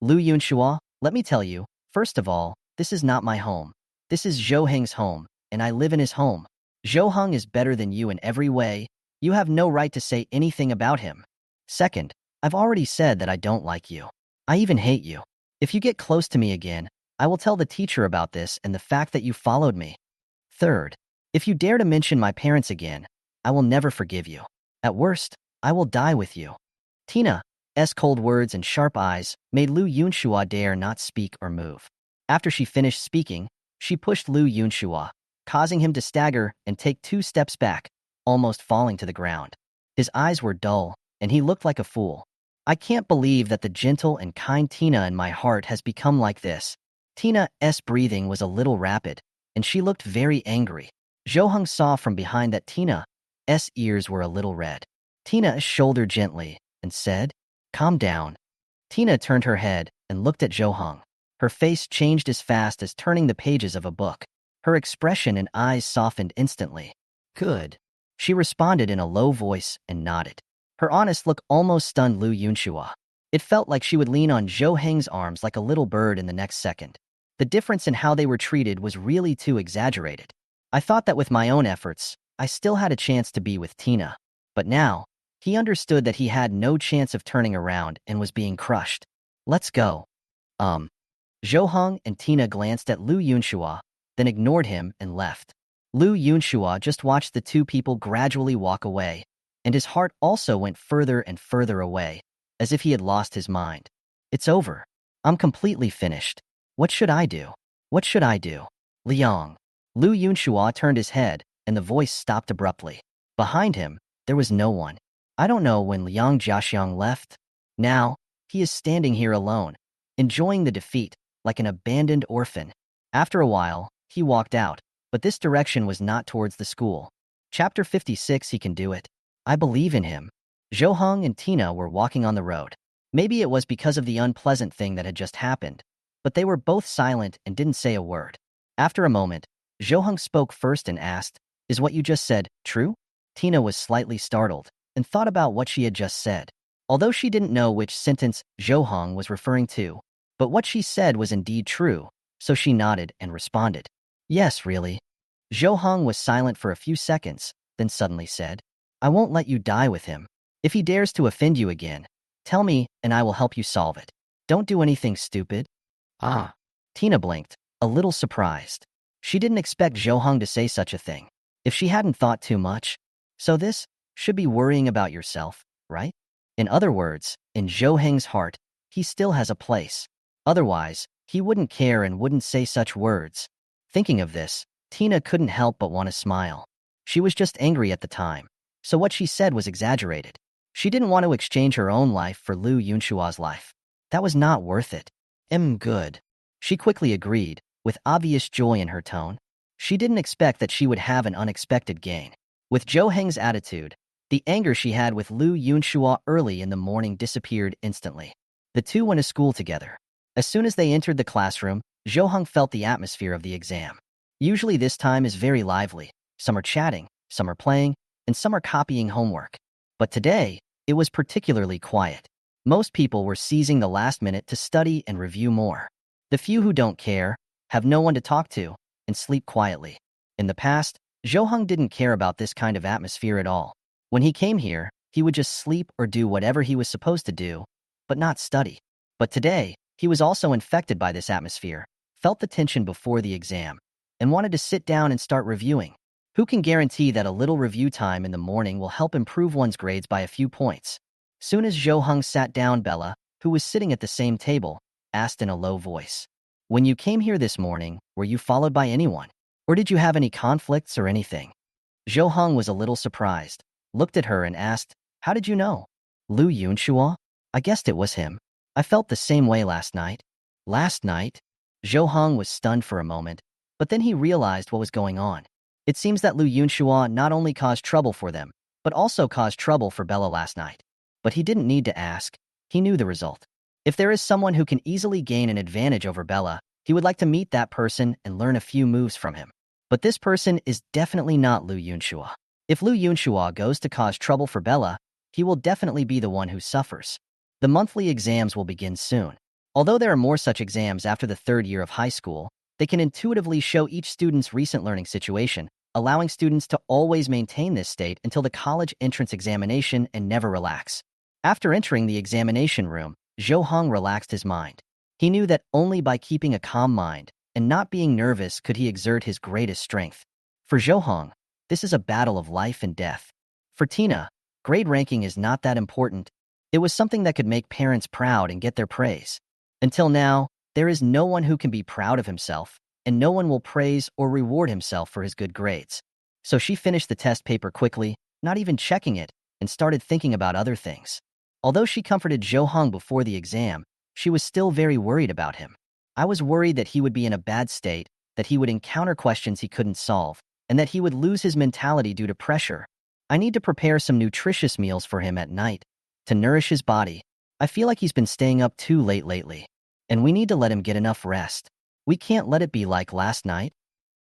Lu Yunxua, let me tell you, first of all, this is not my home. This is Zhou Heng's home, and I live in his home. Zhou Heng is better than you in every way. You have no right to say anything about him. Second, I've already said that I don't like you. I even hate you. If you get close to me again, I will tell the teacher about this and the fact that you followed me. Third, if you dare to mention my parents again, I will never forgive you. At worst, I will die with you. Tina's cold words and sharp eyes made Lu Yunxua dare not speak or move. After she finished speaking, she pushed Lu Yunxua, causing him to stagger and take 2 steps back, almost falling to the ground. His eyes were dull, and he looked like a fool. I can't believe that the gentle and kind Tina in my heart has become like this. Tina's breathing was a little rapid, and she looked very angry. Zhou Heng saw from behind that Tina's ears were a little red. Tina shouldered gently and said, "Calm down." Tina turned her head and looked at Zhou Heng. Her face changed as fast as turning the pages of a book. Her expression and eyes softened instantly. "Good," she responded in a low voice and nodded. Her honest look almost stunned Lu Yunxua. It felt like she would lean on Zhou Heng's arms like a little bird in the next second. The difference in how they were treated was really too exaggerated. I thought that with my own efforts, I still had a chance to be with Tina. But now, he understood that he had no chance of turning around and was being crushed. "Let's go." Zhou Heng and Tina glanced at Lu Yunxua, then ignored him and left. Lu Yunxua just watched the two people gradually walk away, and his heart also went further and further away, as if he had lost his mind. "It's over. I'm completely finished. What should I do? What should I do?" "Liang." Lu Yunxua turned his head, and the voice stopped abruptly. Behind him, there was no one. I don't know when Liang Jiaxiang left. Now, he is standing here alone, enjoying the defeat, like an abandoned orphan. After a while, he walked out, but this direction was not towards the school. Chapter 56. He can do it. I believe in him. Zhou Heng and Tina were walking on the road. Maybe it was because of the unpleasant thing that had just happened, but they were both silent and didn't say a word. After a moment, Zhou Heng spoke first and asked, "Is what you just said true?" Tina was slightly startled and thought about what she had just said. Although she didn't know which sentence Zhou Heng was referring to, but what she said was indeed true, so she nodded and responded, "Yes, really." Zhou Heng was silent for a few seconds, then suddenly said, "I won't let you die with him. If he dares to offend you again, tell me and I will help you solve it. Don't do anything stupid." "Ah." Tina blinked, a little surprised. She didn't expect Zhou Heng to say such a thing. If she hadn't thought too much. So this should be worrying about yourself, right? In other words, in Zhou Heng's heart, he still has a place. Otherwise, he wouldn't care and wouldn't say such words. Thinking of this, Tina couldn't help but want to smile. She was just angry at the time, so what she said was exaggerated. She didn't want to exchange her own life for Lu Yunxua's life. That was not worth it. Good. She quickly agreed, with obvious joy in her tone. She didn't expect that she would have an unexpected gain. With Zhou Heng's attitude, the anger she had with Lu Yunxua early in the morning disappeared instantly. The two went to school together. As soon as they entered the classroom, Zhou Heng felt the atmosphere of the exam. Usually this time is very lively. Some are chatting, some are playing, and some are copying homework. But today, it was particularly quiet. Most people were seizing the last minute to study and review more. The few who don't care, have no one to talk to, and sleep quietly. In the past, Zhou Heng didn't care about this kind of atmosphere at all. When he came here, he would just sleep or do whatever he was supposed to do, but not study. But today, he was also infected by this atmosphere, felt the tension before the exam, and wanted to sit down and start reviewing. Who can guarantee that a little review time in the morning will help improve one's grades by a few points? Soon as Zhou Heng sat down, Bella, who was sitting at the same table, asked in a low voice. When you came here this morning, were you followed by anyone? Or did you have any conflicts or anything? Zhou Hong was a little surprised, looked at her and asked, how did you know? Lu Yunxua? I guessed it was him. I felt the same way last night. Last night? Zhou Hong was stunned for a moment, but then he realized what was going on. It seems that Lu Yunxua not only caused trouble for them, but also caused trouble for Bella last night. But he didn't need to ask. He knew the result. If there is someone who can easily gain an advantage over Bella, he would like to meet that person and learn a few moves from him. But this person is definitely not Lu Yunxua. If Lu Yunxua goes to cause trouble for Bella, he will definitely be the one who suffers. The monthly exams will begin soon. Although there are more such exams after the third year of high school, they can intuitively show each student's recent learning situation, allowing students to always maintain this state until the college entrance examination and never relax. After entering the examination room, Zhou Hong relaxed his mind. He knew that only by keeping a calm mind and not being nervous could he exert his greatest strength. For Zhou Hong, this is a battle of life and death. For Tina, grade ranking is not that important. It was something that could make parents proud and get their praise. Until now, there is no one who can be proud of himself, and no one will praise or reward himself for his good grades. So she finished the test paper quickly, not even checking it, and started thinking about other things. Although she comforted Zhou Hong before the exam, she was still very worried about him. I was worried that he would be in a bad state, that he would encounter questions he couldn't solve, and that he would lose his mentality due to pressure. I need to prepare some nutritious meals for him at night to nourish his body. I feel like he's been staying up too late lately, and we need to let him get enough rest. We can't let it be like last night.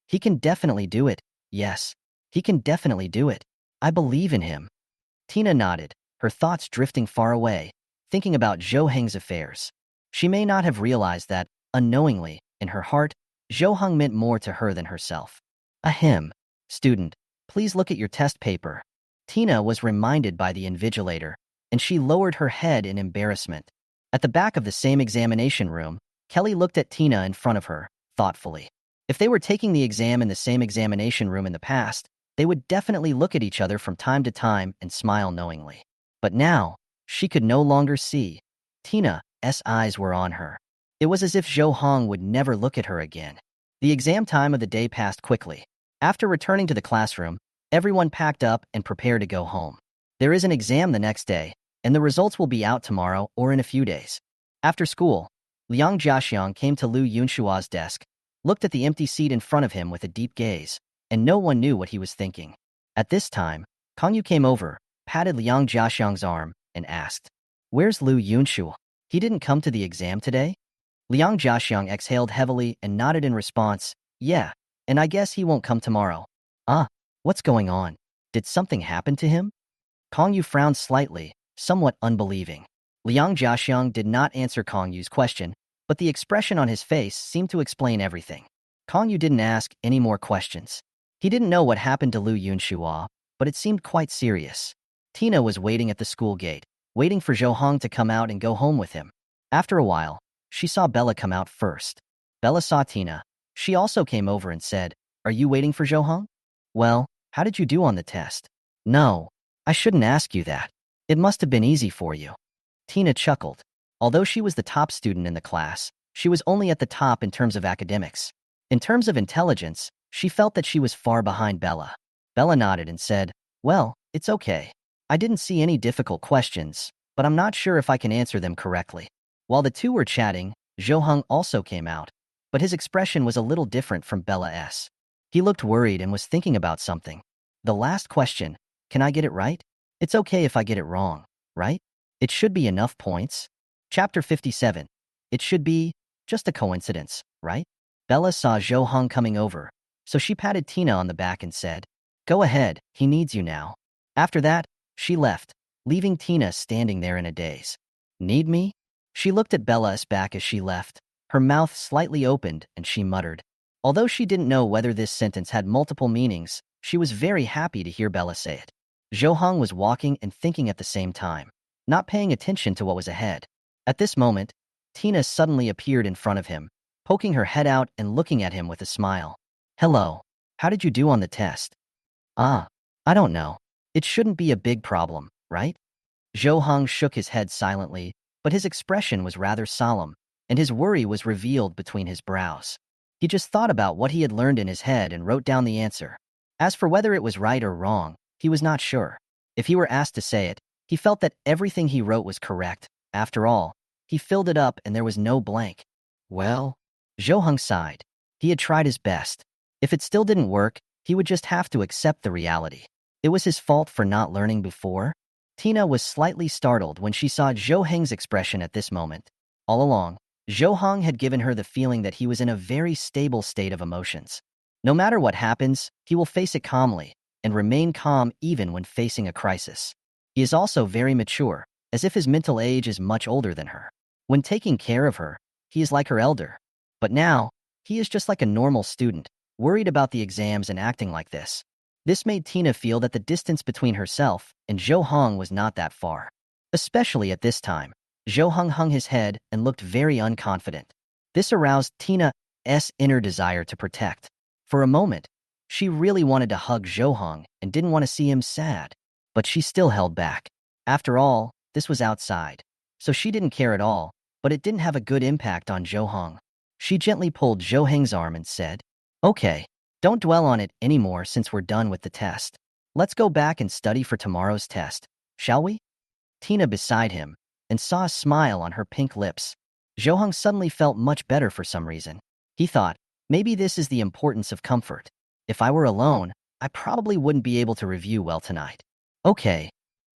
He can definitely do it. Yes, he can definitely do it. I believe in him. Tina nodded, her thoughts drifting far away, thinking about Zhou Heng's affairs. She may not have realized that, unknowingly, in her heart, Zhou Heng meant more to her than herself. Ahem. Student, please look at your test paper. Tina was reminded by the invigilator, and she lowered her head in embarrassment. At the back of the same examination room, Kelly looked at Tina in front of her, thoughtfully. If they were taking the exam in the same examination room in the past, they would definitely look at each other from time to time and smile knowingly. But now, she could no longer see. Tina's eyes were on her. It was as if Zhou Hong would never look at her again. The exam time of the day passed quickly. After returning to the classroom, everyone packed up and prepared to go home. There is an exam the next day, and the results will be out tomorrow or in a few days. After school, Liang Jiaxiang came to Lu Yunshua's desk, looked at the empty seat in front of him with a deep gaze, and no one knew what he was thinking. At this time, Kongyu came over, patted Liang Jiaxiang's arm, and asked, "Where's Lu Yunxu? He didn't come to the exam today?" Liang Jiaxiang exhaled heavily and nodded in response, "Yeah, and I guess he won't come tomorrow." "Ah, what's going on? Did something happen to him?" Kongyu frowned slightly, somewhat unbelieving. Liang Jiaxiang did not answer Kongyu's question, but the expression on his face seemed to explain everything. Kongyu didn't ask any more questions. He didn't know what happened to Lu Yunxua, but it seemed quite serious. Tina was waiting at the school gate, waiting for Zhou Hong to come out and go home with him. After a while, she saw Bella come out first. Bella saw Tina. She also came over and said, "Are you waiting for Zhou Hong? Well, how did you do on the test?" "No, I shouldn't ask you that. It must have been easy for you." Tina chuckled. Although she was the top student in the class, she was only at the top in terms of academics. In terms of intelligence, she felt that she was far behind Bella. Bella nodded and said, "Well, it's okay. I didn't see any difficult questions, but I'm not sure if I can answer them correctly." While the two were chatting, Zhou Heng also came out, but his expression was a little different from Bella's. He looked worried and was thinking about something. "The last question, can I get it right? It's okay if I get it wrong, right? It should be enough points." Chapter 57. It should be just a coincidence, right? Bella saw Zhou Heng coming over, so she patted Tina on the back and said, "Go ahead, he needs you now." After that, she left, leaving Tina standing there in a daze. "Need me?" She looked at Bella's back as she left. Her mouth slightly opened and she muttered. Although she didn't know whether this sentence had multiple meanings, she was very happy to hear Bella say it. Zhou Hong was walking and thinking at the same time, not paying attention to what was ahead. At this moment, Tina suddenly appeared in front of him, poking her head out and looking at him with a smile. "Hello. How did you do on the test?" "Ah, I don't know. It shouldn't be a big problem, right?" Zhou Hong shook his head silently, but his expression was rather solemn, and his worry was revealed between his brows. He just thought about what he had learned in his head and wrote down the answer. As for whether it was right or wrong, he was not sure. If he were asked to say it, he felt that everything he wrote was correct. After all, he filled it up and there was no blank. Well, Zhou Heng sighed. He had tried his best. If it still didn't work, he would just have to accept the reality. It was his fault for not learning before. Tina was slightly startled when she saw Zhou Heng's expression at this moment. All along, Zhou Heng had given her the feeling that he was in a very stable state of emotions. No matter what happens, he will face it calmly and remain calm even when facing a crisis. He is also very mature, as if his mental age is much older than her. When taking care of her, he is like her elder. But now, he is just like a normal student, worried about the exams and acting like this. This made Tina feel that the distance between herself and Zhou Heng was not that far. Especially at this time, Zhou Heng hung his head and looked very unconfident. This aroused Tina's inner desire to protect. For a moment, she really wanted to hug Zhou Heng and didn't want to see him sad. But she still held back. After all, this was outside. So she didn't care at all, but it didn't have a good impact on Zhou Heng. She gently pulled Zhou Heng's arm and said, "Okay, don't dwell on it anymore since we're done with the test. Let's go back and study for tomorrow's test, shall we?" Tina beside him and saw a smile on her pink lips. Zhou Heng suddenly felt much better for some reason. He thought, maybe this is the importance of comfort. If I were alone, I probably wouldn't be able to review well tonight. Okay.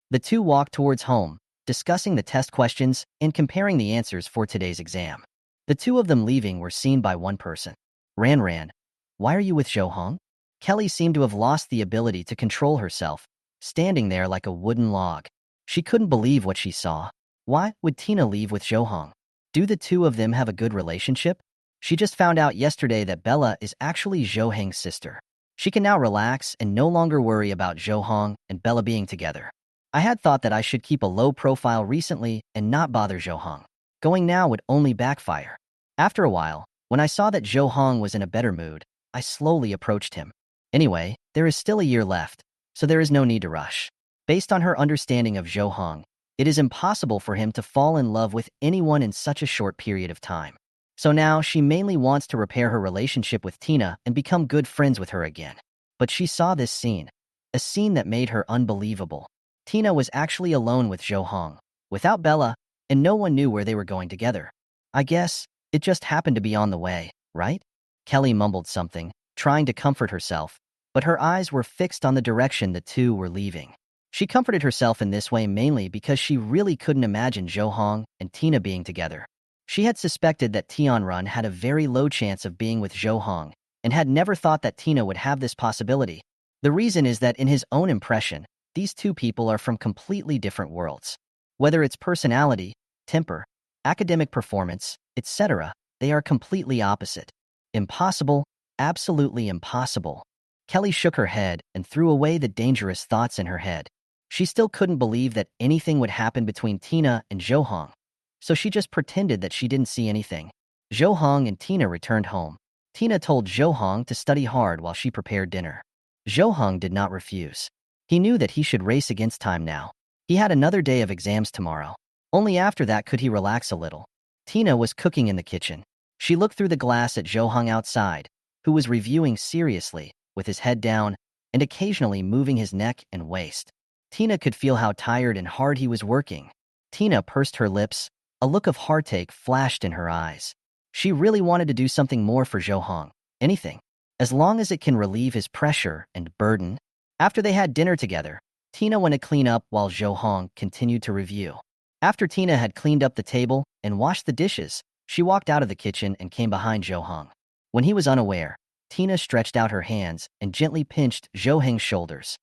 The two walked towards home, discussing the test questions and comparing the answers for today's exam. The two of them leaving were seen by one person. Ran, why are you with Zhou Heng? Kelly seemed to have lost the ability to control herself, standing there like a wooden log. She couldn't believe what she saw. Why would Tina leave with Zhou Heng? Do the two of them have a good relationship? She just found out yesterday that Bella is actually Zhou Heng's sister. She can now relax and no longer worry about Zhou Heng and Bella being together. I had thought that I should keep a low profile recently and not bother Zhou Heng. Going now would only backfire. After a while, when I saw that Zhou Heng was in a better mood, I slowly approached him. Anyway, there is still a year left, so there is no need to rush. Based on her understanding of Zhou Heng, it is impossible for him to fall in love with anyone in such a short period of time. So now she mainly wants to repair her relationship with Tina and become good friends with her again. But she saw this scene, a scene that made her unbelievable. Tina was actually alone with Zhou Heng, without Bella, and no one knew where they were going together. I guess it just happened to be on the way, right? Kelly mumbled something, trying to comfort herself, but her eyes were fixed on the direction the two were leaving. She comforted herself in this way mainly because she really couldn't imagine Zhou Heng and Tina being together. She had suspected that Tianrun had a very low chance of being with Zhou Heng and had never thought that Tina would have this possibility. The reason is that in his own impression, these two people are from completely different worlds. Whether it's personality, temper, academic performance, etc., they are completely opposite. Impossible, absolutely impossible. Kelly shook her head and threw away the dangerous thoughts in her head. She still couldn't believe that anything would happen between Tina and Zhou Heng, so she just pretended that she didn't see anything. Zhou Heng and Tina returned home. Tina told Zhou Heng to study hard while she prepared dinner. Zhou Heng did not refuse. He knew that he should race against time now. He had another day of exams tomorrow. Only after that could he relax a little. Tina was cooking in the kitchen. She looked through the glass at Zhou Heng outside, who was reviewing seriously, with his head down, and occasionally moving his neck and waist. Tina could feel how tired and hard he was working. Tina pursed her lips. A look of heartache flashed in her eyes. She really wanted to do something more for Zhou Heng. Anything. As long as it can relieve his pressure and burden. After they had dinner together, Tina went to clean up while Zhou Heng continued to review. After Tina had cleaned up the table and washed the dishes, she walked out of the kitchen and came behind Zhou Heng. When he was unaware, Tina stretched out her hands and gently pinched Zhou Heng's shoulders.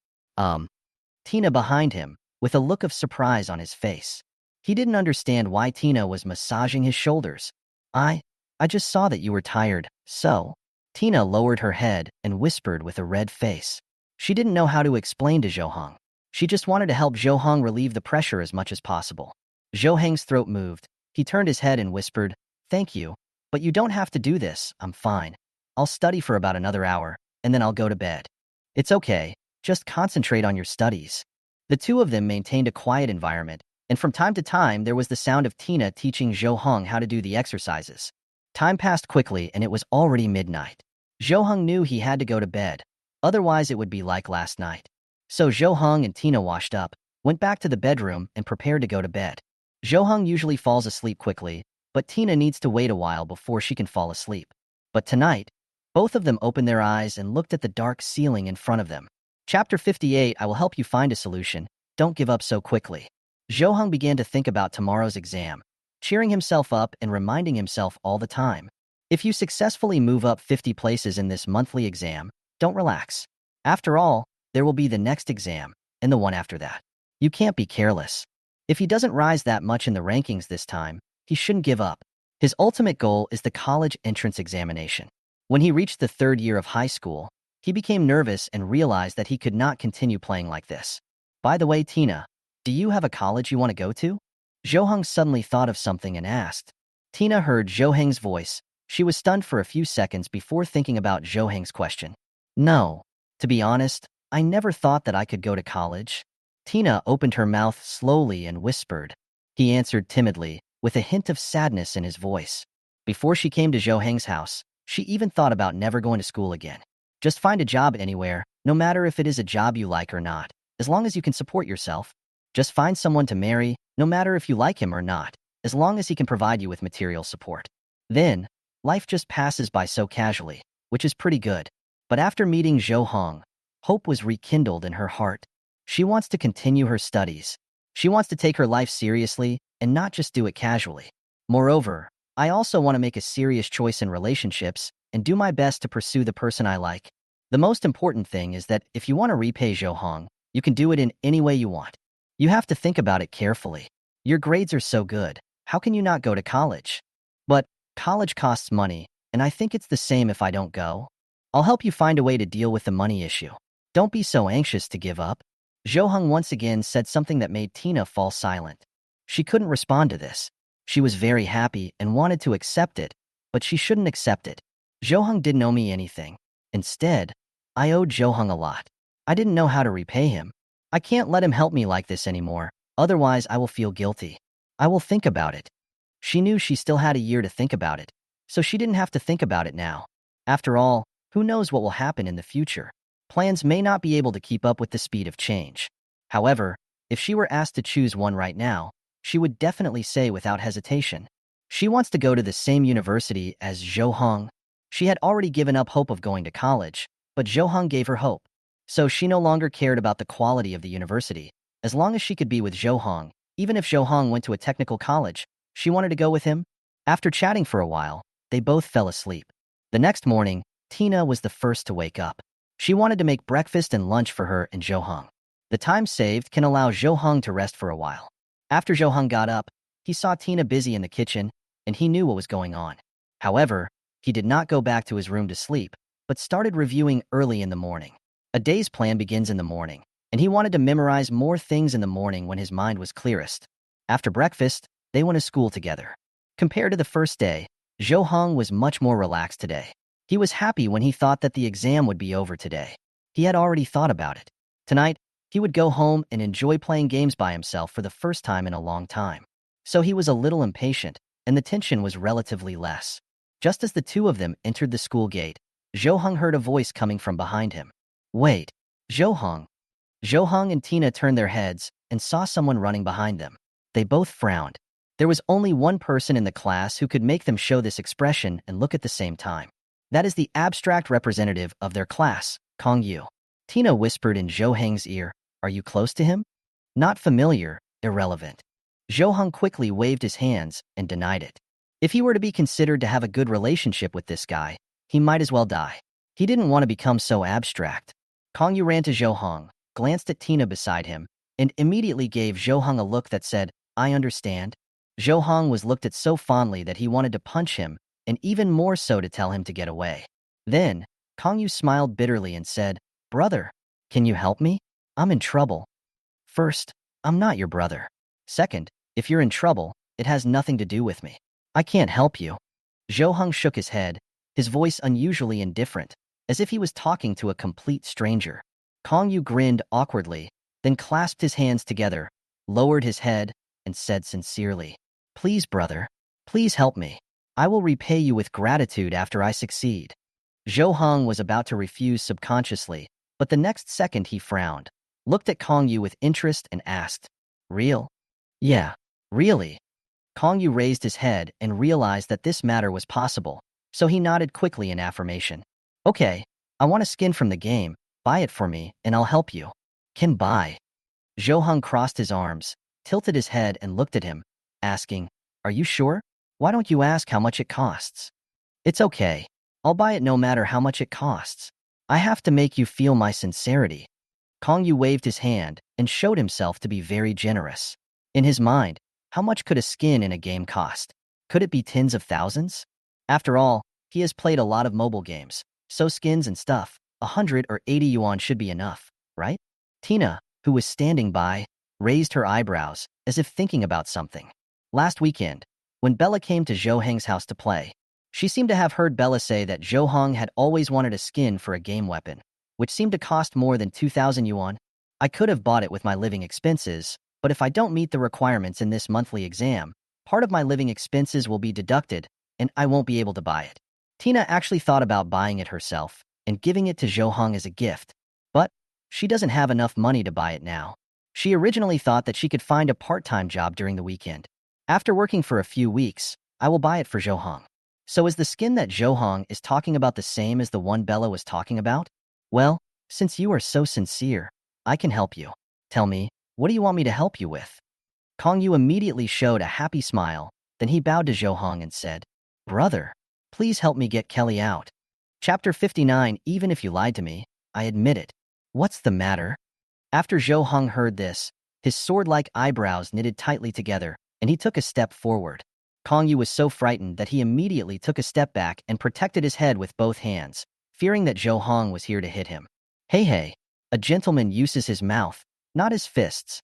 Tina behind him, with a look of surprise on his face. He didn't understand why Tina was massaging his shoulders. I just saw that you were tired, so. Tina lowered her head and whispered with a red face. She didn't know how to explain to Zhou Heng. She just wanted to help Zhou Heng relieve the pressure as much as possible. Zhou Heng's throat moved. He turned his head and whispered, "Thank you, but you don't have to do this, I'm fine. I'll study for about another hour, and then I'll go to bed." "It's okay, just concentrate on your studies." The two of them maintained a quiet environment, And from time to time, there was the sound of Tina teaching Zhou Hong how to do the exercises. Time passed quickly, and it was already midnight. Zhou Hong knew he had to go to bed, otherwise it would be like last night. So Zhou Hong and Tina washed up, went back to the bedroom, and prepared to go to bed. Zhou Hong usually falls asleep quickly, but Tina needs to wait a while before she can fall asleep. But tonight, both of them opened their eyes and looked at the dark ceiling in front of them. Chapter 58, I will help you find a solution. Don't give up so quickly. Zhou Hong began to think about tomorrow's exam, cheering himself up and reminding himself all the time. If you successfully move up 50 places in this monthly exam, don't relax. After all, there will be the next exam, and the one after that. You can't be careless. If he doesn't rise that much in the rankings this time, he shouldn't give up. His ultimate goal is the college entrance examination. When he reached the 3rd year of high school, he became nervous and realized that he could not continue playing like this. By the way, Tina, do you have a college you want to go to? Zhou Hong suddenly thought of something and asked. Tina heard Zhou Heng's voice. She was stunned for a few seconds before thinking about Zhou Heng's question. No. To be honest, I never thought that I could go to college. Tina opened her mouth slowly and whispered. He answered timidly, with a hint of sadness in his voice. Before she came to Zhou Heng's house, she even thought about never going to school again. Just find a job anywhere, no matter if it is a job you like or not, as long as you can support yourself. Just find someone to marry, no matter if you like him or not, as long as he can provide you with material support. Then, life just passes by so casually, which is pretty good. But after meeting Zhou Hong, hope was rekindled in her heart. She wants to continue her studies. She wants to take her life seriously and not just do it casually. Moreover, I also want to make a serious choice in relationships and do my best to pursue the person I like. The most important thing is that if you want to repay Zhou Hong, you can do it in any way you want. You have to think about it carefully. Your grades are so good. How can you not go to college? But college costs money, and I think it's the same if I don't go. I'll help you find a way to deal with the money issue. Don't be so anxious to give up. Zhou Hong once again said something that made Tina fall silent. She couldn't respond to this. She was very happy and wanted to accept it, but she shouldn't accept it. Zhou Hong didn't owe me anything. Instead, I owed Zhou Hong a lot. I didn't know how to repay him. I can't let him help me like this anymore, otherwise I will feel guilty. I will think about it. She knew she still had a year to think about it, so she didn't have to think about it now. After all, who knows what will happen in the future? Plans may not be able to keep up with the speed of change. However, if she were asked to choose one right now, she would definitely say without hesitation. She wants to go to the same university as Zhou Hong. She had already given up hope of going to college, but Zhou Hong gave her hope. So she no longer cared about the quality of the university. As long as she could be with Zhou Hong, even if Zhou Hong went to a technical college, she wanted to go with him. After chatting for a while, they both fell asleep. The next morning, Tina was the first to wake up. She wanted to make breakfast and lunch for her and Zhou Hong. The time saved can allow Zhou Hong to rest for a while. After Zhou Hong got up, he saw Tina busy in the kitchen, and he knew what was going on. However, he did not go back to his room to sleep, but started reviewing early in the morning. A day's plan begins in the morning, and he wanted to memorize more things in the morning when his mind was clearest. After breakfast, they went to school together. Compared to the first day, Zhou Hong was much more relaxed today. He was happy when he thought that the exam would be over today. He had already thought about it. Tonight, he would go home and enjoy playing games by himself for the first time in a long time. So he was a little impatient, and the tension was relatively less. Just as the two of them entered the school gate, Zhou Hong heard a voice coming from behind him. Wait, Zhou Hong. Zhou Hong and Tina turned their heads and saw someone running behind them. They both frowned. There was only one person in the class who could make them show this expression and look at the same time. That is the abstract representative of their class, Kong Yu. Tina whispered in Zhou Heng's ear, "Are you close to him?" Not familiar, irrelevant. Zhou Hong quickly waved his hands and denied it. If he were to be considered to have a good relationship with this guy, he might as well die. He didn't want to become so abstract. Kong Yu ran to Zhou Hong, glanced at Tina beside him, and immediately gave Zhou Hong a look that said, "I understand." Zhou Hong was looked at so fondly that he wanted to punch him, and even more so to tell him to get away. Then, Kong Yu smiled bitterly and said, "Brother, can you help me? I'm in trouble. First, I'm not your brother. Second, if you're in trouble, it has nothing to do with me. I can't help you." Zhou Hong shook his head, his voice unusually indifferent, as if he was talking to a complete stranger. Kong Yu grinned awkwardly, then clasped his hands together, lowered his head, and said sincerely, "Please, brother, please help me. I will repay you with gratitude after I succeed." Zhou Hong was about to refuse subconsciously, but the next second he frowned, looked at Kong Yu with interest and asked, "Real?" "Yeah, really." Kong Yu raised his head and realized that this matter was possible, so he nodded quickly in affirmation. "Okay, I want a skin from the game. Buy it for me, and I'll help you." "Can buy?" Zhou Hong crossed his arms, tilted his head and looked at him, asking, "Are you sure? Why don't you ask how much it costs?" "It's okay. I'll buy it no matter how much it costs. I have to make you feel my sincerity." Kong Yu waved his hand and showed himself to be very generous. In his mind, how much could a skin in a game cost? Could it be tens of thousands? After all, he has played a lot of mobile games, so skins and stuff, 100 or 80 yuan should be enough, right? Tina, who was standing by, raised her eyebrows as if thinking about something. Last weekend, when Bella came to Zhou Heng's house to play, she seemed to have heard Bella say that Zhou Hong had always wanted a skin for a game weapon, which seemed to cost more than 2,000 yuan. "I could have bought it with my living expenses, but if I don't meet the requirements in this monthly exam, part of my living expenses will be deducted, and I won't be able to buy it." Tina actually thought about buying it herself and giving it to Zhou Hong as a gift, but she doesn't have enough money to buy it now. She originally thought that she could find a part-time job during the weekend. "After working for a few weeks, I will buy it for Zhou Hong." "So is the skin that Zhou Hong is talking about the same as the one Bella was talking about?" "Well, since you are so sincere, I can help you. Tell me, what do you want me to help you with?" Kong Yu immediately showed a happy smile, then he bowed to Zhou Hong and said, "Brother, please help me get Kelly out." Chapter 59. Even if you lied to me, I admit it. "What's the matter?" After Zhou Hong heard this, his sword-like eyebrows knitted tightly together, and he took a step forward. Kong Yu was so frightened that he immediately took a step back and protected his head with both hands, fearing that Zhou Hong was here to hit him. Hey, a gentleman uses his mouth, not his fists."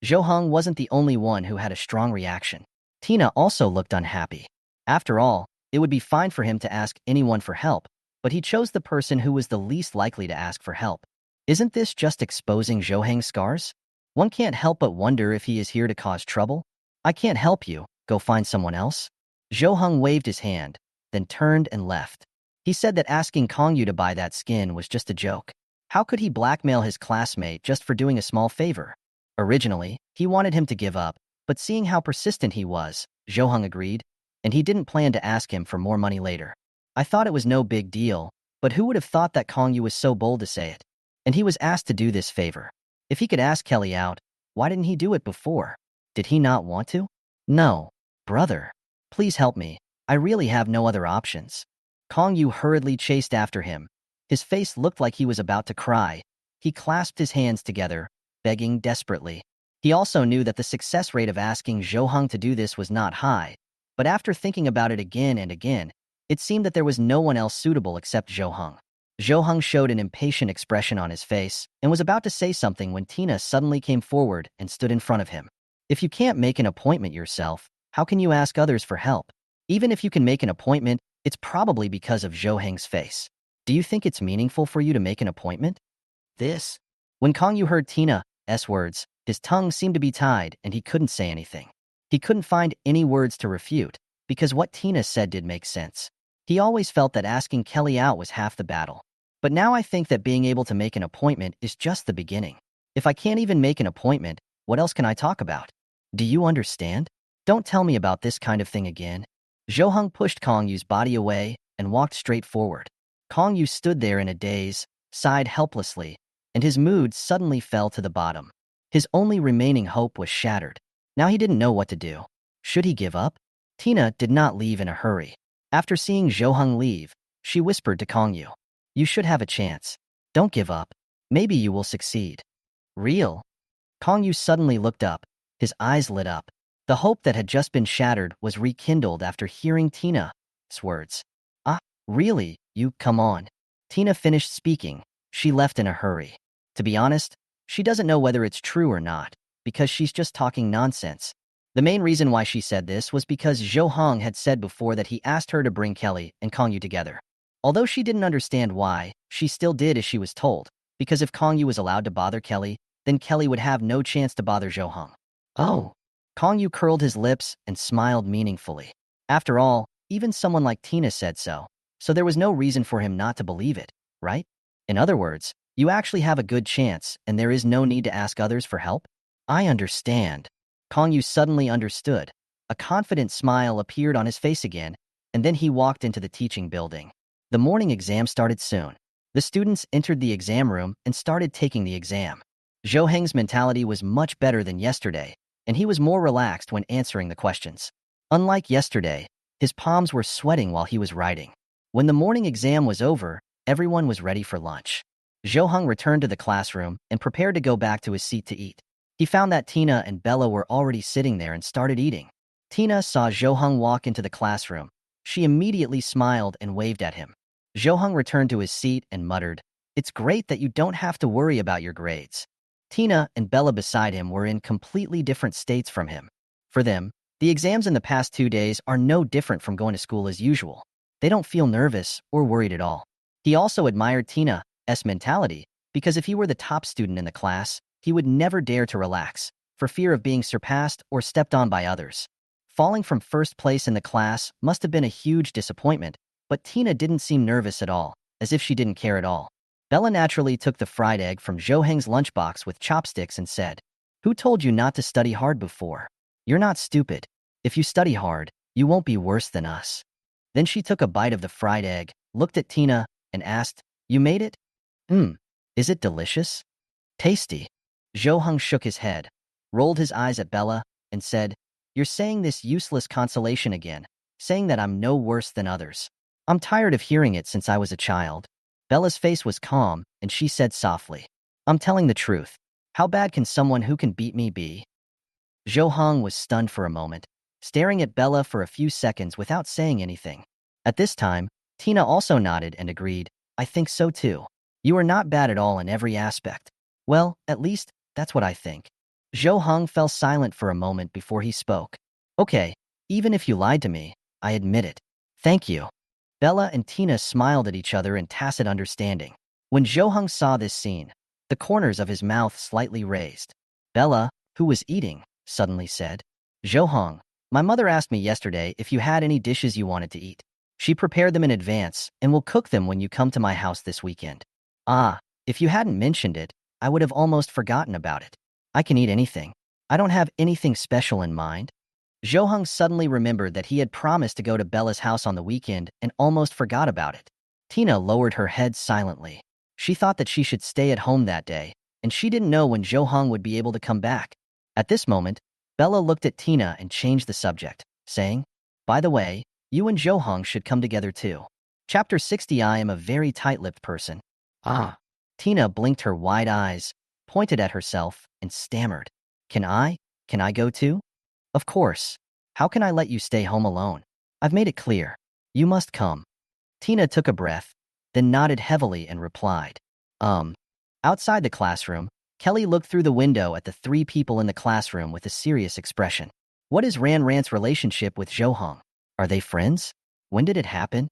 Zhou Hong wasn't the only one who had a strong reaction. Tina also looked unhappy. After all, it would be fine for him to ask anyone for help, but he chose the person who was the least likely to ask for help. Isn't this just exposing Zhou Heng's scars? One can't help but wonder if he is here to cause trouble. "I can't help you. Go find someone else." Zhou Hong waved his hand, then turned and left. He said that asking Kong Yu to buy that skin was just a joke. How could he blackmail his classmate just for doing a small favor? Originally, he wanted him to give up, but seeing how persistent he was, Zhou Hong agreed, and he didn't plan to ask him for more money later. "I thought it was no big deal, but who would have thought that Kong Yu was so bold to say it? And he was asked to do this favor. If he could ask Kelly out, why didn't he do it before? Did he not want to? No. Brother, please help me. I really have no other options." Kong Yu hurriedly chased after him. His face looked like he was about to cry. He clasped his hands together, begging desperately. He also knew that the success rate of asking Zhou Hong to do this was not high, but after thinking about it again and again, it seemed that there was no one else suitable except Zhou Hong. Zhou Hong showed an impatient expression on his face and was about to say something when Tina suddenly came forward and stood in front of him. "If you can't make an appointment yourself, how can you ask others for help? Even if you can make an appointment, it's probably because of Zhou Heng's face. Do you think it's meaningful for you to make an appointment?" This. When Kong Yu heard Tina's words, his tongue seemed to be tied and he couldn't say anything. He couldn't find any words to refute, because what Tina said did make sense. He always felt that asking Kelly out was half the battle. But now I think that being able to make an appointment is just the beginning. If I can't even make an appointment, what else can I talk about? Do you understand? Don't tell me about this kind of thing again." Zhou Hong pushed Kong Yu's body away and walked straight forward. Kong Yu stood there in a daze, sighed helplessly, and his mood suddenly fell to the bottom. His only remaining hope was shattered. Now he didn't know what to do. Should he give up? Tina did not leave in a hurry. After seeing Zhou Hong leave, she whispered to Kong Yu, "You should have a chance. Don't give up. Maybe you will succeed." "Real?" Kong Yu suddenly looked up. His eyes lit up. The hope that had just been shattered was rekindled after hearing Tina's words. "Ah, really? You, come on." Tina finished speaking. She left in a hurry. To be honest, she doesn't know whether it's true or not, because she's just talking nonsense. The main reason why she said this was because Zhou Hong had said before that he asked her to bring Kelly and Kong Yu together. Although she didn't understand why, she still did as she was told, because if Kong Yu was allowed to bother Kelly, then Kelly would have no chance to bother Zhou Hong. Oh. Kongyu curled his lips and smiled meaningfully. After all, even someone like Tina said so there was no reason for him not to believe it, right? In other words, you actually have a good chance and there is no need to ask others for help? I understand. Kongyu suddenly understood. A confident smile appeared on his face again, and then he walked into the teaching building. The morning exam started soon. The students entered the exam room and started taking the exam. Zhou Heng's mentality was much better than yesterday, and he was more relaxed when answering the questions. Unlike yesterday, his palms were sweating while he was writing. When the morning exam was over, everyone was ready for lunch. Zhou Heng returned to the classroom and prepared to go back to his seat to eat. He found that Tina and Bella were already sitting there and started eating. Tina saw Zhou Heng walk into the classroom. She immediately smiled and waved at him. Zhou Heng returned to his seat and muttered, "It's great that you don't have to worry about your grades." Tina and Bella beside him were in completely different states from him. For them, the exams in the past 2 days are no different from going to school as usual. They don't feel nervous or worried at all. He also admired Tina's mentality, because if he were the top student in the class, he would never dare to relax, for fear of being surpassed or stepped on by others. Falling from first place in the class must have been a huge disappointment, but Tina didn't seem nervous at all, as if she didn't care at all. Bella naturally took the fried egg from Zhou Heng's lunchbox with chopsticks and said, "Who told you not to study hard before? You're not stupid. If you study hard, you won't be worse than us." Then she took a bite of the fried egg, looked at Tina, and asked, "You made it? Is it delicious?" "Tasty." Zhou Heng shook his head, rolled his eyes at Bella, and said, "You're saying this useless consolation again, saying that I'm no worse than others. I'm tired of hearing it since I was a child." Bella's face was calm, and she said softly, "I'm telling the truth. How bad can someone who can beat me be?" Zhou Heng was stunned for a moment, staring at Bella for a few seconds without saying anything. At this time, Tina also nodded and agreed, "I think so too. You are not bad at all in every aspect." "Well, at least, that's what I think." Zhou Heng fell silent for a moment before he spoke. "Okay, even if you lied to me, I admit it. Thank you." Bella and Tina smiled at each other in tacit understanding. When Zhou Heng saw this scene, the corners of his mouth slightly raised. Bella, who was eating, suddenly said, "Zhou Heng, my mother asked me yesterday if you had any dishes you wanted to eat. She prepared them in advance and will cook them when you come to my house this weekend." "Ah, if you hadn't mentioned it, I would have almost forgotten about it. I can eat anything. I don't have anything special in mind." Zhou Heng suddenly remembered that he had promised to go to Bella's house on the weekend and almost forgot about it. Tina lowered her head silently. She thought that she should stay at home that day, and she didn't know when Zhou Heng would be able to come back. At this moment, Bella looked at Tina and changed the subject, saying, "By the way, you and Zhou Heng should come together too." Chapter 60. I am a very tight-lipped person. Ah. Tina blinked her wide eyes, pointed at herself, and stammered, Can I go too?" "Of course. How can I let you stay home alone? I've made it clear. You must come." Tina took a breath, then nodded heavily and replied, Outside the classroom, Kelly looked through the window at the three people in the classroom with a serious expression. What is Ran Rant's relationship with Zhou Heng? Are they friends? When did it happen?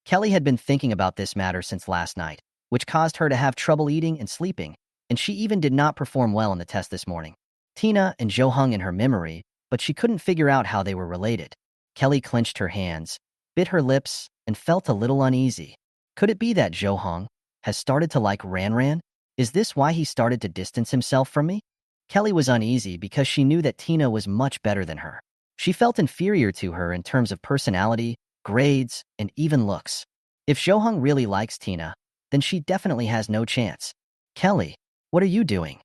Kelly had been thinking about this matter since last night, which caused her to have trouble eating and sleeping, and she even did not perform well in the test this morning. Tina and Zhou Heng in her memory, but she couldn't figure out how they were related. Kelly clenched her hands, bit her lips, and felt a little uneasy. Could it be that Zhou Heng has started to like Ran? Is this why he started to distance himself from me? Kelly was uneasy because she knew that Tina was much better than her. She felt inferior to her in terms of personality, grades, and even looks. If Zhou Heng really likes Tina, then she definitely has no chance. "Kelly, what are you doing?"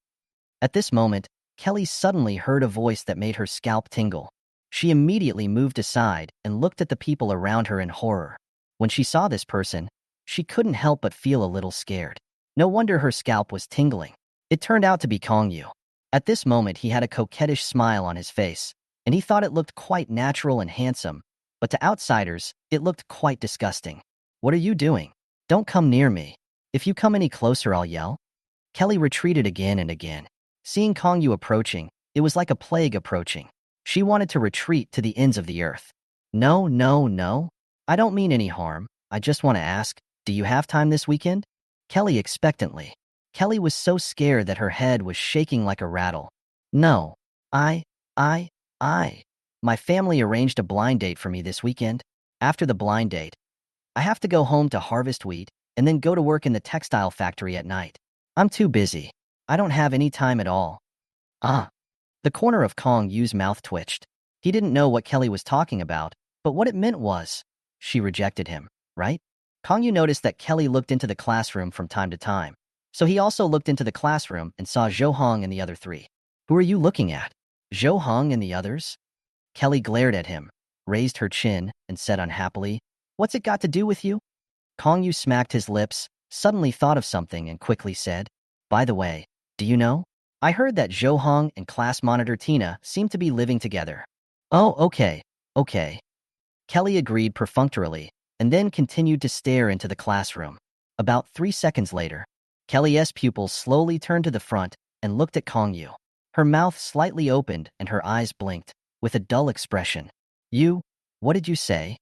At this moment, Kelly suddenly heard a voice that made her scalp tingle. She immediately moved aside and looked at the people around her in horror. When she saw this person, she couldn't help but feel a little scared. No wonder her scalp was tingling. It turned out to be Kongyu. At this moment, he had a coquettish smile on his face, and he thought it looked quite natural and handsome, but to outsiders, it looked quite disgusting. "What are you doing? Don't come near me. If you come any closer, I'll yell." Kelly retreated again and again. Seeing Kongyu approaching, it was like a plague approaching. She wanted to retreat to the ends of the earth. No, no, no. I don't mean any harm. I just want to ask, do you have time this weekend?" Kelly expectantly. Kelly was so scared that her head was shaking like a rattle. "No. I My family arranged a blind date for me this weekend. After the blind date, I have to go home to harvest wheat and then go to work in the textile factory at night. I'm too busy. I don't have any time at all. Ah. The corner of Kong Yu's mouth twitched. He didn't know what Kelly was talking about, but what it meant was, she rejected him, right? Kong Yu noticed that Kelly looked into the classroom from time to time. So he also looked into the classroom and saw Zhou Hong and the other three. Who are you looking at? Zhou Hong and the others? Kelly glared at him, raised her chin, and said unhappily, "What's it got to do with you?" Kong Yu smacked his lips, suddenly thought of something and quickly said, "By the way, do you know? I heard that Zhou Hong and class monitor Tina seem to be living together." "Oh, okay. Kelly agreed perfunctorily, and then continued to stare into the classroom. About 3 seconds later, Kelly's pupils slowly turned to the front and looked at Kong Yu. Her mouth slightly opened and her eyes blinked, with a dull expression. "You? What did you say?"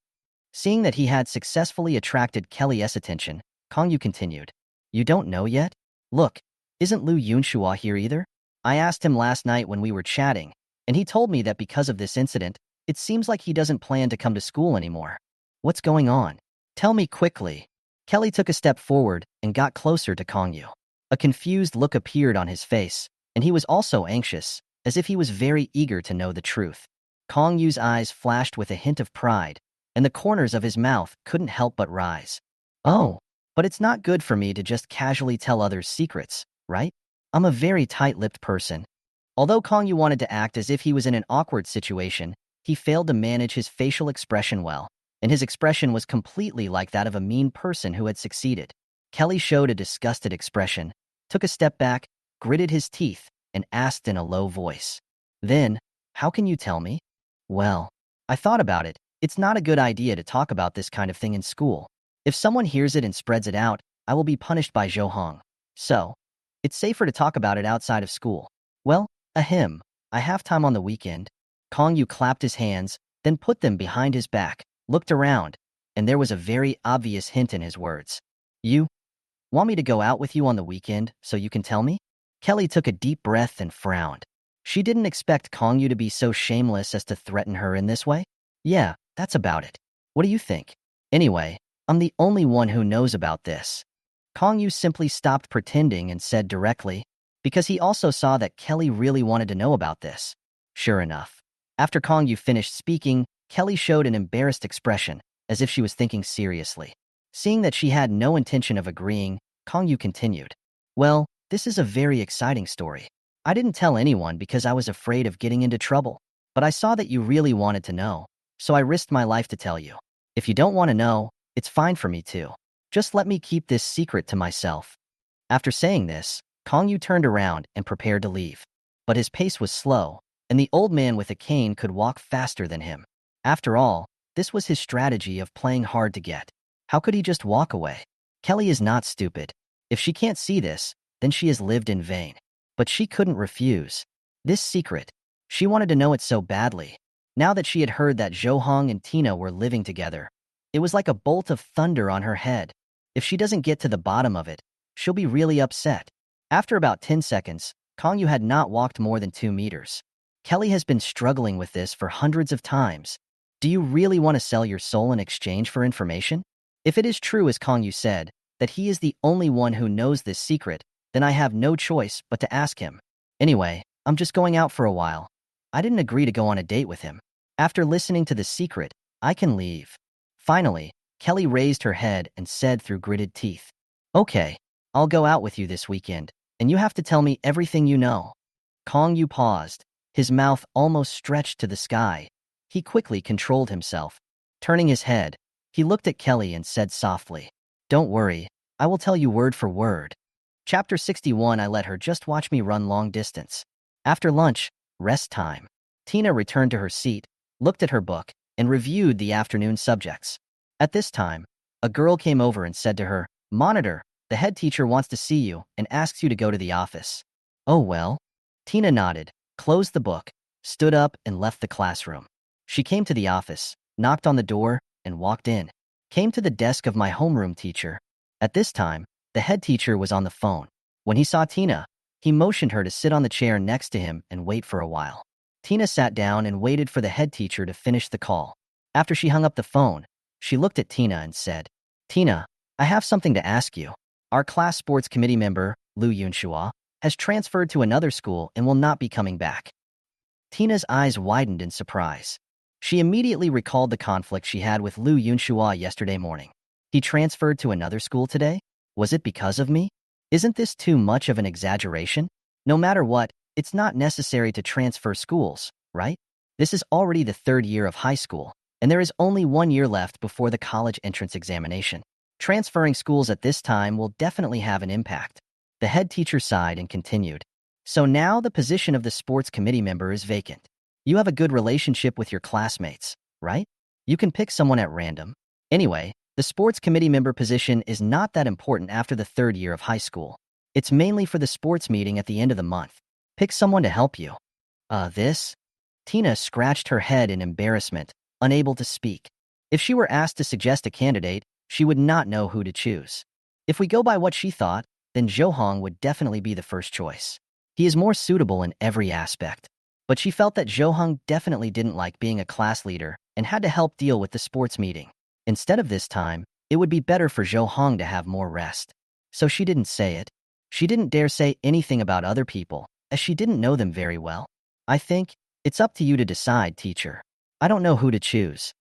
Seeing that he had successfully attracted Kelly's attention, Kong Yu continued, "You don't know yet? Look, isn't Lu Yunshua here either? I asked him last night when we were chatting, and he told me that because of this incident, it seems like he doesn't plan to come to school anymore. What's going on? Tell me quickly." Kelly took a step forward and got closer to Kong Yu. A confused look appeared on his face, and he was also anxious, as if he was very eager to know the truth. Kong Yu's eyes flashed with a hint of pride, and the corners of his mouth couldn't help but rise. "Oh, but it's not good for me to just casually tell others secrets, right? I'm a very tight-lipped person." Although Kong Yu wanted to act as if he was in an awkward situation, he failed to manage his facial expression well, and his expression was completely like that of a mean person who had succeeded. Kelly showed a disgusted expression, took a step back, gritted his teeth, and asked in a low voice, "Then, how can you tell me?" "Well, I thought about it. It's not a good idea to talk about this kind of thing in school. If someone hears it and spreads it out, I will be punished by Zhou Hong. So, it's safer to talk about it outside of school. Well, ahem, I have time on the weekend." Kong Yu clapped his hands, then put them behind his back, looked around, and there was a very obvious hint in his words. "You want me to go out with you on the weekend so you can tell me?" Kelly took a deep breath and frowned. She didn't expect Kong Yu to be so shameless as to threaten her in this way. "Yeah, that's about it. What do you think? Anyway, I'm the only one who knows about this." Kong Yu simply stopped pretending and said directly, because he also saw that Kelly really wanted to know about this. Sure enough, after Kong Yu finished speaking, Kelly showed an embarrassed expression, as if she was thinking seriously. Seeing that she had no intention of agreeing, Kong Yu continued, "Well, this is a very exciting story. I didn't tell anyone because I was afraid of getting into trouble, but I saw that you really wanted to know, so I risked my life to tell you. If you don't want to know, it's fine for me too. Just let me keep this secret to myself." After saying this, Kong Yu turned around and prepared to leave. But his pace was slow, and the old man with a cane could walk faster than him. After all, this was his strategy of playing hard to get. How could he just walk away? Kelly is not stupid. If she can't see this, then she has lived in vain. But she couldn't refuse. This secret, she wanted to know it so badly. Now that she had heard that Zhou Hong and Tina were living together, it was like a bolt of thunder on her head. If she doesn't get to the bottom of it, she'll be really upset. After about 10 seconds, Kong Yu had not walked more than 2 meters. Kelly has been struggling with this for hundreds of times. Do you really want to sell your soul in exchange for information? If it is true, as Kong Yu said, that he is the only one who knows this secret, then I have no choice but to ask him. Anyway, I'm just going out for a while. I didn't agree to go on a date with him. After listening to the secret, I can leave. Finally, Kelly raised her head and said through gritted teeth, "Okay, I'll go out with you this weekend, and you have to tell me everything you know." Kong Yu paused, his mouth almost stretched to the sky. He quickly controlled himself. Turning his head, he looked at Kelly and said softly, "Don't worry, I will tell you word for word." Chapter 61. I let her just watch me run long distance. After lunch, rest time. Tina returned to her seat, looked at her book, and reviewed the afternoon subjects. At this time, a girl came over and said to her, "Monitor, the head teacher wants to see you and asks you to go to the office." "Oh well." Tina nodded, closed the book, stood up, and left the classroom. She came to the office, knocked on the door, and walked in. Came to the desk of my homeroom teacher. At this time, the head teacher was on the phone. When he saw Tina, he motioned her to sit on the chair next to him and wait for a while. Tina sat down and waited for the head teacher to finish the call. After she hung up the phone, she looked at Tina and said, Tina, I have something to ask you. Our class sports committee member, Lu Yunshua, has transferred to another school and will not be coming back. Tina's eyes widened in surprise. She immediately recalled the conflict she had with Lu Yunshua yesterday morning. He transferred to another school today? Was it because of me? Isn't this too much of an exaggeration? No matter what, it's not necessary to transfer schools, right? This is already the third year of high school, and there is only 1 year left before the college entrance examination. Transferring schools at this time will definitely have an impact. The head teacher sighed and continued. So now the position of the sports committee member is vacant. You have a good relationship with your classmates, right? You can pick someone at random. Anyway, the sports committee member position is not that important after the third year of high school. It's mainly for the sports meeting at the end of the month. Pick someone to help you. This? Tina scratched her head in embarrassment, unable to speak. If she were asked to suggest a candidate, she would not know who to choose. If we go by what she thought, then Zhou would definitely be the first choice. He is more suitable in every aspect. But she felt that Zhou definitely didn't like being a class leader and had to help deal with the sports meeting. Instead of this time, it would be better for Zhou to have more rest. So she didn't say it. She didn't dare say anything about other people, as she didn't know them very well. I think it's up to you to decide, teacher. I don't know who to choose.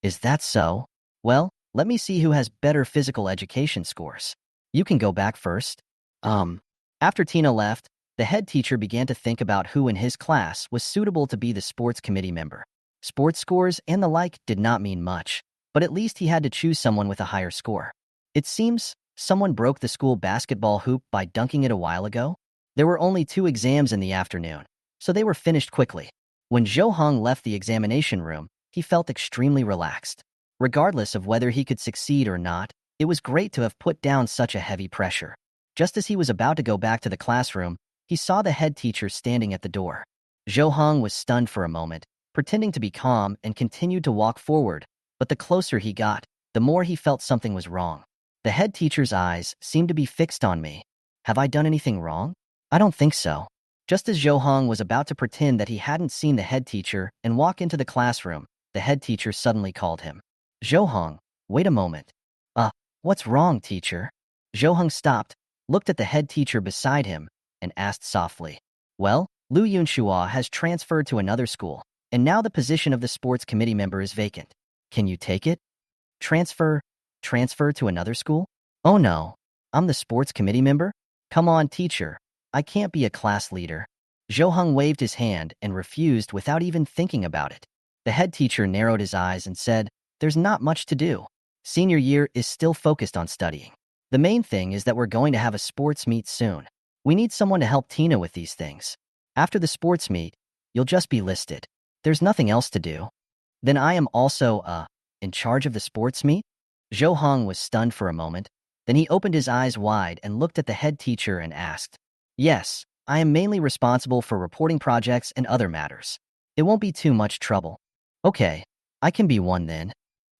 Is that so? Well, let me see who has better physical education scores. You can go back first. After Tina left, the head teacher began to think about who in his class was suitable to be the sports committee member. Sports scores and the like did not mean much, but at least he had to choose someone with a higher score. It seems someone broke the school basketball hoop by dunking it a while ago. There were only 2 exams in the afternoon, so they were finished quickly. When Zhou left the examination room, he felt extremely relaxed. Regardless of whether he could succeed or not, it was great to have put down such a heavy pressure. Just as he was about to go back to the classroom, he saw the head teacher standing at the door. Zhou was stunned for a moment, pretending to be calm and continued to walk forward, but the closer he got, the more he felt something was wrong. The head teacher's eyes seemed to be fixed on me. Have I done anything wrong? I don't think so. Just as Zhou was about to pretend that he hadn't seen the head teacher and walk into the classroom, the head teacher suddenly called him. Zhou, wait a moment. What's wrong, teacher? Zhou stopped, looked at the head teacher beside him, and asked softly. Well, Lu Yunshua has transferred to another school, and now the position of the sports committee member is vacant. Can you take it? Transfer to another school? Oh no, I'm the sports committee member? Come on, teacher. I can't be a class leader. Zhou waved his hand and refused without even thinking about it. The head teacher narrowed his eyes and said, There's not much to do. Senior year is still focused on studying. The main thing is that we're going to have a sports meet soon. We need someone to help Tina with these things. After the sports meet, you'll just be listed. There's nothing else to do. Then I am also, in charge of the sports meet? Zhou was stunned for a moment. Then he opened his eyes wide and looked at the head teacher and asked, Yes, I am mainly responsible for reporting projects and other matters. It won't be too much trouble. Okay, I can be one then.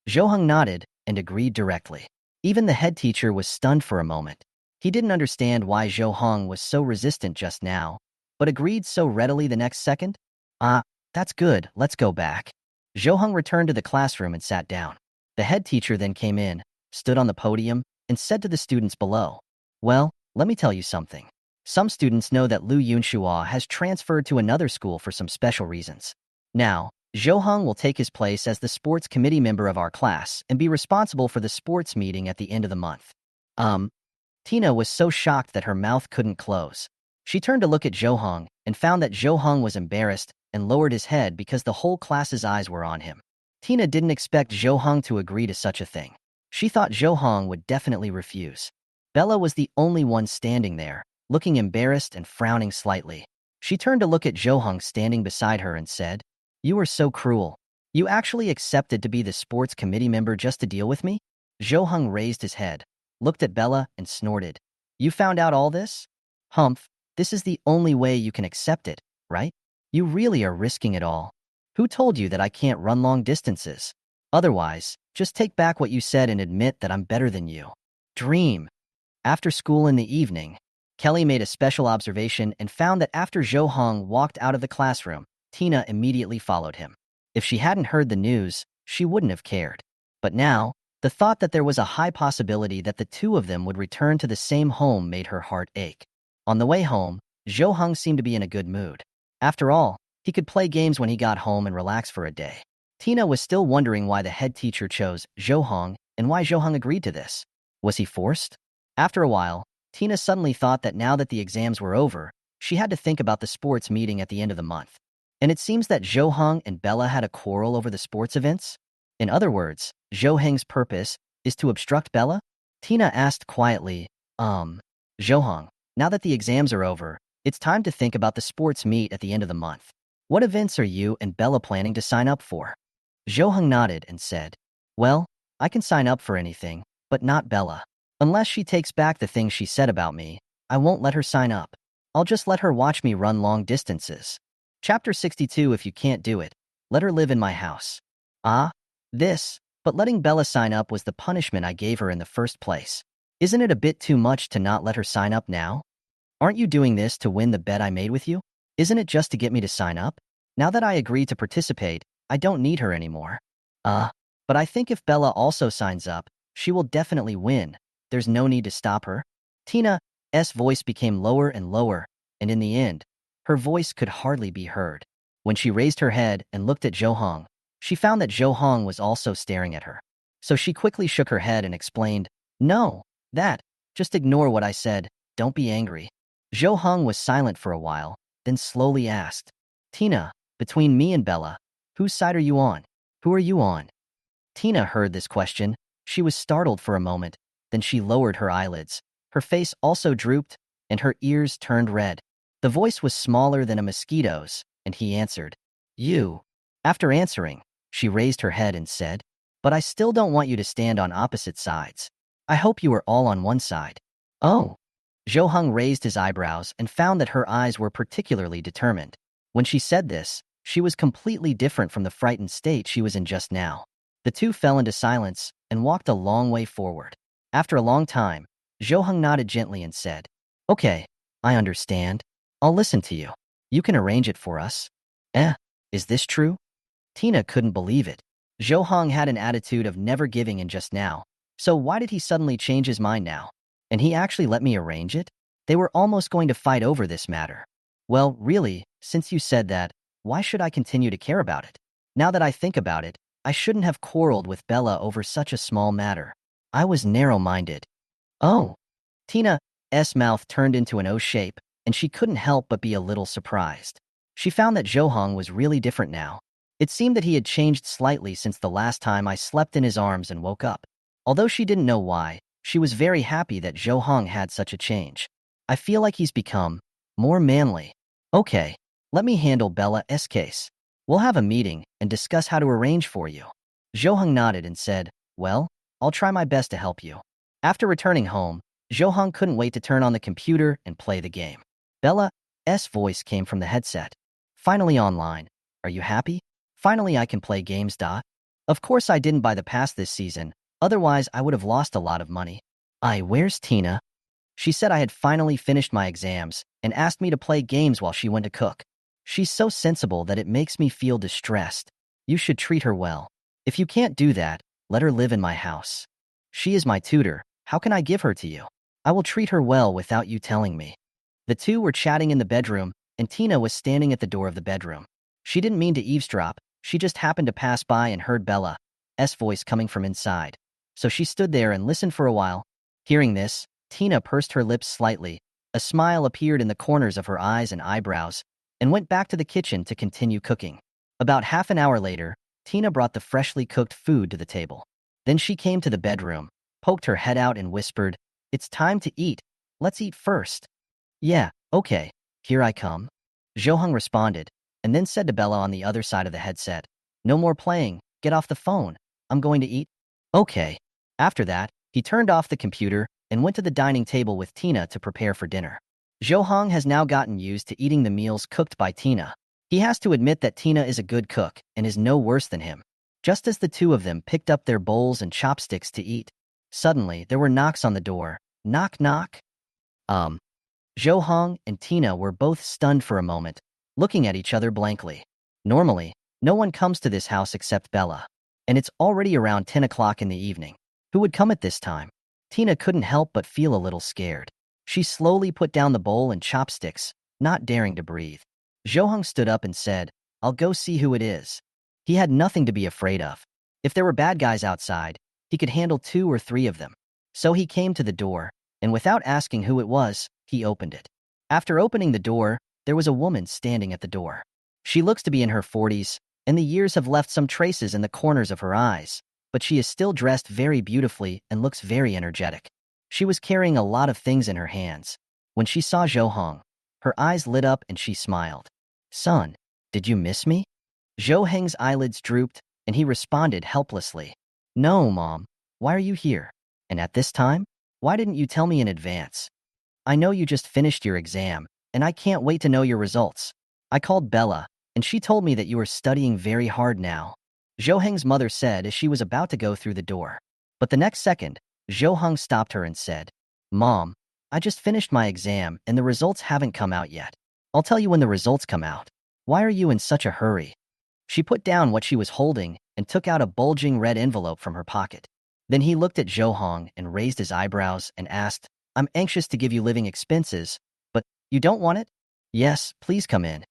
Zhou nodded and agreed directly. Even the head teacher was stunned for a moment. He didn't understand why Zhou was so resistant just now, but agreed so readily the next second. That's good, let's go back. Zhou returned to the classroom and sat down. The head teacher then came in, stood on the podium, and said to the students below, Well, let me tell you something. Some students know that Lu Yunshua has transferred to another school for some special reasons. Now, Zhou will take his place as the sports committee member of our class and be responsible for the sports meeting at the end of the month. Tina was so shocked that her mouth couldn't close. She turned to look at Zhou and found that Zhou was embarrassed and lowered his head because the whole class's eyes were on him. Tina didn't expect Zhou to agree to such a thing. She thought Zhou would definitely refuse. Bella was the only one standing there, looking embarrassed and frowning slightly. She turned to look at Zhou standing beside her and said, You are so cruel. You actually accepted to be the sports committee member just to deal with me? Zhou raised his head, looked at Bella, and snorted. You found out all this? Humph, this is the only way you can accept it, right? You really are risking it all. Who told you that I can't run long distances? Otherwise, just take back what you said and admit that I'm better than you. Dream. After school in the evening, Kelly made a special observation and found that after Zhou walked out of the classroom, Tina immediately followed him. If she hadn't heard the news, she wouldn't have cared. But now, the thought that there was a high possibility that the two of them would return to the same home made her heart ache. On the way home, Zhou Heng seemed to be in a good mood. After all, he could play games when he got home and relax for a day. Tina was still wondering why the head teacher chose Zhou Heng and why Zhou Heng agreed to this. Was he forced? After a while, Tina suddenly thought that now that the exams were over, she had to think about the sports meeting at the end of the month. And it seems that Zhou Heng and Bella had a quarrel over the sports events? In other words, Zhou Heng's purpose is to obstruct Bella? Tina asked quietly, Zhou Heng, now that the exams are over, it's time to think about the sports meet at the end of the month. What events are you and Bella planning to sign up for? Zhou Heng nodded and said, well, I can sign up for anything, but not Bella. Unless she takes back the things she said about me, I won't let her sign up. I'll just let her watch me run long distances. Chapter 62. If you can't do it, let her live in my house. But letting Bella sign up was the punishment I gave her in the first place. Isn't it a bit too much to not let her sign up now? Aren't you doing this to win the bet I made with you? Isn't it just to get me to sign up? Now that I agree to participate, I don't need her anymore. But I think if Bella also signs up, she will definitely win. There's no need to stop her. Tina's voice became lower and lower, and in the end, her voice could hardly be heard. When she raised her head and looked at Zhou Heng, she found that Zhou Heng was also staring at her. So she quickly shook her head and explained, no, just ignore what I said, don't be angry. Zhou Heng was silent for a while, then slowly asked, Tina, between me and Bella, whose side are you on? Who are you on? Tina heard this question. She was startled for a moment, then she lowered her eyelids. Her face also drooped, and her ears turned red. The voice was smaller than a mosquito's, and he answered, you. After answering, she raised her head and said, but I still don't want you to stand on opposite sides. I hope you are all on one side. Oh. Zhou Heng raised his eyebrows and found that her eyes were particularly determined. When she said this, she was completely different from the frightened state she was in just now. The two fell into silence and walked a long way forward. After a long time, Zhou Heng nodded gently and said, okay, I understand. I'll listen to you. You can arrange it for us. Is this true? Tina couldn't believe it. Zhou Heng had an attitude of never giving in just now. So why did he suddenly change his mind now? And he actually let me arrange it? They were almost going to fight over this matter. Well, really, since you said that, why should I continue to care about it? Now that I think about it, I shouldn't have quarreled with Bella over such a small matter. I was narrow-minded. Oh. Tina's mouth turned into an O shape, and she couldn't help but be a little surprised. She found that Zhou Heng was really different now. It seemed that he had changed slightly since the last time I slept in his arms and woke up. Although she didn't know why, she was very happy that Zhou Heng had such a change. I feel like he's become more manly. Okay, let me handle Bella's case. We'll have a meeting and discuss how to arrange for you. Zhou Heng nodded and said, well, I'll try my best to help you. After returning home, Zhou Heng couldn't wait to turn on the computer and play the game. Bella's voice came from the headset. Finally online. Are you happy? Finally I can play games. Of course I didn't buy the pass this season, otherwise I would have lost a lot of money. Where's Tina? She said I had finally finished my exams and asked me to play games while she went to cook. She's so sensible that it makes me feel distressed. You should treat her well. If you can't do that, let her live in my house. She is my tutor. How can I give her to you? I will treat her well without you telling me. The two were chatting in the bedroom, and Tina was standing at the door of the bedroom. She didn't mean to eavesdrop. She just happened to pass by and heard Bella's voice coming from inside. So she stood there and listened for a while. Hearing this, Tina pursed her lips slightly. A smile appeared in the corners of her eyes and eyebrows, and went back to the kitchen to continue cooking. About half an hour later, Tina brought the freshly cooked food to the table. Then she came to the bedroom, poked her head out and whispered, it's time to eat. Let's eat first. Yeah, okay, here I come. Zhou Heng responded, and then said to Bella on the other side of the headset, no more playing, get off the phone. I'm going to eat. Okay. After that, he turned off the computer and went to the dining table with Tina to prepare for dinner. Zhou Heng has now gotten used to eating the meals cooked by Tina. He has to admit that Tina is a good cook and is no worse than him. Just as the two of them picked up their bowls and chopsticks to eat, suddenly there were knocks on the door. Knock, knock. Zhou Heng and Tina were both stunned for a moment, looking at each other blankly. Normally, no one comes to this house except Bella. And it's already around 10 o'clock in the evening. Who would come at this time? Tina couldn't help but feel a little scared. She slowly put down the bowl and chopsticks, not daring to breathe. Johong stood up and said, "I'll go see who it is." He had nothing to be afraid of. If there were bad guys outside, he could handle 2 or 3 of them. So he came to the door, and without asking who it was, he opened it. After opening the door, there was a woman standing at the door. She looks to be in her 40s, and the years have left some traces in the corners of her eyes, but she is still dressed very beautifully and looks very energetic. She was carrying a lot of things in her hands. When she saw Johong, her eyes lit up and she smiled. "Son, did you miss me?" Johong's eyelids drooped, and he responded helplessly. "No, Mom. Why are you here? And at this time? Why didn't you tell me in advance? I know you just finished your exam, and I can't wait to know your results. I called Bella, and she told me that you are studying very hard now," Johong's mother said as she was about to go through the door. But the next second, Johong stopped her and said, "Mom, I just finished my exam and the results haven't come out yet. I'll tell you when the results come out. Why are you in such a hurry?" She put down what she was holding and took out a bulging red envelope from her pocket. Then he looked at Johong and raised his eyebrows and asked, "I'm anxious to give you living expenses, but you don't want it?" "Yes, please come in."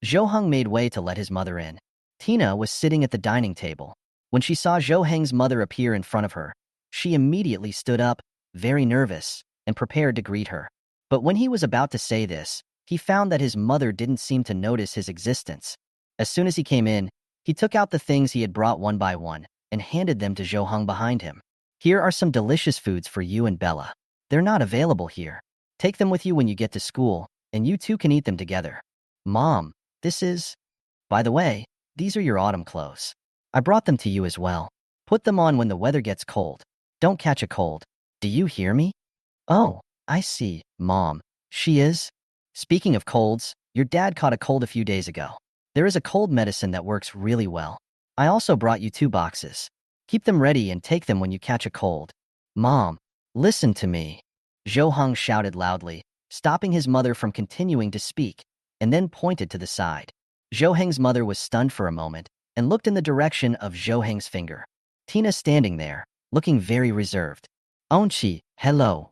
Johong made way to let his mother in. Tina was sitting at the dining table. When she saw Johong's mother appear in front of her, she immediately stood up, very nervous, and prepared to greet her. But when he was about to say this, he found that his mother didn't seem to notice his existence. As soon as he came in, he took out the things he had brought one by one and handed them to Johong behind him. "Here are some delicious foods for you and Bella. They're not available here. Take them with you when you get to school, and you two can eat them together." "Mom, this is... By the way, these are your autumn clothes. I brought them to you as well. Put them on when the weather gets cold. Don't catch a cold. Do you hear me?" "Oh, I see, Mom. She is..." "Speaking of colds, your dad caught a cold a few days ago. There is a cold medicine that works really well. I also brought you 2 boxes. Keep them ready and take them when you catch a cold." "Mom, listen to me," Johong shouted loudly, stopping his mother from continuing to speak, and then pointed to the side. Johong's mother was stunned for a moment and looked in the direction of Johong's finger. Tina standing there, looking very reserved. "Onchi, hello."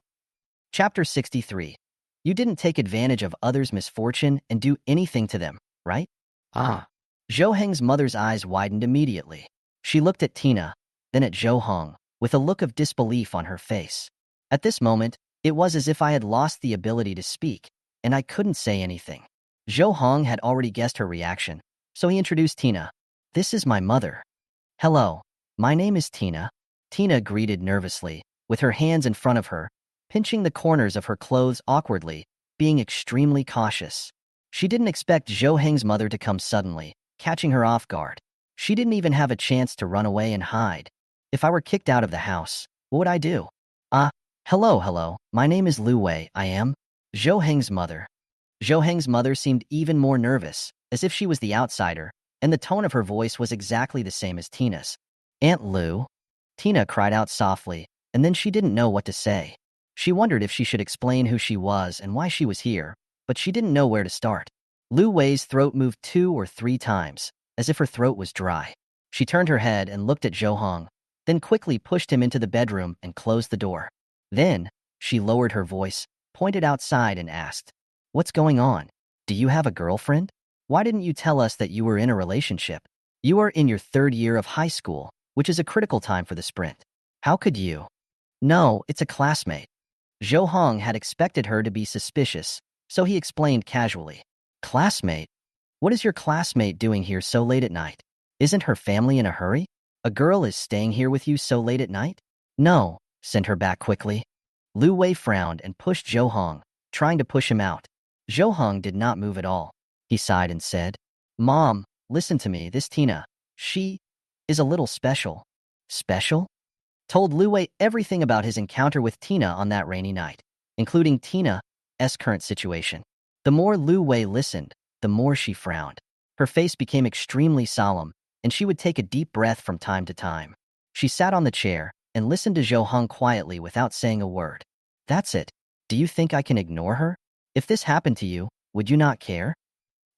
Chapter 63. You didn't take advantage of others' misfortune and do anything to them, right? Ah. Johong's mother's eyes widened immediately. She looked at Tina, then at Johong, with a look of disbelief on her face. At this moment, it was as if I had lost the ability to speak, and I couldn't say anything. Johong had already guessed her reaction, so he introduced Tina. "This is my mother." "Hello, my name is Tina." Tina greeted nervously, with her hands in front of her, pinching the corners of her clothes awkwardly, being extremely cautious. She didn't expect Johong's mother to come suddenly, catching her off guard. She didn't even have a chance to run away and hide. "If I were kicked out of the house, what would I do?" Hello, my name is Lu Wei, I am Johong's mother." Johong's mother seemed even more nervous, as if she was the outsider, and the tone of her voice was exactly the same as Tina's. "Aunt Lu?" Tina cried out softly, and then she didn't know what to say. She wondered if she should explain who she was and why she was here, but she didn't know where to start. Lu Wei's throat moved 2 or 3 times, as if her throat was dry. She turned her head and looked at Johong, then quickly pushed him into the bedroom and closed the door. Then, she lowered her voice, pointed outside and asked, "What's going on? Do you have a girlfriend? Why didn't you tell us that you were in a relationship? You are in your 3rd year of high school, which is a critical time for the sprint. How could you?" "No, it's a classmate." Johong had expected her to be suspicious, so he explained casually. "Classmate? What is your classmate doing here so late at night? Isn't her family in a hurry? A girl is staying here with you so late at night?" "No," sent her back quickly. Lu Wei frowned and pushed Johong, trying to push him out. Johong did not move at all. He sighed and said, "Mom, listen to me, this Tina, she is a little special." "Special?" Told Lu Wei everything about his encounter with Tina on that rainy night, including Tina's current situation. The more Lu Wei listened, the more she frowned. Her face became extremely solemn, and she would take a deep breath from time to time. She sat on the chair and listened to Johong quietly without saying a word. "That's it. Do you think I can ignore her? If this happened to you, would you not care?"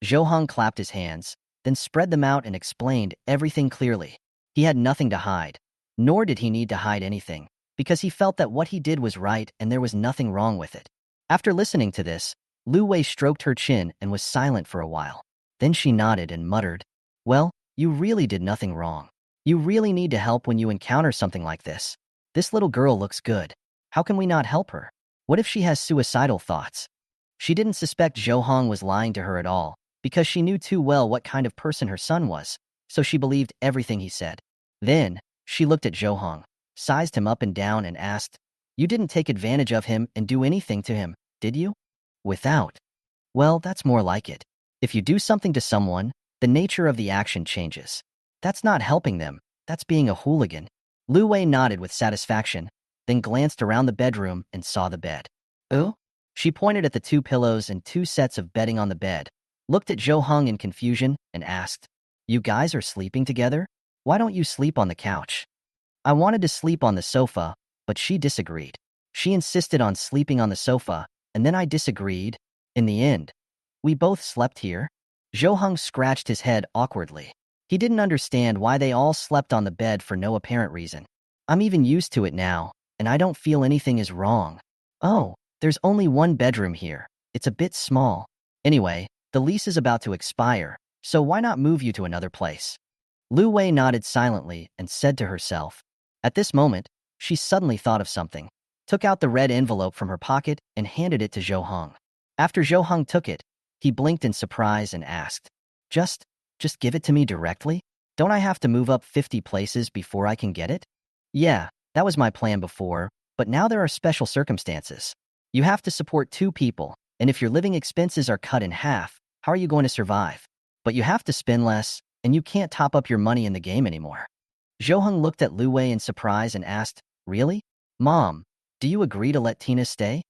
Johong clapped his hands, then spread them out and explained everything clearly. He had nothing to hide, nor did he need to hide anything, because he felt that what he did was right and there was nothing wrong with it. After listening to this, Lu Wei stroked her chin and was silent for a while. Then she nodded and muttered, "Well, you really did nothing wrong. You really need to help when you encounter something like this. This little girl looks good. How can we not help her? What if she has suicidal thoughts?" She didn't suspect Zhou Hong was lying to her at all, because she knew too well what kind of person her son was, so she believed everything he said. Then, she looked at Zhou Hong, sized him up and down and asked, "You didn't take advantage of him and do anything to him, did you?" "Without." "Well, that's more like it. If you do something to someone, the nature of the action changes. That's not helping them, that's being a hooligan." Lu Wei nodded with satisfaction, then glanced around the bedroom and saw the bed. "Oh?" She pointed at the 2 pillows and 2 sets of bedding on the bed, looked at Zhou Hong in confusion, and asked, "You guys are sleeping together? Why don't you sleep on the couch?" "I wanted to sleep on the sofa, but she disagreed. She insisted on sleeping on the sofa, and then I disagreed. In the end, we both slept here." Zhou Hong scratched his head awkwardly. He didn't understand why they all slept on the bed for no apparent reason. "I'm even used to it now, and I don't feel anything is wrong." "Oh, there's only 1 bedroom here. It's a bit small. Anyway, the lease is about to expire, so why not move you to another place?" Lu Wei nodded silently and said to herself. At this moment, she suddenly thought of something, took out the red envelope from her pocket and handed it to Zhou Hong. After Zhou Hong took it, he blinked in surprise and asked, Just give it to me directly? Don't I have to move up 50 places before I can get it?" "Yeah, that was my plan before, but now there are special circumstances. You have to support 2 people, and if your living expenses are cut in half, how are you going to survive? But you have to spend less, and you can't top up your money in the game anymore." Zhou Hong looked at Lu Wei in surprise and asked, "Really? Mom, do you agree to let Tina stay?"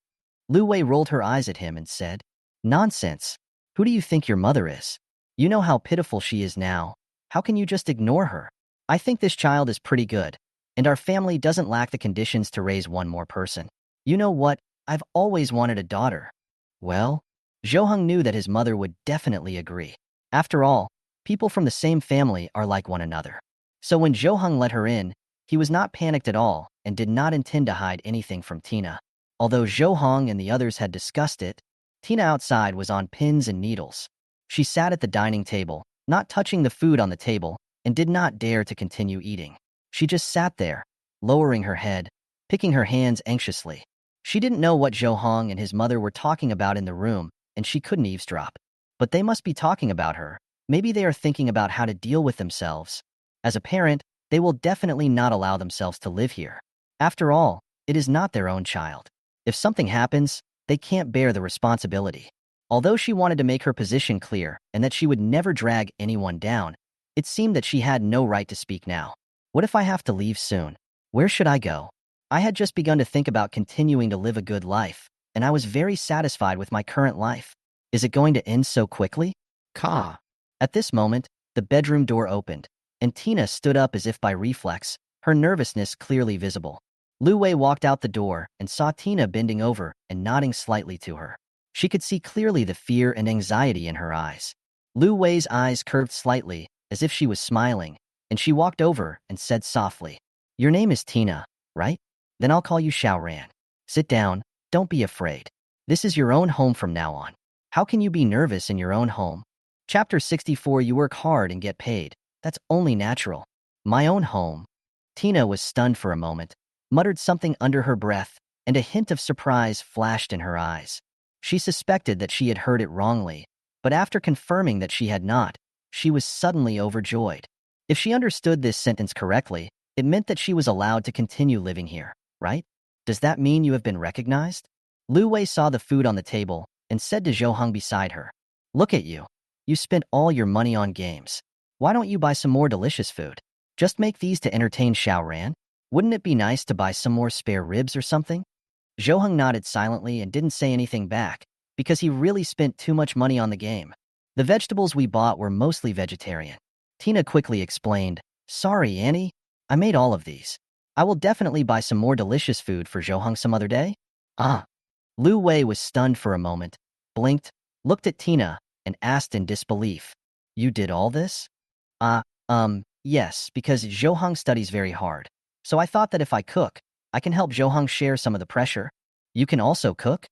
Lu Wei rolled her eyes at him and said, "Nonsense. Who do you think your mother is? You know how pitiful she is now. How can you just ignore her? I think this child is pretty good, and our family doesn't lack the conditions to raise 1 more person. You know what? I've always wanted a daughter." Well, Zhou Hong knew that his mother would definitely agree. After all, people from the same family are like one another. So when Zhou Hong let her in, he was not panicked at all and did not intend to hide anything from Tina. Although Zhou Hong and the others had discussed it, Tina outside was on pins and needles. She sat at the dining table, not touching the food on the table, and did not dare to continue eating. She just sat there, lowering her head, picking her hands anxiously. She didn't know what Zhou Hong and his mother were talking about in the room, and she couldn't eavesdrop. But they must be talking about her. Maybe they are thinking about how to deal with themselves. As a parent, they will definitely not allow themselves to live here. After all, it is not their own child. If something happens, they can't bear the responsibility. Although she wanted to make her position clear and that she would never drag anyone down, it seemed that she had no right to speak now. "What if I have to leave soon? Where should I go? I had just begun to think about continuing to live a good life, and I was very satisfied with my current life. Is it going to end so quickly?" Ka. At this moment, the bedroom door opened, and Tina stood up as if by reflex, her nervousness clearly visible. Lu Wei walked out the door and saw Tina bending over and nodding slightly to her. She could see clearly the fear and anxiety in her eyes. Lu Wei's eyes curved slightly, as if she was smiling, and she walked over and said softly, "Your name is Tina, right? Then I'll call you Xiaoran. Sit down, don't be afraid. This is your own home from now on. How can you be nervous in your own home?" Chapter 64. You work hard and get paid. That's only natural. My own home. Tina was stunned for a moment, muttered something under her breath, and a hint of surprise flashed in her eyes. She suspected that she had heard it wrongly, but after confirming that she had not, she was suddenly overjoyed. If she understood this sentence correctly, it meant that she was allowed to continue living here, right? "Does that mean you have been recognized?" Lu Wei saw the food on the table and said to Zhou Hong beside her, "Look at you. You spent all your money on games. Why don't you buy some more delicious food? Just make these to entertain Xiaoran? Wouldn't it be nice to buy some more spare ribs or something?" Zhou Hong nodded silently and didn't say anything back, because he really spent too much money on the game. The vegetables we bought were mostly vegetarian. Tina quickly explained, "Sorry, Annie. I made all of these. I will definitely buy some more delicious food for Zhou Hong some other day." Ah. Lu Wei was stunned for a moment, blinked, looked at Tina, and asked in disbelief, You did all this? Yes, because Zhou studies very hard. So I thought that if I cook, I can help Zhou share some of the pressure. You can also cook?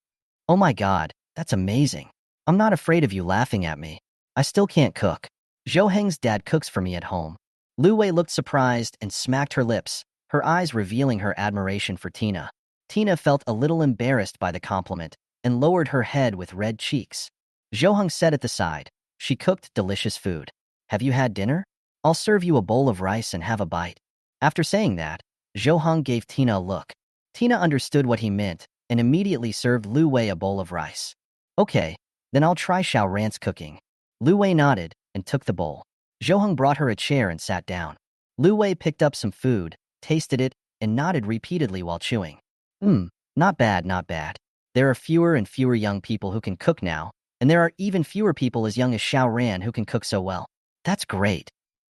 Oh my god, that's amazing. I'm not afraid of you laughing at me. I still can't cook. Zhou dad cooks for me at home. Lu Wei looked surprised and smacked her lips, her eyes revealing her admiration for Tina. Tina felt a little embarrassed by the compliment and lowered her head with red cheeks. Zhou sat at the side. She cooked delicious food. Have you had dinner? I'll serve you a bowl of rice and have a bite. After saying that, Zhou gave Tina a look. Tina understood what he meant and immediately served Lu Wei a bowl of rice. Okay, then I'll try Xiao Ran's cooking. Lu Wei nodded and took the bowl. Zhou brought her a chair and sat down. Lu Wei picked up some food, tasted it, and nodded repeatedly while chewing. Not bad, not bad. There are fewer and fewer young people who can cook now, and there are even fewer people as young as Xiao Ran who can cook so well. That's great.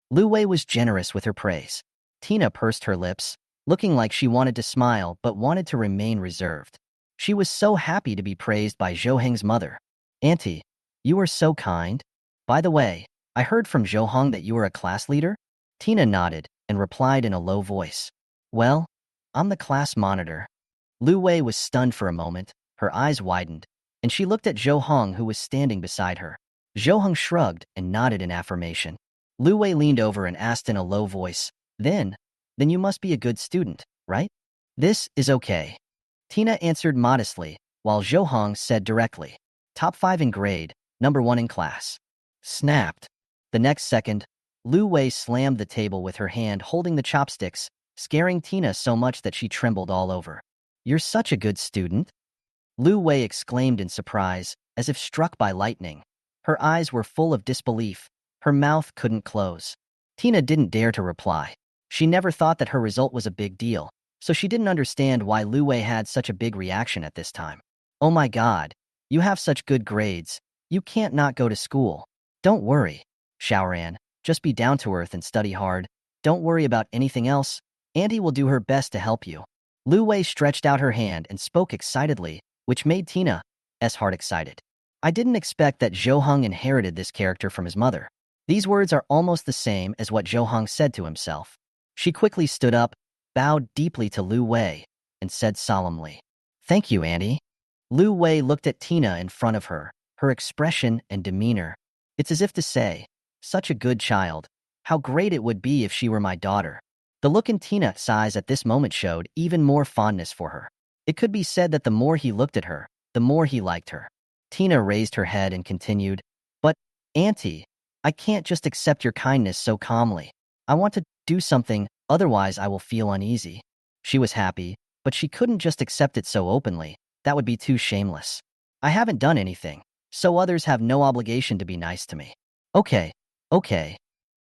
Lu Wei was generous with her praise. Tina pursed her lips, looking like she wanted to smile but wanted to remain reserved. She was so happy to be praised by Zhou mother. Auntie, you are so kind. By the way, I heard from Zhou that you are a class leader? Tina nodded and replied in a low voice. Well, I'm the class monitor. Lu Wei was stunned for a moment, her eyes widened, and she looked at Zhou who was standing beside her. Zhou shrugged and nodded in affirmation. Lu Wei leaned over and asked in a low voice, Then you must be a good student, right? This is okay. Tina answered modestly, while Zhou said directly, Top 5 in grade, number 1 in class. Snapped. The next second, Lu Wei slammed the table with her hand holding the chopsticks, scaring Tina so much that she trembled all over. You're such a good student? Lu Wei exclaimed in surprise, as if struck by lightning. Her eyes were full of disbelief. Her mouth couldn't close. Tina didn't dare to reply. She never thought that her result was a big deal, so she didn't understand why Lu Wei had such a big reaction at this time. Oh my god, you have such good grades. You can't not go to school. Don't worry, Xiaoran. Just be down to earth and study hard. Don't worry about anything else. Auntie will do her best to help you. Lu Wei stretched out her hand and spoke excitedly, which made Tina's heart excited. I didn't expect that Zhou inherited this character from his mother. These words are almost the same as what Zhou said to himself. She quickly stood up, bowed deeply to Lu Wei, and said solemnly, Thank you, Auntie. Lu Wei looked at Tina in front of her, her expression and demeanor. It's as if to say, Such a good child. How great it would be if she were my daughter. The look in Tina's eyes at this moment showed even more fondness for her. It could be said that the more he looked at her, the more he liked her. Tina raised her head and continued, But, Auntie, I can't just accept your kindness so calmly. I want to do something, otherwise I will feel uneasy. She was happy, but she couldn't just accept it so openly. That would be too shameless. I haven't done anything, so others have no obligation to be nice to me. Okay.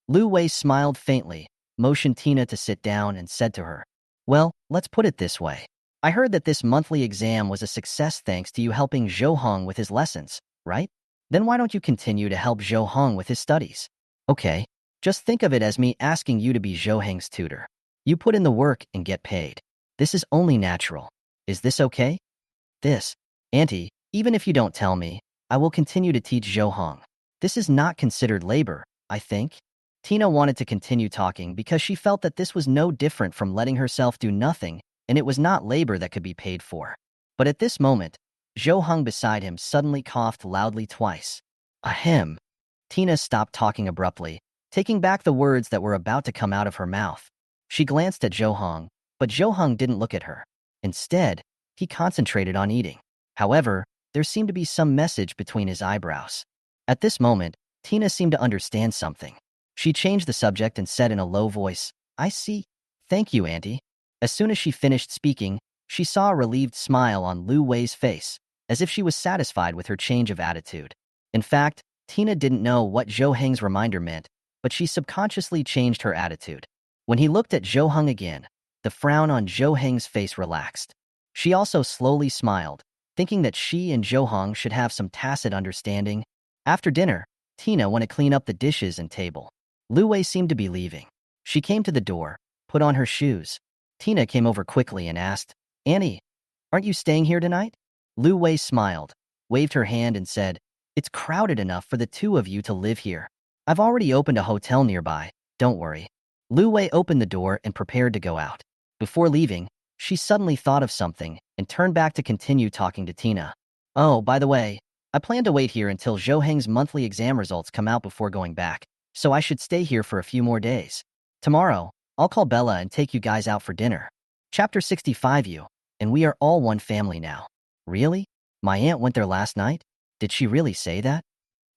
Lu Wei smiled faintly, motioned Tina to sit down and said to her, Well, let's put it this way. I heard that this monthly exam was a success thanks to you helping Zhou with his lessons, right? Then why don't you continue to help Zhou with his studies? Okay, just think of it as me asking you to be Zhou tutor. You put in the work and get paid. This is only natural. Is this okay? This, Auntie, even if you don't tell me, I will continue to teach Zhou. This is not considered labor, I think. Tina wanted to continue talking because she felt that this was no different from letting herself do nothing, and it was not labor that could be paid for. But at this moment, Zhou beside him suddenly coughed loudly twice. Ahem. Tina stopped talking abruptly, taking back the words that were about to come out of her mouth. She glanced at Zhou, but Zhou didn't look at her. Instead, he concentrated on eating. However, there seemed to be some message between his eyebrows. At this moment, Tina seemed to understand something. She changed the subject and said in a low voice, I see. Thank you, Auntie. As soon as she finished speaking, she saw a relieved smile on Lu Wei's face, as if she was satisfied with her change of attitude. In fact, Tina didn't know what Zhou reminder meant, but she subconsciously changed her attitude. When he looked at Zhou again, the frown on Zhou face relaxed. She also slowly smiled, thinking that she and Zhou should have some tacit understanding. After dinner, Tina went to clean up the dishes and table. Lu Wei seemed to be leaving. She came to the door, put on her shoes. Tina came over quickly and asked, Annie, aren't you staying here tonight? Lu Wei smiled, waved her hand and said, It's crowded enough for the two of you to live here. I've already opened a hotel nearby, don't worry. Lu Wei opened the door and prepared to go out. Before leaving, she suddenly thought of something and turned back to continue talking to Tina. Oh, by the way, I plan to wait here until Zhou Heng's monthly exam results come out before going back, so I should stay here for a few more days. Tomorrow, I'll call Bella and take you guys out for dinner. Chapter 65 You, and we are all one family now. Really? My aunt went there last night? Did she really say that?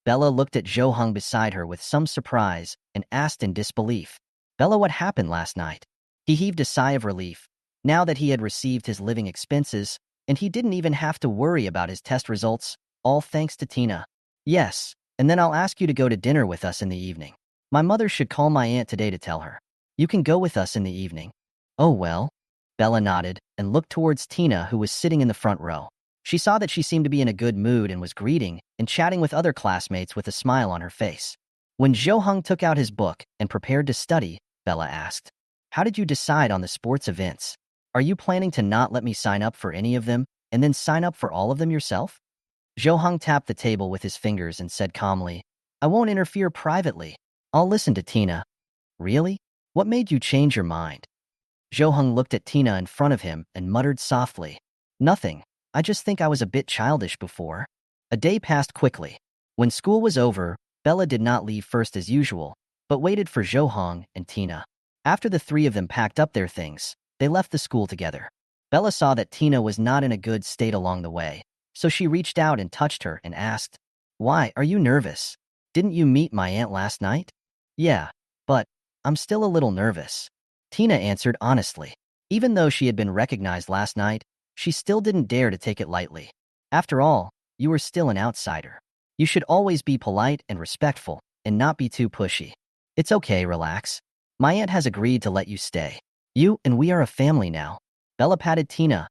Bella looked at Zhou Heng beside her with some surprise and asked in disbelief. Bella, what happened last night? He heaved a sigh of relief, now that he had received his living expenses, and he didn't even have to worry about his test results, all thanks to Tina. Yes, and then I'll ask you to go to dinner with us in the evening. My mother should call my aunt today to tell her. You can go with us in the evening. Oh well. Bella nodded and looked towards Tina, who was sitting in the front row. She saw that she seemed to be in a good mood and was greeting and chatting with other classmates with a smile on her face. When Zhou Heng took out his book and prepared to study, Bella asked, "How did you decide on the sports events? Are you planning to not let me sign up for any of them and then sign up for all of them yourself?" Zhou Heng tapped the table with his fingers and said calmly, "I won't interfere privately. I'll listen to Tina." Really? What made you change your mind? Zhou Heng looked at Tina in front of him and muttered softly, "Nothing. I just think I was a bit childish before." A day passed quickly. When school was over, Bella did not leave first as usual, but waited for Zhou Heng and Tina. After the three of them packed up their things, they left the school together. Bella saw that Tina was not in a good state along the way, so she reached out and touched her and asked, "Why are you nervous? Didn't you meet my aunt last night?" "Yeah, but I'm still a little nervous," Tina answered honestly. Even though she had been recognized last night, she still didn't dare to take it lightly. After all, you were still an outsider. You should always be polite and respectful and not be too pushy. It's okay, relax. My aunt has agreed to let you stay. You and we are a family now. Bella patted Tina's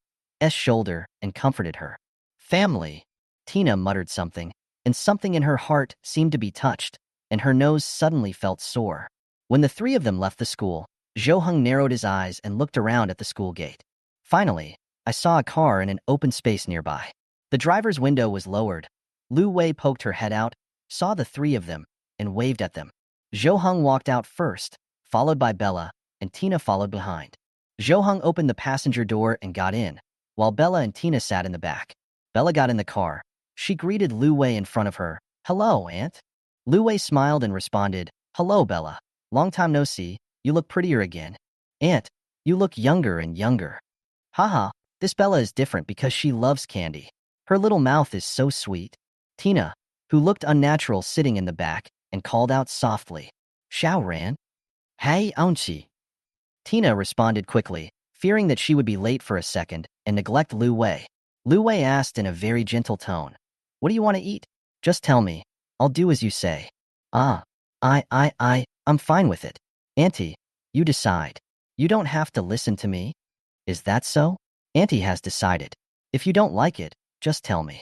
shoulder and comforted her. Family. Tina muttered something, and something in her heart seemed to be touched, and her nose suddenly felt sore. When the three of them left the school, Zhou Heng narrowed his eyes and looked around at the school gate. Finally, I saw a car in an open space nearby. The driver's window was lowered. Lu Wei poked her head out, saw the three of them, and waved at them. Zhou Heng walked out first, followed by Bella, and Tina followed behind. Zhou Heng opened the passenger door and got in, while Bella and Tina sat in the back. Bella got in the car. She greeted Lu Wei in front of her. "Hello, Aunt." Lu Wei smiled and responded, "Hello, Bella. Long time no see. You look prettier again. Aunt, you look younger and younger." "Haha, this Bella is different because she loves candy. Her little mouth is so sweet." Tina, who looked unnatural sitting in the back, and called out softly, "Xiao Ran." "Hey, auntie." Tina responded quickly, fearing that she would be late for a second and neglect Lu Wei. Lu Wei asked in a very gentle tone, "What do you want to eat? Just tell me. I'll do as you say." "Ah, I'm fine with it. Auntie, you decide. You don't have to listen to me." "Is that so?" "Auntie has decided. If you don't like it, just tell me."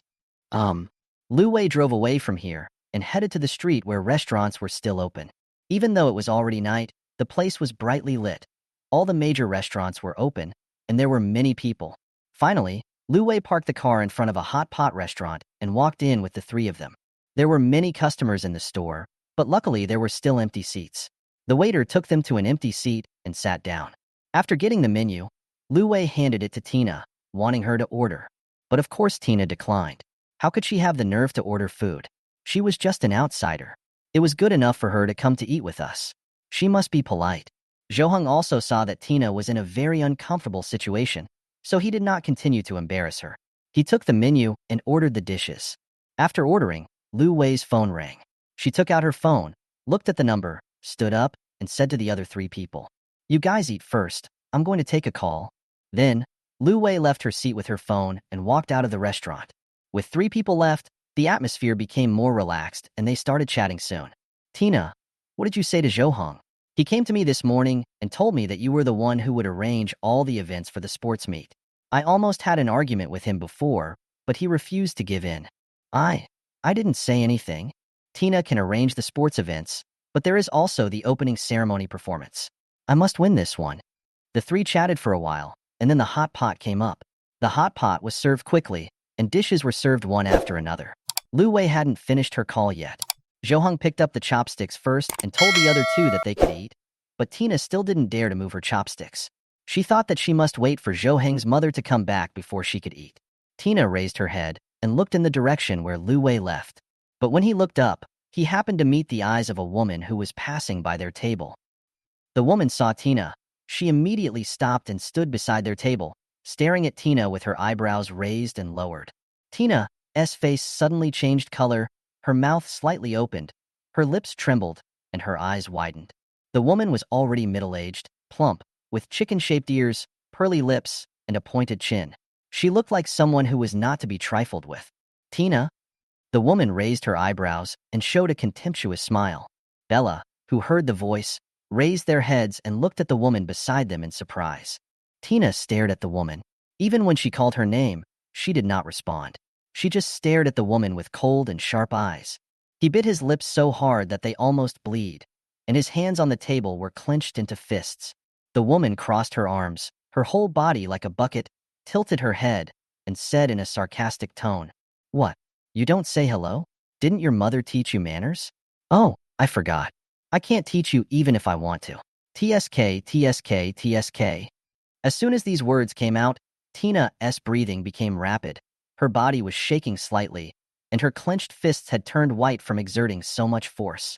Lu Wei drove away from here and headed to the street where restaurants were still open. Even though it was already night, the place was brightly lit. All the major restaurants were open, and there were many people. Finally, Lu Wei parked the car in front of a hot pot restaurant and walked in with the three of them. There were many customers in the store, but luckily there were still empty seats. The waiter took them to an empty seat and sat down. After getting the menu, Lu Wei handed it to Tina, wanting her to order. But of course Tina declined. How could she have the nerve to order food? She was just an outsider. It was good enough for her to come to eat with us. She must be polite. Zhou Heng also saw that Tina was in a very uncomfortable situation, so he did not continue to embarrass her. He took the menu and ordered the dishes. After ordering, Lu Wei's phone rang. She took out her phone, looked at the number, stood up, and said to the other three people, "You guys eat first. I'm going to take a call." Then, Lu Wei left her seat with her phone and walked out of the restaurant. With three people left, the atmosphere became more relaxed and they started chatting soon. "Tina, what did you say to Zhou Heng? He came to me this morning and told me that you were the one who would arrange all the events for the sports meet. I almost had an argument with him before, but he refused to give in." I didn't say anything. Tina can arrange the sports events, but there is also the opening ceremony performance. I must win this one. The three chatted for a while, and then the hot pot came up. The hot pot was served quickly, and dishes were served one after another. Lu Wei hadn't finished her call yet. Johong picked up the chopsticks first and told the other two that they could eat, but Tina still didn't dare to move her chopsticks. She thought that she must wait for Johong's mother to come back before she could eat. Tina raised her head and looked in the direction where Lu Wei left. But when he looked up, he happened to meet the eyes of a woman who was passing by their table. The woman saw Tina. She immediately stopped and stood beside their table, staring at Tina with her eyebrows raised and lowered. Tina's face suddenly changed color, her mouth slightly opened, her lips trembled, and her eyes widened. The woman was already middle-aged, plump, with chicken-shaped ears, pearly lips, and a pointed chin. She looked like someone who was not to be trifled with. Tina? The woman raised her eyebrows and showed a contemptuous smile. Bella, who heard the voice, raised their heads and looked at the woman beside them in surprise. Tina stared at the woman. Even when she called her name, she did not respond. She just stared at the woman with cold and sharp eyes. He bit his lips so hard that they almost bled, and his hands on the table were clenched into fists. The woman crossed her arms, her whole body like a bucket, tilted her head, and said in a sarcastic tone, "What? You don't say hello? Didn't your mother teach you manners?" "Oh, I forgot. I can't teach you even if I want to. TSK, TSK, TSK." As soon as these words came out, Tina's breathing became rapid. Her body was shaking slightly, and her clenched fists had turned white from exerting so much force.